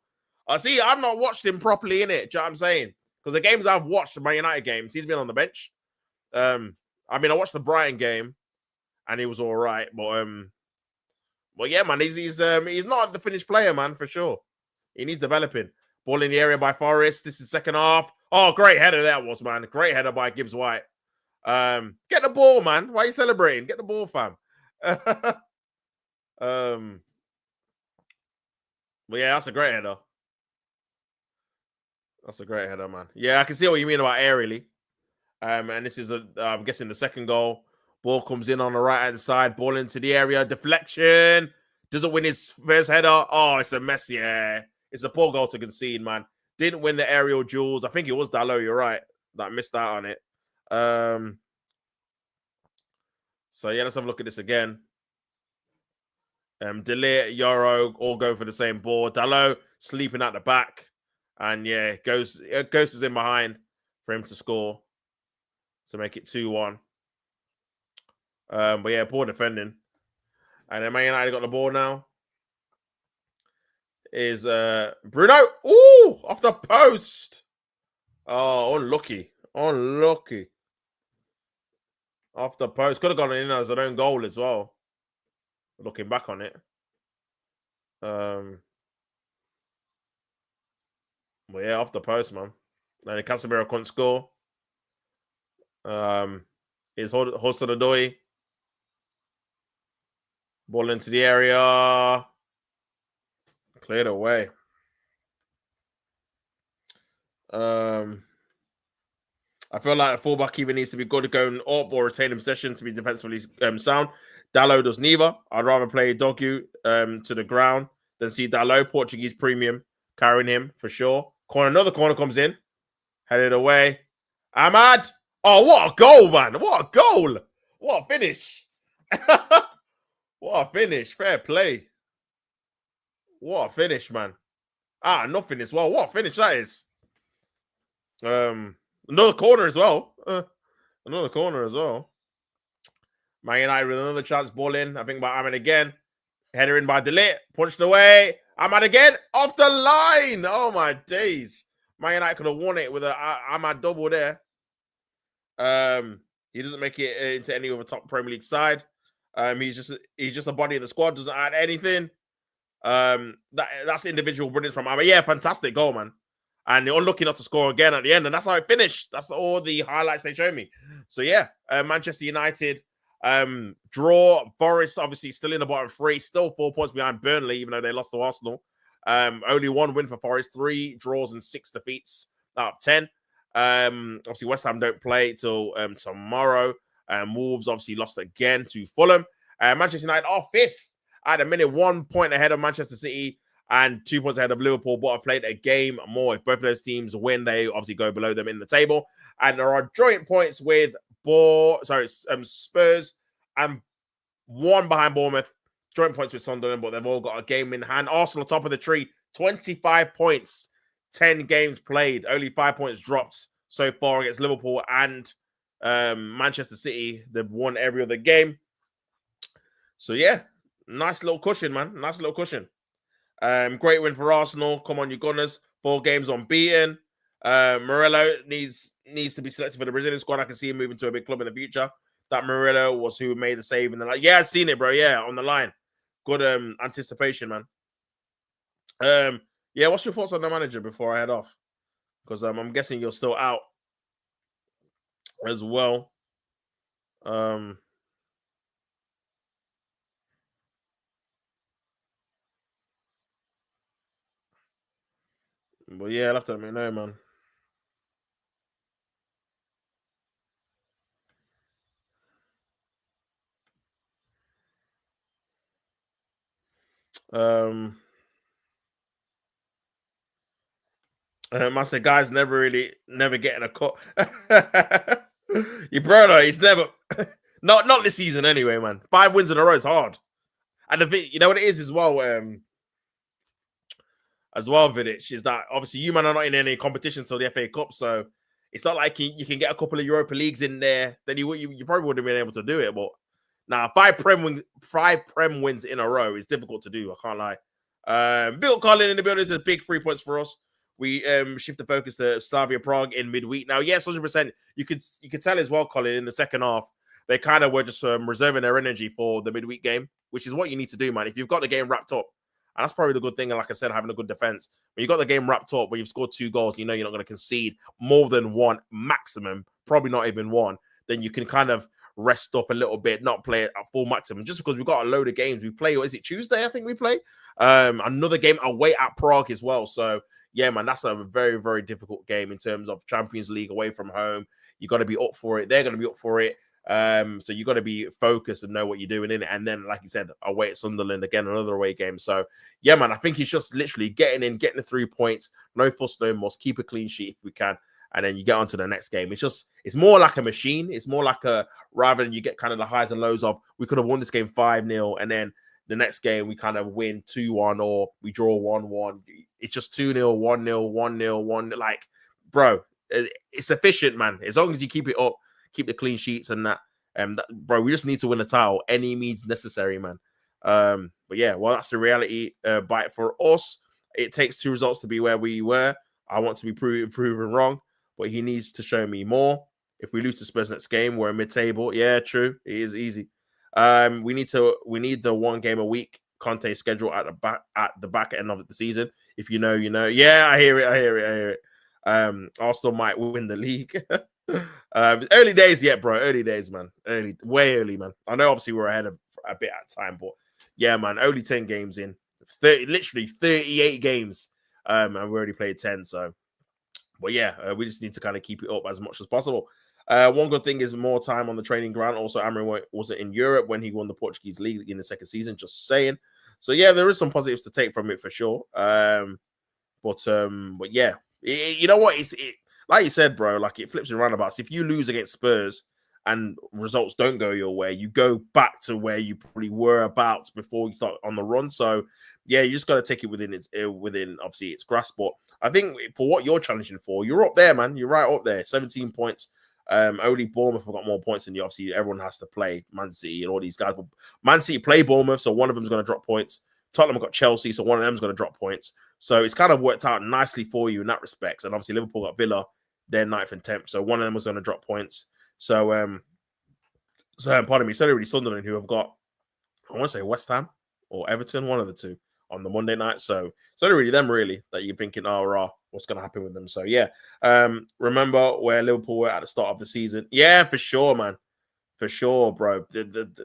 See, I've not watched him properly in it. Do you know what I'm saying? Because the games I've watched, my United games, he's been on the bench. I watched the Brighton game, and he was all right. But yeah, man, he's not the finished player, man, for sure. He needs developing. Ball in the area by Forest. This is second half. Oh, great header that was, man. Great header by Gibbs White. Get the ball, man. Why are you celebrating? Get the ball, fam. But yeah, that's a great header. That's a great header, man. Yeah, I can see what you mean about aerially. And this is I'm guessing the second goal. Ball comes in on the right hand side. Ball into the area. Deflection. Doesn't win his first header. Oh, it's a mess. Yeah, it's a poor goal to concede, man. Didn't win the aerial duels. I think it was Dallo. You're right. That missed out on it. So yeah, let's have a look at this again. Delit, Yoro all go for the same ball. Dallo sleeping at the back. And yeah, Ghost is in behind for him to score to make it 2-1. But yeah, poor defending. And then Man United got the ball now. Is Bruno? Ooh, off the post. Oh, unlucky. Off the post. Could have gone in as an own goal as well. Looking back on it. But yeah, off the post, man. And Casemiro couldn't score. Is Hudson-Odoi. Ball into the area. Cleared away. I feel like a fullback either needs to be good at going up or retaining possession to be defensively sound. Dalot does neither. I'd rather play Dogu to the ground than see Dalot, Portuguese premium, carrying him for sure. Another corner comes in, headed away. Ahmad. Oh, what a goal, man. What a goal. What a finish. What a finish. Fair play. What a finish, man. Nothing as well. What a finish that is. Another corner as well. Another corner as well. Man United with another chance, ball in. I think by Ahmed again. Header in by Delit. Punched away. Ahmad again. Off the line. Oh, my days. Man United could have won it with a Ahmad double there. He doesn't make it into any of the top Premier League side. He's just a body in the squad. Doesn't add anything. That's individual brilliance from Ahmad. Yeah, fantastic goal, man. And they're unlucky not to score again at the end. And that's how it finished. That's all the highlights they show me. So, yeah, Manchester United draw. Forest, obviously, still in the bottom three. Still 4 points behind Burnley, even though they lost to Arsenal. Only one win for Forest. 3 draws and 6 defeats out of 10. Obviously, West Ham don't play till tomorrow. Wolves, obviously, lost again to Fulham. Manchester United are 5th at a minute, 1 point ahead of Manchester City and 2 points ahead of Liverpool, but have played a game more. If both of those teams win, they obviously go below them in the table. And there are joint points with Spurs and 1 behind Bournemouth. Joint points with Sunderland, but they've all got a game in hand. Arsenal top of the tree, 25 points, 10 games played, only 5 points dropped so far against Liverpool and Manchester City. They've won every other game. So, yeah, nice little cushion, man. Nice little cushion. Great win for Arsenal. Come on, you Gunners. 4 games unbeaten. Murillo needs to be selected for the Brazilian squad. I can see him moving to a big club in the future. That Murillo was who made the save in the line. Yeah, I've seen it, bro. Yeah, on the line. Good anticipation, man. Yeah, what's your thoughts on the manager before I head off? Because I'm guessing you're still out as well. But yeah, I'll have to let me know, man. I said, guys, never getting a cut. Your brother, he's never not this season anyway, man. 5 wins in a row is hard. And the thing, you know what it is as well, Vidic, is that obviously you man are not in any competition till the FA Cup, so it's not like you can get a couple of Europa Leagues in there. Then you probably wouldn't have been able to do it. But now 5 Prem wins in a row is difficult to do. I can't lie. Bill Collin in the building says big 3 points for us. We shift the focus to Slavia Prague in midweek. Now, yes, 100%. You could tell as well, Colin, in the second half, they kind of were just reserving their energy for the midweek game, which is what you need to do, man. If you've got the game wrapped up, and that's probably the good thing. And like I said, having a good defense. When you got the game wrapped up, where you've scored 2 goals, you know you're not going to concede more than 1 maximum, probably not even 1. Then you can kind of rest up a little bit, not play it at full maximum. Just because we've got a load of games we play. Or is it Tuesday? I think we play another game away at Prague as well. So yeah, man, that's a very, very difficult game in terms of Champions League away from home. You got to be up for it. They're going to be up for it. So you got to be focused and know what you're doing in it. And then, like you said, away at Sunderland again, another away game. So yeah, man, I think he's just literally getting the 3 points, no fuss, no muss, keep a clean sheet if we can, and then you get on to the next game. It's more like a machine. It's more like rather than you get kind of the highs and lows of we could have won this game 5-0 and then the next game we kind of win 2-1 or we draw 1-1. It's just 2-0, 1-0, 1-0, 1. Like, bro, it's efficient, man. As long as you keep it up, keep the clean sheets and that, bro, we just need to win a title. Any means necessary, man. But yeah, well, that's the reality bite for us. It takes 2 results to be where we were. I want to be proven wrong, but he needs to show me more. If we lose to Spurs next game, we're mid-table. Yeah, true. It is easy. We need the 1 game a week Conte schedule at the back end of the season. If you know, you know. Yeah, I hear it. Arsenal might win the league. Early days yet, bro. Early days, man. Way early, man. I know obviously we're ahead of a bit at time, but yeah, man, only 10 games in. Literally 38 games. And we already played 10, so But yeah, we just need to kind of keep it up as much as possible. One good thing is more time on the training ground. Also, Amorim wasn't in Europe when he won the Portuguese league in the second season. Just saying. So yeah, there is some positives to take from it for sure. But yeah, you know what? Like you said, bro. Like it flips and roundabouts. If you lose against Spurs and results don't go your way, you go back to where you probably were about before you start on the run. So yeah, you just got to take it within obviously its grasp. But I think for what you're challenging for, you're up there, man. You're right up there. 17 points. Only Bournemouth have got more points than you. Obviously, everyone has to play Man City and all these guys. But Man City play Bournemouth, so one of them is going to drop points. Tottenham got Chelsea, so one of them is going to drop points. So it's kind of worked out nicely for you in that respect. And obviously, Liverpool got Villa, they're 9th and 10th, so one of them was going to drop points. So, pardon me, so already Sunderland, who have got, I want to say West Ham or Everton, one of the two on the Monday night. So really them really that you're thinking, oh, rah, what's going to happen with them? So yeah, remember where Liverpool were at the start of the season? Yeah, for sure, man, for sure, bro.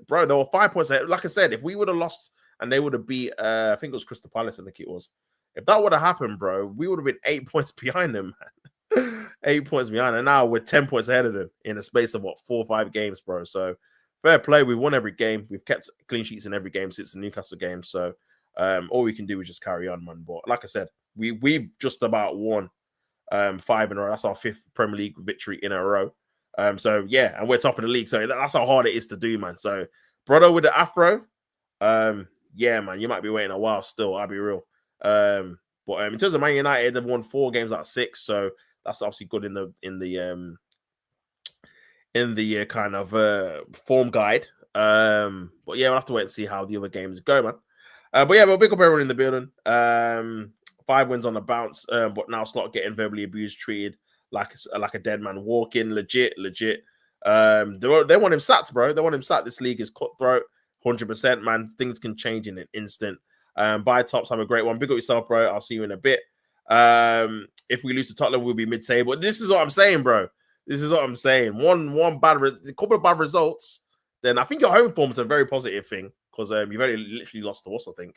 Bro, there were 5 points ahead. Like I said, if we would have lost and they would have beat, I think it was Crystal Palace, I think it was. If that would have happened, bro, we would have been 8 points behind them, man. 8 points behind, and now we're 10 points ahead of them in the space of 4 or 5 games, bro. So fair play. We've won every game. We've kept clean sheets in every game since the Newcastle game. So all we can do is just carry on, man. But like I said, we've just about won 5 in a row. That's our 5th Premier League victory in a row. So yeah, and we're top of the league. So that's how hard it is to do, man. So brother with the afro, yeah, man, you might be waiting a while still. I'll be real. But in terms of Man United, they've won 4 games out of 6. So that's obviously good in the kind of form guide. But yeah, we'll have to wait and see how the other games go, man. But yeah, we'll pick up everyone in the building. 5 wins on the bounce, but now Slot getting verbally abused, treated like a dead man walking. Legit. They want him sacked, bro. They want him sacked. This league is cutthroat, 100%, man. Things can change in an instant. Bye, Tops. Have a great one. Big up yourself, bro. I'll see you in a bit. If we lose to Tottenham, we'll be mid-table. This is what I'm saying, bro. This is what I'm saying. A couple of bad results, then I think your home form is a very positive thing because you've only literally lost to us, I think,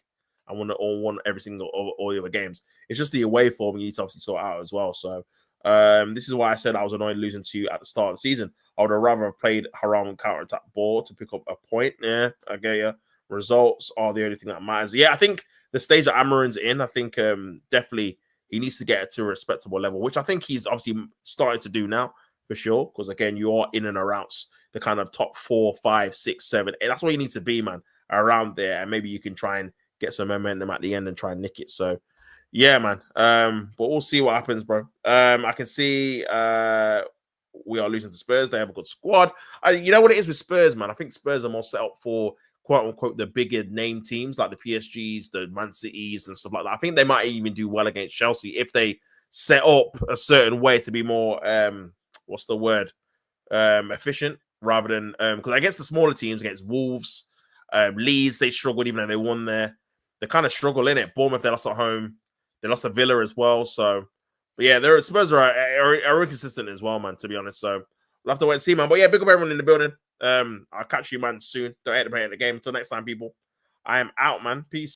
and won every single all the other games. It's just the away form you need to obviously sort out as well. So this is why I said I was annoyed losing to you at the start of the season. I would have rather have played Haram counter-attack ball to pick up a point. Yeah, I get you. Results are the only thing that matters. Yeah, I think the stage that Amorim's in, I think definitely he needs to get it to a respectable level, which I think he's obviously starting to do now for sure. Because again, you are in and around the kind of top 4, 5, 6, 7. And that's what you need to be, man, around there. And maybe you can try and get some momentum at the end and try and nick it. So yeah, man. But we'll see what happens, bro. I can see we are losing to Spurs. They have a good squad. You know what it is with Spurs, man? I think Spurs are more set up for quote unquote the bigger name teams like the PSGs, the Man Cities, and stuff like that. I think they might even do well against Chelsea if they set up a certain way to be more what's the word? Efficient rather than because against the smaller teams, against Wolves, Leeds, they struggled even though they won there. They kind of struggle in it. Bournemouth, they lost at home. They lost to Villa as well. So, but yeah, their Spurs are inconsistent as well, man, to be honest. So we'll have to wait and see, man. But yeah, big up everyone in the building. I'll catch you, man, soon. Don't hate the game. Until next time, people. I am out, man. Peace.